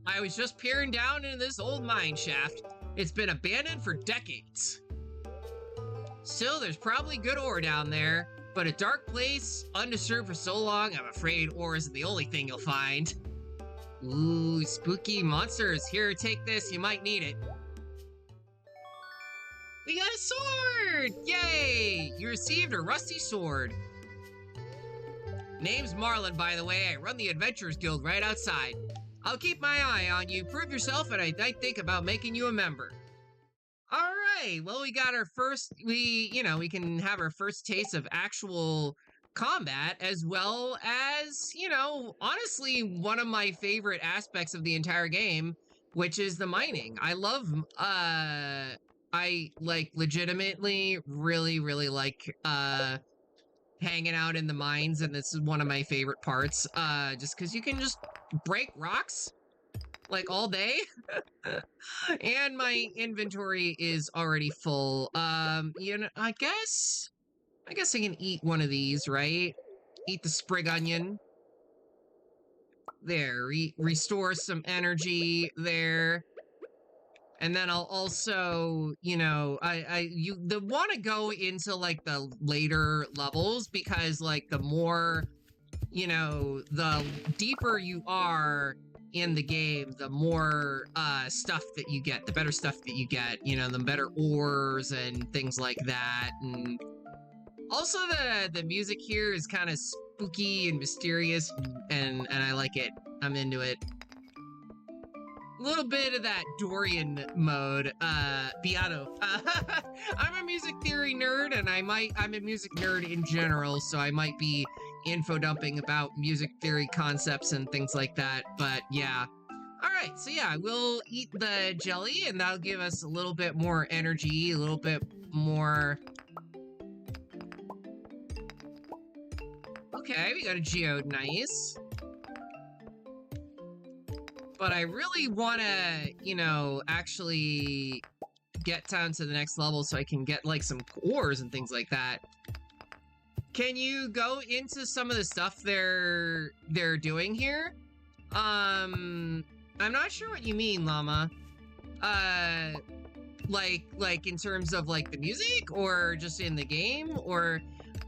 I was just peering down into this old mine shaft. It's been abandoned for decades. Still, there's probably good ore down there, but a dark place, undisturbed for so long, I'm afraid ore isn't the only thing you'll find. Ooh, spooky monsters. Here, take this. You might need it. We got a sword! Yay! You received a rusty sword. Name's Marlin, by the way. I run the Adventurers Guild right outside. I'll keep my eye on you. Prove yourself, and I might think about making you a member. Alright, well, we got our first... we can have our first taste of actual combat, as well as, you know, honestly, one of my favorite aspects of the entire game, which is the mining. I love, I, like, legitimately really, really like, hanging out in the mines, and this is one of my favorite parts, just because you can just break rocks, like, all day. And my inventory is already full. You know, I guess I can eat one of these, right? Eat the sprig onion. There, restore some energy there. And then I'll also, you know, you want to go into like the later levels because like the more, you know, the deeper you are in the game, the more stuff that you get, the better stuff that you get, you know, the better ores and things like that. And also the music here is kind of spooky and mysterious, and I like it. I'm into it. little bit of that Dorian mode, Beato. I'm a music theory nerd, and I'm a music nerd in general, so I might be info dumping about music theory concepts and things like that, but yeah. Alright, so yeah, we'll eat the jelly, and that'll give us a little bit more energy, a little bit more... Okay, we got a geode, nice. But I really want to, you know, actually get down to the next level so I can get, like, some ores and things like that. Can you go into some of the stuff they're doing here? I'm not sure what you mean, Llama. Like in terms of, like, the music, or just in the game, or...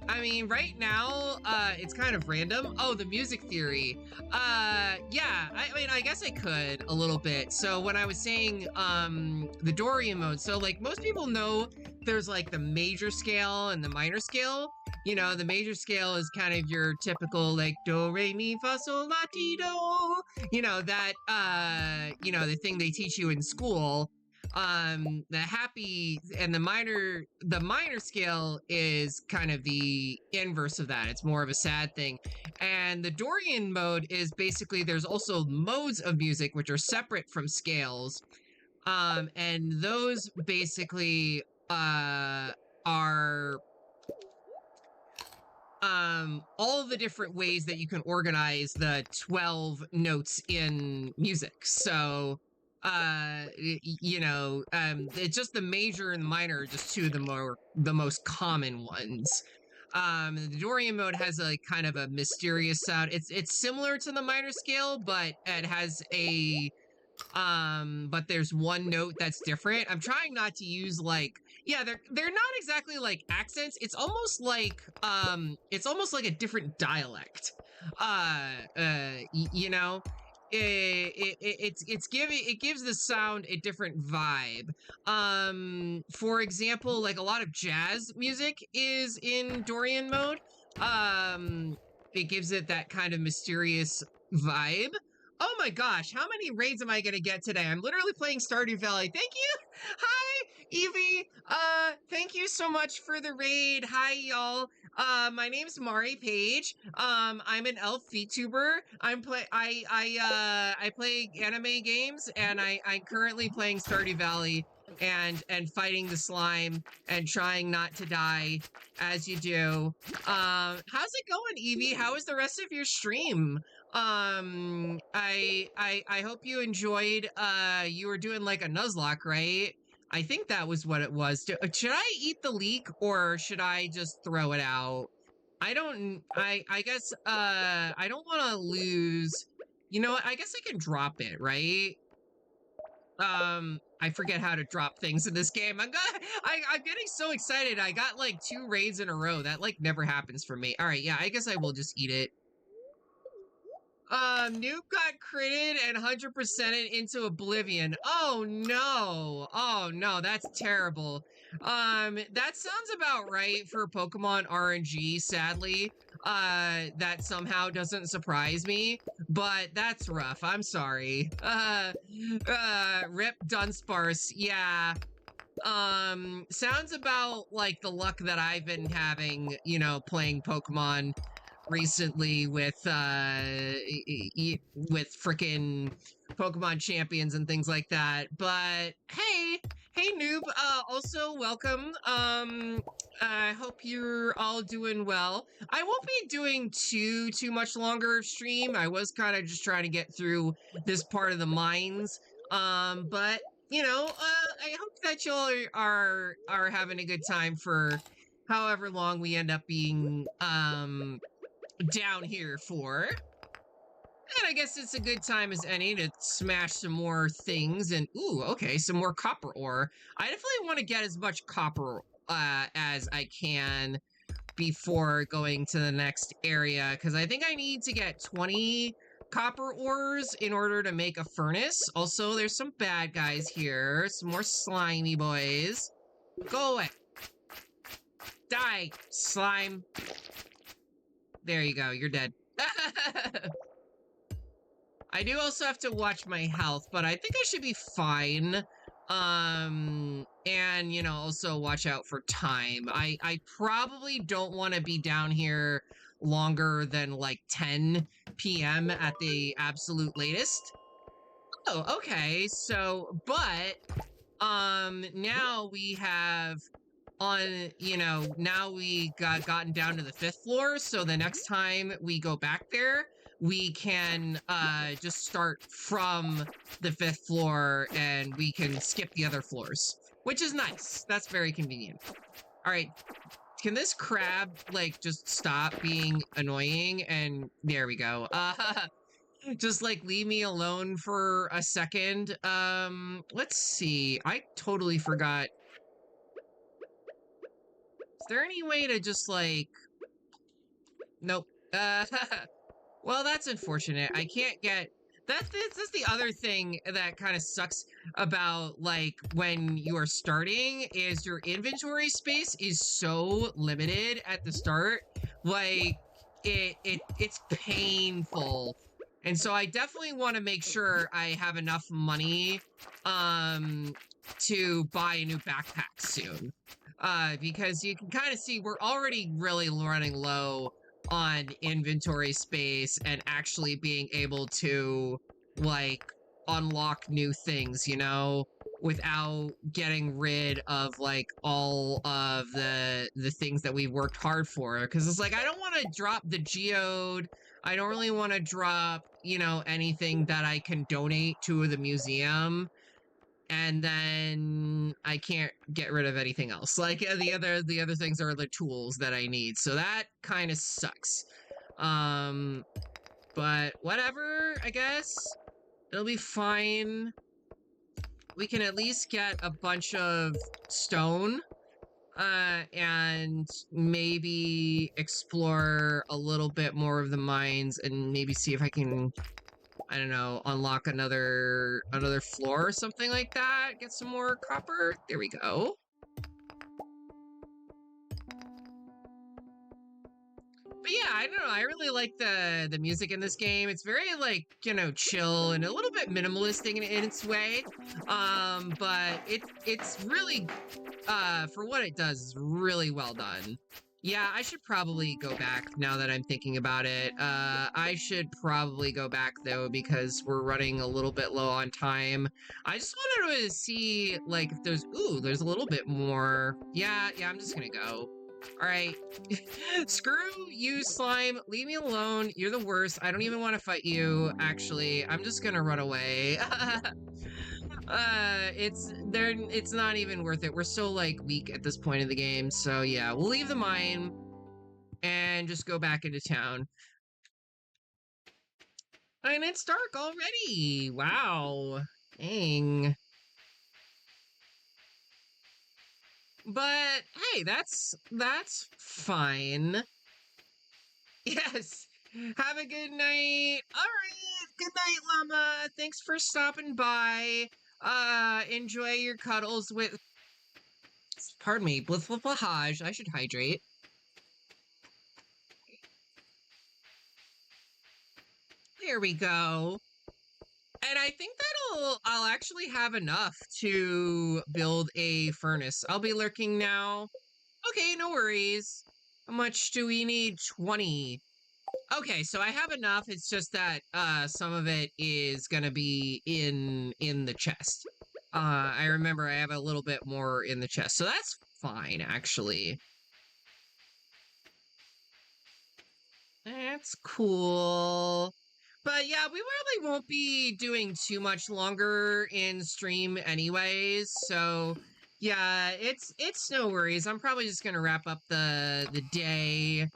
I mean, right now, it's kind of random. Oh, the music theory. Yeah, I mean, I guess I could a little bit. So when I was saying, the Dorian mode, so, like, most people know there's, like, the major scale and the minor scale. You know, the major scale is kind of your typical, like, do, re, mi, fa, sol, la, ti, do. You know, that, you know, the thing they teach you in school. The happy and the minor scale is kind of the inverse of that. It's more of a sad thing. And the Dorian mode is basically, there's also modes of music which are separate from scales. And those basically are all the different ways that you can organize the 12 notes in music. So you know, it's just the major and the minor are just two of the most common ones. The Dorian mode has a kind of a mysterious sound. It's similar to the minor scale, but it has a but there's one note that's different. I'm trying not to use, like, yeah, they're not exactly like accents. It's almost like a different dialect. You know, it gives the sound a different vibe. For example, like, a lot of jazz music is in Dorian mode. It gives it that kind of mysterious vibe. Oh my gosh, how many raids am I gonna get today? I'm literally playing Stardew Valley. Thank you! Hi, Evie! Thank you so much for the raid. Hi, y'all. My name's Mari Paige. I'm an elf VTuber. I play anime games, and I'm currently playing Stardew Valley and fighting the slime and trying not to die as you do. How's it going, Evie? How is the rest of your stream? I hope you enjoyed, you were doing, like, a Nuzlocke, right? I think that was what it was. Should I eat the leek, or should I just throw it out? I guess, I don't want to lose... You know what? I guess I can drop it, right? I forget how to drop things in this game. I'm getting so excited. I got, like, 2 raids in a row. That, like, never happens for me. All right, yeah, I guess I will just eat it. Noob got critted and 100%ed into oblivion. Oh no! Oh no, that's terrible. That sounds about right for Pokemon RNG, sadly. That somehow doesn't surprise me, but that's rough. I'm sorry. Rip Dunsparce, yeah. Sounds about like the luck that I've been having, you know, playing Pokemon recently with frickin' Pokemon champions and things like that. But hey noob, also welcome. I hope you're all doing well. I won't be doing too much longer of stream. I was kind of just trying to get through this part of the mines. But you know, I hope that y'all are having a good time for however long we end up being down here for. And I guess it's a good time as any to smash some more things. And ooh, okay, some more copper ore. I definitely want to get as much copper as I can before going to the next area, because I think I need to get 20 copper ores in order to make a furnace. Also, there's some bad guys here, some more slimy boys. Go away. Die, slime. There you go, you're dead. I do also have to watch my health, but I think I should be fine. And you know, also watch out for time. I probably don't want to be down here longer than like 10 p.m. at the absolute latest. Oh, okay. So, but now we have now we gotten down to the 5th floor, so the next time we go back there, we can just start from the 5th floor and we can skip the other floors, which is nice. That's very convenient. All right, can this crab like just stop being annoying? And there we go. Just like leave me alone for a second. Let's see. I totally forgot. Is there any way to just like... Nope. Well, that's unfortunate. I can't get... That's the other thing that kind of sucks about, like, when you are starting, is your inventory space is so limited at the start. Like, it's painful. And so I definitely want to make sure I have enough money, to buy a new backpack soon. Because you can kind of see we're already really running low on inventory space and actually being able to like unlock new things, you know, without getting rid of like all of the things that we've worked hard for. Because it's like I don't want to drop the geode. I don't really want to drop, you know, anything that I can donate to the museum, and then I can't get rid of anything else. Like the other things are the tools that I need. So that kind of sucks. But whatever, I guess. It'll be fine. We can at least get a bunch of stone. And maybe explore a little bit more of the mines and maybe see if I can, I don't know, unlock another floor or something like that. Get some more copper. There we go. But yeah, I don't know. I really like the music in this game. It's very like, you know, chill and a little bit minimalistic in its way. But it's really for what it does is really well done. Yeah, I should probably go back now that I'm thinking about it. I should probably go back though because we're running a little bit low on time. I just wanted to see like if there's a little bit more. Yeah, I'm just gonna go. All right. Screw you, slime. Leave me alone. You're the worst. I don't even want to fight you, actually. I'm just gonna run away. It's not even worth it. We're so, like, weak at this point of the game. So, yeah, we'll leave the mine and just go back into town. And it's dark already. Wow. Dang. But, hey, that's fine. Yes. Have a good night. All right. Good night, llama. Thanks for stopping by. Enjoy your cuddles with... Pardon me. Blithblithblahaj. I should hydrate. There we go. And I think I'll actually have enough to build a furnace. I'll be lurking now. Okay, no worries. How much do we need? 20. Okay, so I have enough. It's just that some of it is gonna be in the chest. I remember I have a little bit more in the chest, so that's fine, actually. That's cool. But yeah, we really won't be doing too much longer in stream anyways, so yeah, it's no worries. I'm probably just gonna wrap up the day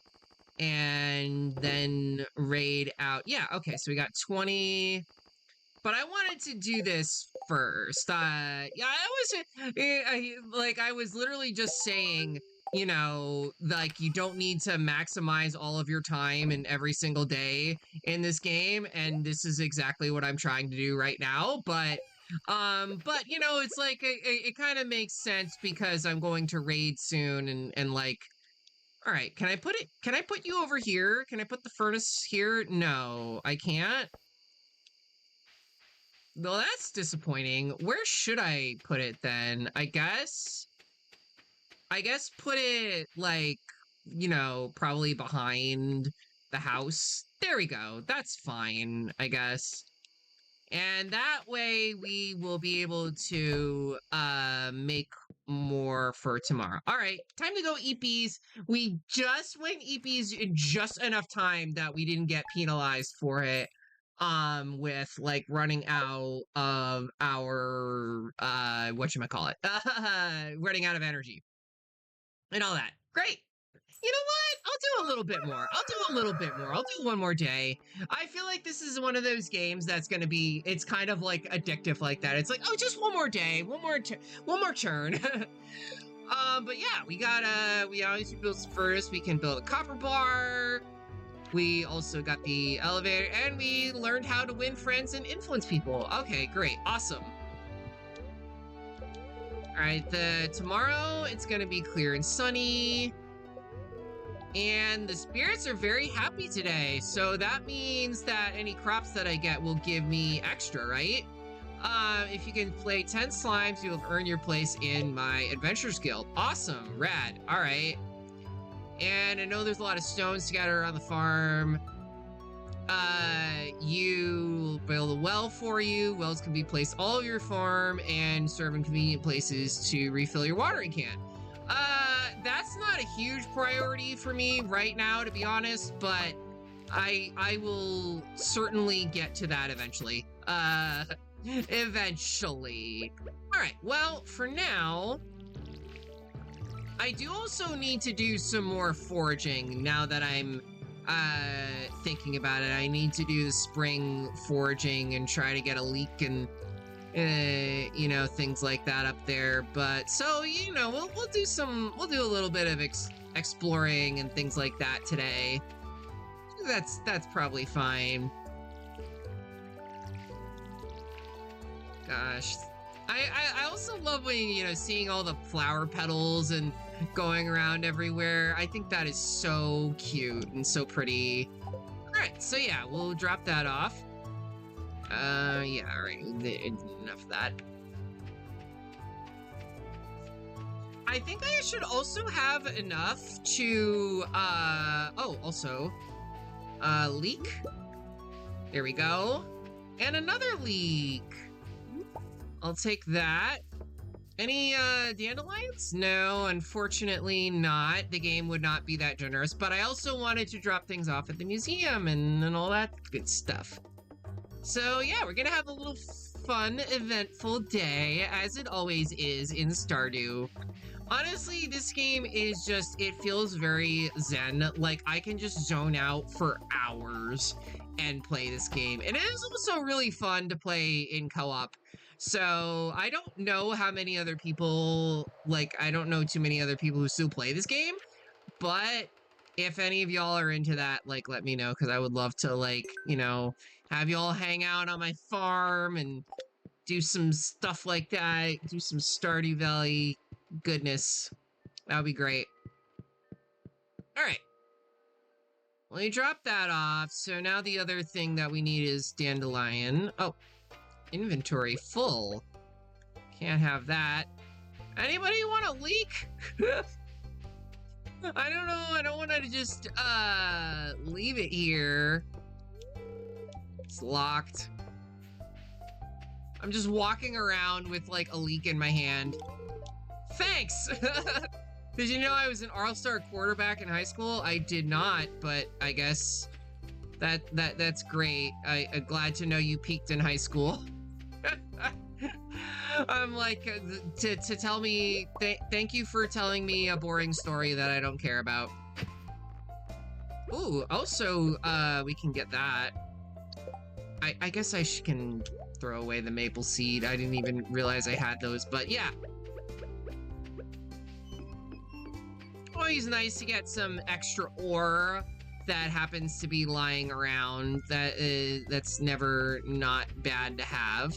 and then raid out. Yeah, okay, so we got 20. But I wanted to do this first. Yeah, I was literally just saying, you know, like you don't need to maximize all of your time in every single day in this game, and this is exactly what I'm trying to do right now. But you know, it's like it kind of makes sense because I'm going to raid soon, and like, all right, can I put it? Can I put you over here? Can I put the furnace here? No, I can't. Well, that's disappointing. Where should I put it then? I guess put it like, you know, probably behind the house. There we go. That's fine, I guess. And that way we will be able to make more for tomorrow. All right, time to go eat bees. We just went eat bees in just enough time that we didn't get penalized for it. With like running out of our whatchamacallit, running out of energy and all that. Great. You know what? I'll do a little bit more. I'll do one more day. I feel like this is one of those games that's going to be, it's kind of like addictive like that. It's like, oh, just one more day, one more turn. But yeah, we obviously built some furnace. We can build a copper bar. We also got the elevator, and we learned how to win friends and influence people. Okay, great. Awesome. All right, tomorrow it's going to be clear and sunny. And the spirits are very happy today, so that means that any crops that I get will give me extra, right? If you can play 10 slimes, you'll earn your place in my Adventures Guild. Awesome, rad, all right. And I know there's a lot of stones to gather around the farm. You build a well for you. Wells can be placed all over your farm and serve in convenient places to refill your watering can. That's not a huge priority for me right now, to be honest, but I will certainly get to that eventually. Eventually. All right, well, for now, I do also need to do some more foraging now that I'm thinking about it. I need to do the spring foraging and try to get a leek and you know, things like that up there. But so, you know, we'll do a little bit of exploring and things like that today. That's probably fine. Gosh, I also love when, you know, seeing all the flower petals and going around everywhere. I think that is so cute and so pretty. All right, so yeah, we'll drop that off. Yeah, all right, enough of that. I think I should also have enough to, also, leek. There we go. And another leek. I'll take that. Any, dandelions? No, unfortunately not. The game would not be that generous, but I also wanted to drop things off at the museum and all that good stuff. So yeah, we're gonna have a little fun, eventful day, as it always is in Stardew. Honestly, this game is just, it feels very zen. Like, I can just zone out for hours and play this game. And it is also really fun to play in co-op. So, I don't know how many other people, like, I don't know too many other people who still play this game, but if any of y'all are into that, like, let me know, because I would love to, like, you know, have y'all hang out on my farm and do some stuff like that, do some Stardew Valley goodness. That would be great. All right. Let me drop that off. So now the other thing that we need is dandelion. Oh, inventory full. Can't have that. Anybody want a leek? I don't know. I don't want to just leave it here. It's locked. I'm just walking around with like a leek in my hand. Thanks! Did you know I was an all-star quarterback in high school? I did not, but I guess that's great. I'm glad to know you peaked in high school. I'm like, to tell me, thank you for telling me a boring story that I don't care about. Ooh, also, we can get that. I guess I can throw away the maple seed. I didn't even realize I had those, but yeah. Always nice to get some extra ore that happens to be lying around. That's never not bad to have.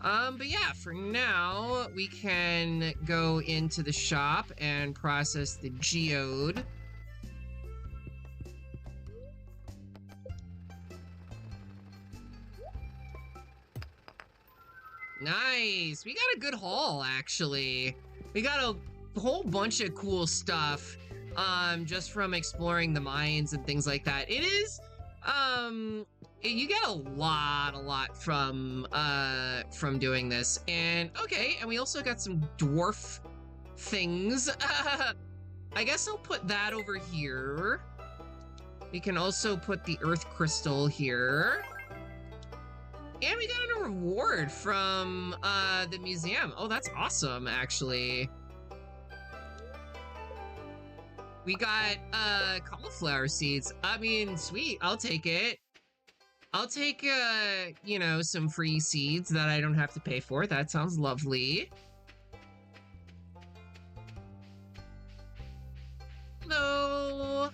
But yeah, for now, we can go into the shop and process the geode. Nice. We got a good haul, actually. We got a whole bunch of cool stuff, just from exploring the mines and things like that. It is, you get a lot from doing this. And okay, and we also got some dwarf things. I guess I'll put that over here. We can also put the earth crystal here. And we got a reward from the museum. Oh, that's awesome, actually. We got cauliflower seeds. I mean, sweet, I'll take it. I'll take, you know, some free seeds that I don't have to pay for. That sounds lovely. Hello.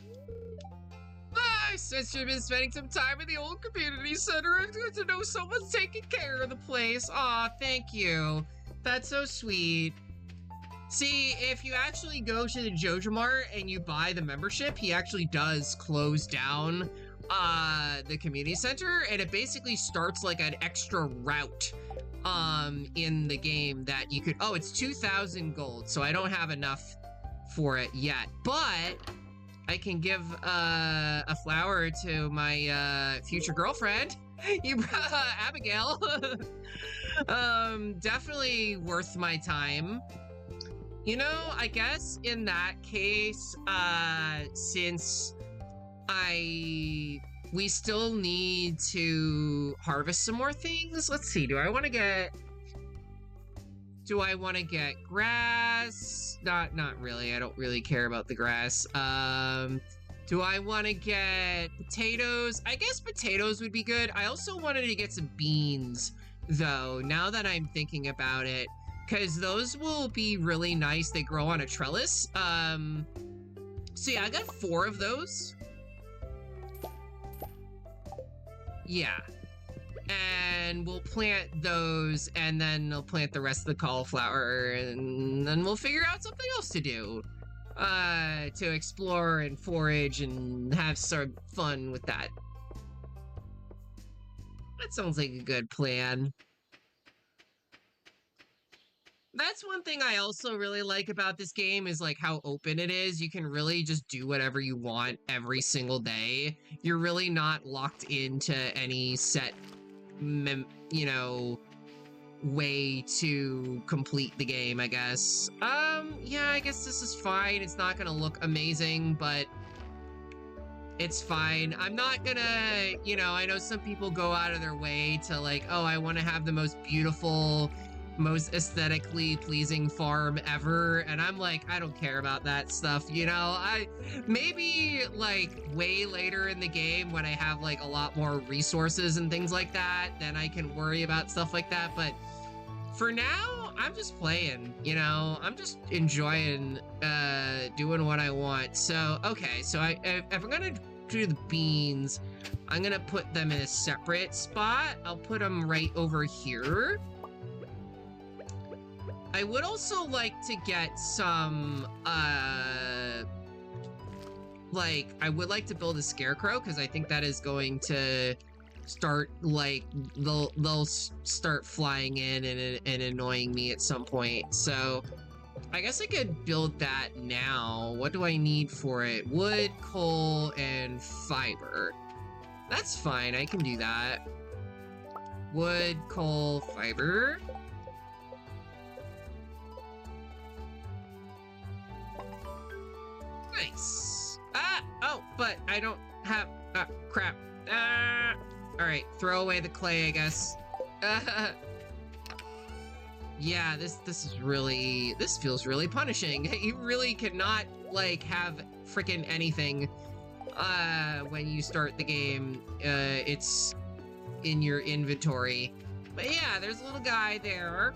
Since you've been spending some time in the old community center, it's good to know someone's taking care of the place. Aw, thank you. That's so sweet. See, if you actually go to the Jojo Mart and you buy the membership, he actually does close down the community center, and it basically starts like an extra route in the game that you could. Oh, it's 2,000 gold, so I don't have enough for it yet, but I can give a flower to my future girlfriend. Abigail. Definitely worth my time. You know, I guess in that case, since we still need to harvest some more things. Let's see, do I want to get grass? Not really. I don't really care about the grass. Do I want to get potatoes? I guess potatoes would be good. I also wanted to get some beans, though, now that I'm thinking about it, because those will be really nice. They grow on a trellis. So yeah, I got 4 of those. Yeah. And we'll plant those, and then I'll plant the rest of the cauliflower, and then we'll figure out something else to do. To explore and forage and have some fun with that. That sounds like a good plan. That's one thing I also really like about this game is like how open it is. You can really just do whatever you want every single day. You're really not locked into any set, you know, way to complete the game, I guess. Yeah, I guess this is fine. It's not gonna look amazing, but it's fine. I'm not gonna, you know, I know some people go out of their way to like, oh, I want to have the most beautiful, most aesthetically pleasing farm ever, and I'm like, I don't care about that stuff, you know. Maybe like way later in the game when I have like a lot more resources and things like that, then I can worry about stuff like that, but for now, I'm just playing, you know. I'm just enjoying doing what I want. So, okay, so if I'm gonna do the beans, I'm gonna put them in a separate spot. I'll put them right over here. I would also like to get some, like, I would like to build a scarecrow, because I think that is going to start, like, they'll start flying in and annoying me at some point. So I guess I could build that now. What do I need for it? Wood, coal, and fiber. That's fine, I can do that. Wood, coal, fiber. Nice. Oh, but I don't have, crap. Alright, throw away the clay, I guess. Yeah, this feels really punishing. You really cannot, like, have frickin' anything, when you start the game. It's in your inventory. But yeah, there's a little guy there.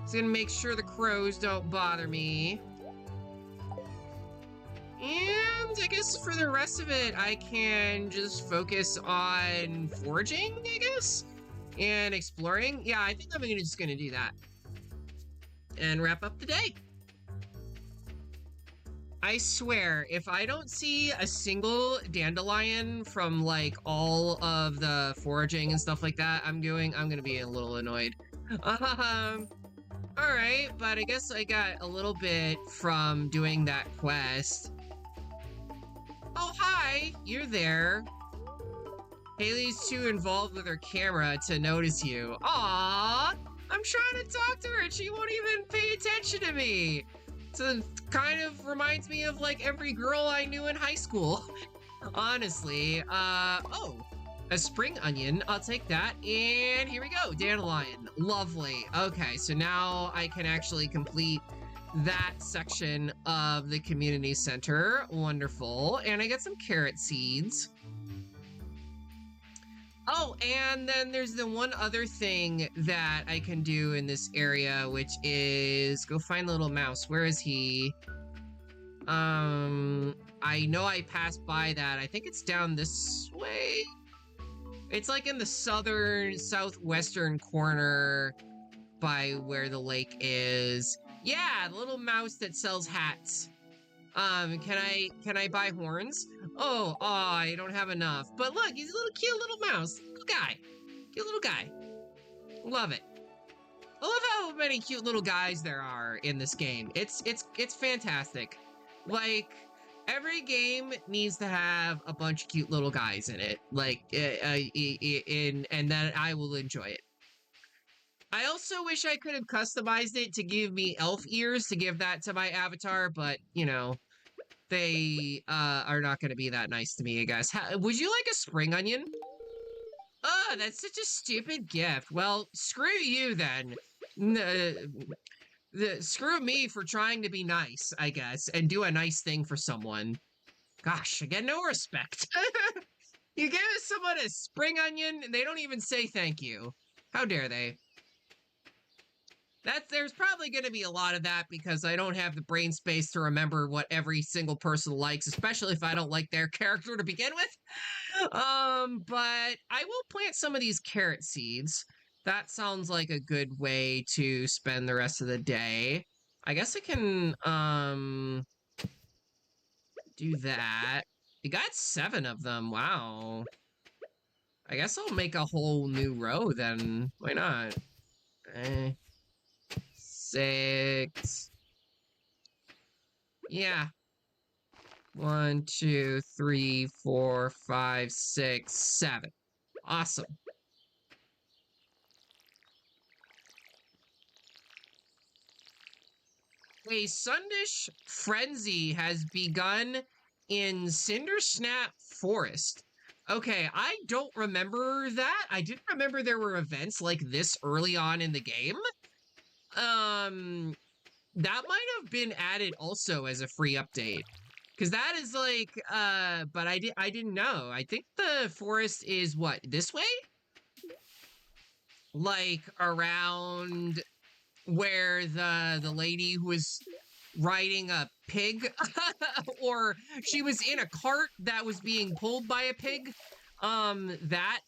He's gonna make sure the crows don't bother me. And I guess for the rest of it, I can just focus on foraging, I guess? And exploring. Yeah, I think I'm just gonna do that. And wrap up the day. I swear, if I don't see a single dandelion from, like, all of the foraging and stuff like that I'm gonna be a little annoyed. All right, but I guess I got a little bit from doing that quest. Oh, hi, you're there. Haley's too involved with her camera to notice you. Aww, I'm trying to talk to her and she won't even pay attention to me. So kind of reminds me of like every girl I knew in high school. Honestly, oh, a spring onion, I'll take that, and here we go, dandelion, lovely. Okay, so now I can actually complete that section of the community center, wonderful, and I get some carrot seeds. Oh, and then there's the one other thing that I can do in this area, which is go find the little mouse. Where is he? I know I passed by that. I think it's down this way. It's like in the southwestern corner by where the lake is. Yeah, the little mouse that sells hats. Can I buy horns? Oh, I don't have enough. But look, he's a little cute little mouse. Little guy. Cute little guy. Love it. I love how many cute little guys there are in this game. It's fantastic. Like, every game needs to have a bunch of cute little guys in it. Like, and then I will enjoy it. I also wish I could have customized it to give me elf ears to give that to my avatar, but, you know, they are not going to be that nice to me, I guess. Would you like a spring onion? Oh, that's such a stupid gift. Well, screw you then. Screw me for trying to be nice, I guess, and do a nice thing for someone. Gosh, I get no respect. You give someone a spring onion, and they don't even say thank you. How dare they? There's probably going to be a lot of that because I don't have the brain space to remember what every single person likes, especially if I don't like their character to begin with. But I will plant some of these carrot seeds. That sounds like a good way to spend the rest of the day. I guess I can, do that. You got 7 of them, wow. I guess I'll make a whole new row then. Why not? 6. Yeah. 1, 2, 3, 4, 5, 6, 7. Awesome. A Sundish frenzy has begun in Cindersnap Forest. Okay, I don't remember that. I didn't remember there were events like this early on in the game. That might have been added also as a free update. Because that is like, but I didn't know. I think the forest is what, this way? Like around where the lady who was riding a pig or she was in a cart that was being pulled by a pig. That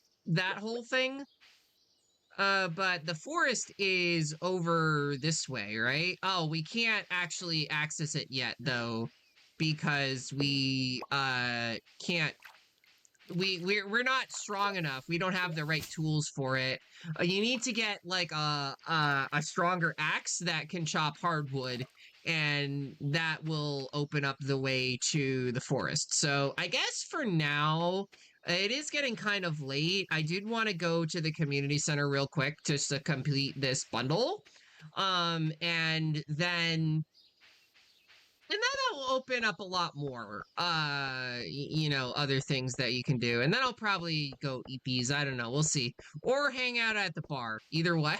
whole thing. But the forest is over this way, right? Oh, we can't actually access it yet though, because we can't we're not strong enough. We don't have the right tools for it. You need to get like a stronger axe that can chop hardwood, and that will open up the way to the forest. So I guess for now, it is getting kind of late. I did want to go to the community center real quick just to complete this bundle. And then that will open up a lot more, you know, other things that you can do. And then I'll probably go eat these. I don't know. We'll see. Or hang out at the bar. Either way.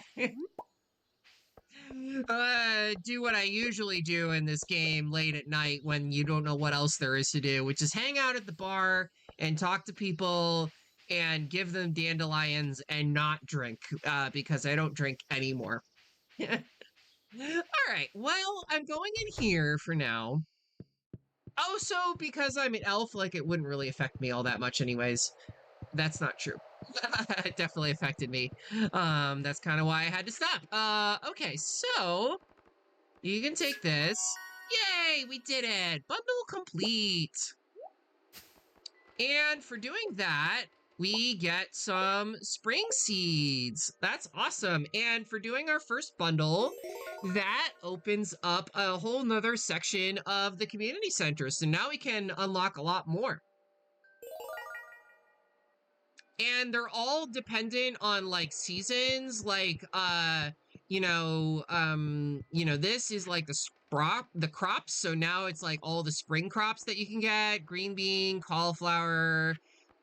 Do what I usually do in this game late at night when you don't know what else there is to do, which is hang out at the bar and talk to people and give them dandelions and not drink, because I don't drink anymore. All right, well, I'm going in here for now. Oh, so because I'm an elf, like, it wouldn't really affect me all that much anyways. That's not true. It definitely affected me. That's kind of why I had to stop. Okay, so you can take this. Yay, we did it! Bundle complete! And for doing that, we get some spring seeds. That's awesome. And for doing our first bundle, that opens up a whole nother section of the community center. So now we can unlock a lot more. And they're all dependent on like seasons, like this is like the crops. So now it's like all the spring crops that you can get: green bean, cauliflower,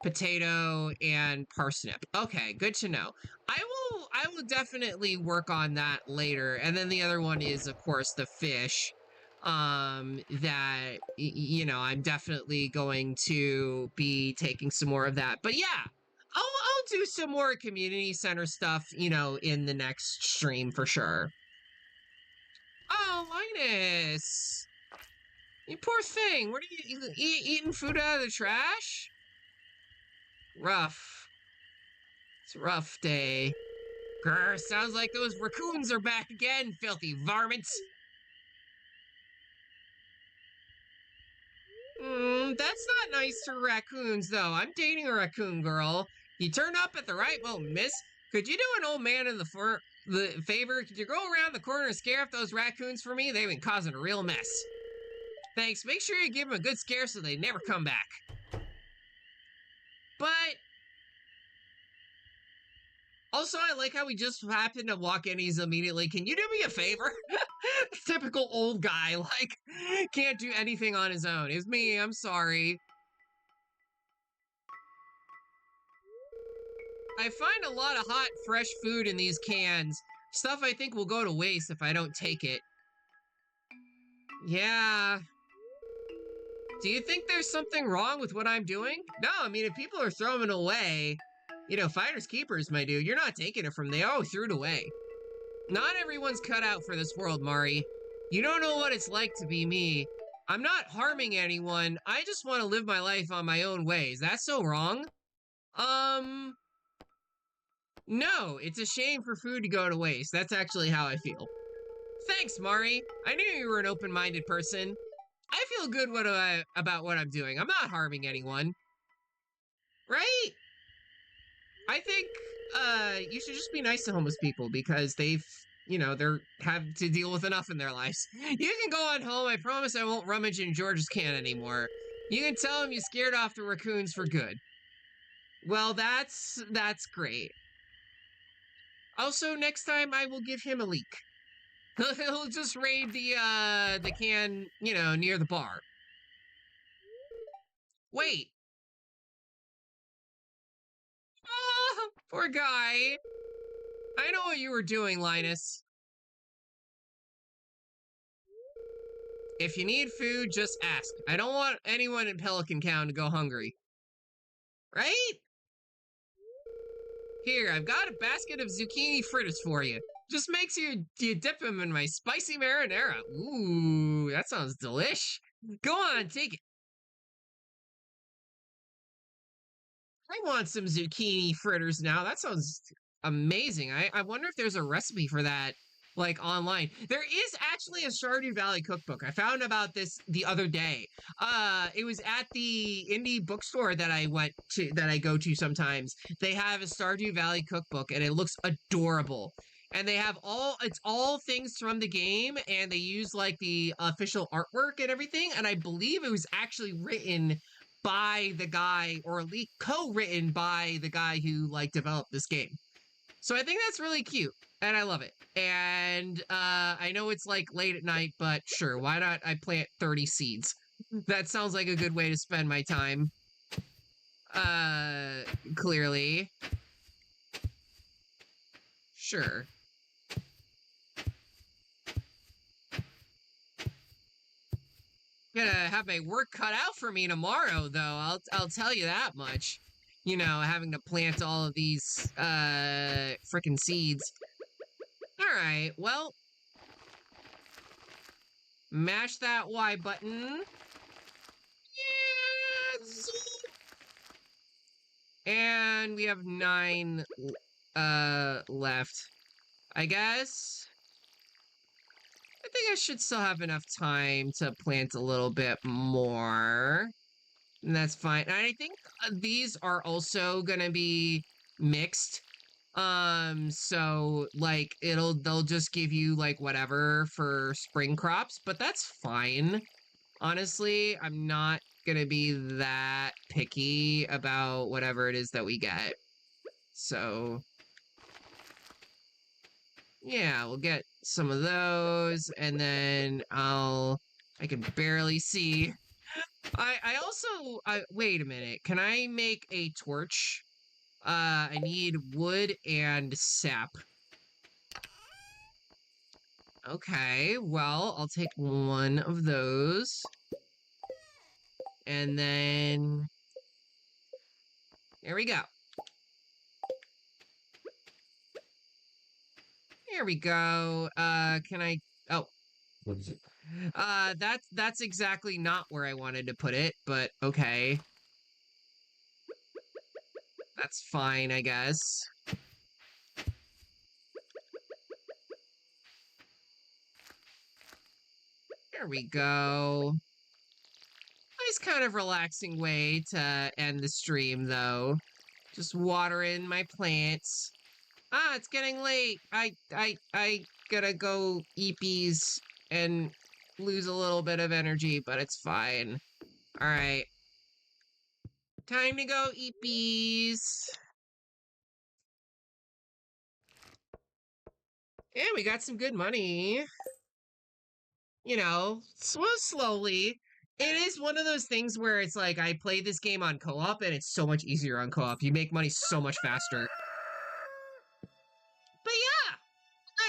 potato, and parsnip. Okay, good to know. I will definitely work on that later. And then the other one is, of course, the fish. That I'm definitely going to be taking some more of that. But yeah, I'll do some more community center stuff, in the next stream for sure. Oh, Linus! You poor thing. What are you eating food out of the trash? Rough. It's a rough day. Grr, sounds like those raccoons are back again, filthy varmints. That's not nice to raccoons, though. I'm dating a raccoon girl. You turned up at the right moment, miss. Could you do an old man in the favor? Could you go around the corner and scare off those raccoons for me? They've been causing a real mess. Thanks. Make sure you give them a good scare so they never come back. But also, I like how we just happen to walk in. He's immediately, can you do me a favor? Typical old guy, like, can't do anything on his own. It's me, I'm sorry. I find a lot of hot, fresh food in these cans. Stuff I think will go to waste if I don't take it. Yeah. Do you think there's something wrong with what I'm doing? No, I mean, if people are throwing it away, finders keepers, my dude. You're not taking it from them. Oh, threw it away. Not everyone's cut out for this world, Mari. You don't know what it's like to be me. I'm not harming anyone. I just want to live my life on my own ways. That's so wrong. No, it's a shame for food to go to waste. That's actually how I feel. Thanks, Mari. I knew you were an open-minded person. I feel good about what I'm doing. I'm not harming anyone. Right? I think you should just be nice to homeless people because they've they're have to deal with enough in their lives. You can go on home. I promise I won't rummage in George's can anymore. You can tell him you scared off the raccoons for good. Well, that's great. Also, next time I will give him a leak. He'll just raid the can, near the bar. Wait. Oh, poor guy. I know what you were doing, Linus. If you need food, just ask. I don't want anyone in Pelican Town to go hungry. Right? Here, I've got a basket of zucchini fritters for you. Just make sure you dip them in my spicy marinara. Ooh, that sounds delish. Go on, take it. I want some zucchini fritters now. That sounds amazing. I wonder if there's a recipe for that, like, online. There is actually a Stardew Valley cookbook. I found about this the other day. It was at the indie bookstore that I go to sometimes. They have a Stardew Valley cookbook, and it looks adorable. And they have it's all things from the game, and they use, like, the official artwork and everything. And I believe it was actually written by the guy, or at least co-written by the guy who like developed this game. So I think that's really cute, and I love it. And I know it's like late at night, but sure, why not I plant 30 seeds? That sounds like a good way to spend my time. Clearly. Sure. Gonna have my work cut out for me tomorrow, though. I'll tell you that much. Having to plant all of these freaking seeds. All right, well, mash that Y button. Yes. And we have 9 left. I guess I think I should still have enough time to plant a little bit more. And that's fine. And I think these are also gonna be mixed. So like they'll just give you like whatever for spring crops, but that's fine. Honestly, I'm not gonna be that picky about whatever it is that we get. So yeah, we'll get some of those, and then I can barely see. I also, wait a minute. Can I make a torch? I need wood and sap. Okay, well, I'll take one of those. And then there we go. There we go. Can I, oh. That's exactly not where I wanted to put it, but okay. That's fine, I guess. There we go. Nice kind of relaxing way to end the stream, though. Just watering my plants. Ah, it's getting late. I gotta go eat bees and lose a little bit of energy, but it's fine. All right. Time to go eat bees. Yeah, we got some good money. You know, slowly. It is one of those things where it's like I play this game on co-op and it's so much easier on co-op. You make money so much faster. But yeah.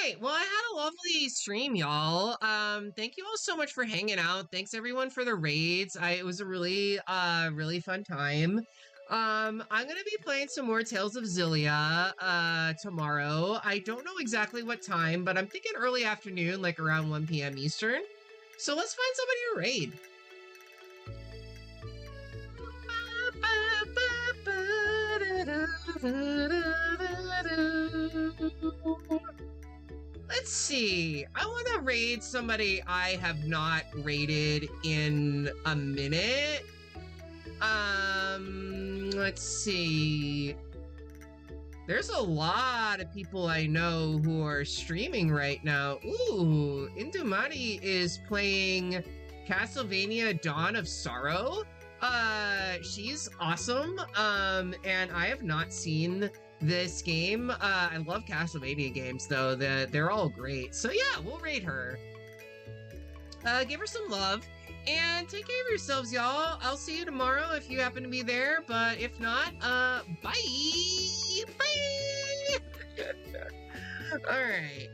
Right. Well, I had a lovely stream, y'all. Thank you all so much for hanging out. Thanks everyone for the raids. It was a really really fun time. I'm gonna be playing some more Tales of Zillia tomorrow. I don't know exactly what time, but I'm thinking early afternoon, like around 1 p.m. Eastern. So let's find somebody to raid. Let's see. I want to raid somebody I have not raided in a minute. Let's see. There's a lot of people I know who are streaming right now. Ooh, Indumati is playing Castlevania Dawn of Sorrow. She's awesome. And I have not seen this game. I love Castlevania games though. They're all great. So yeah, we'll raid her. Give her some love. And take care of yourselves, y'all. I'll see you tomorrow if you happen to be there. But if not, bye. Bye. All right.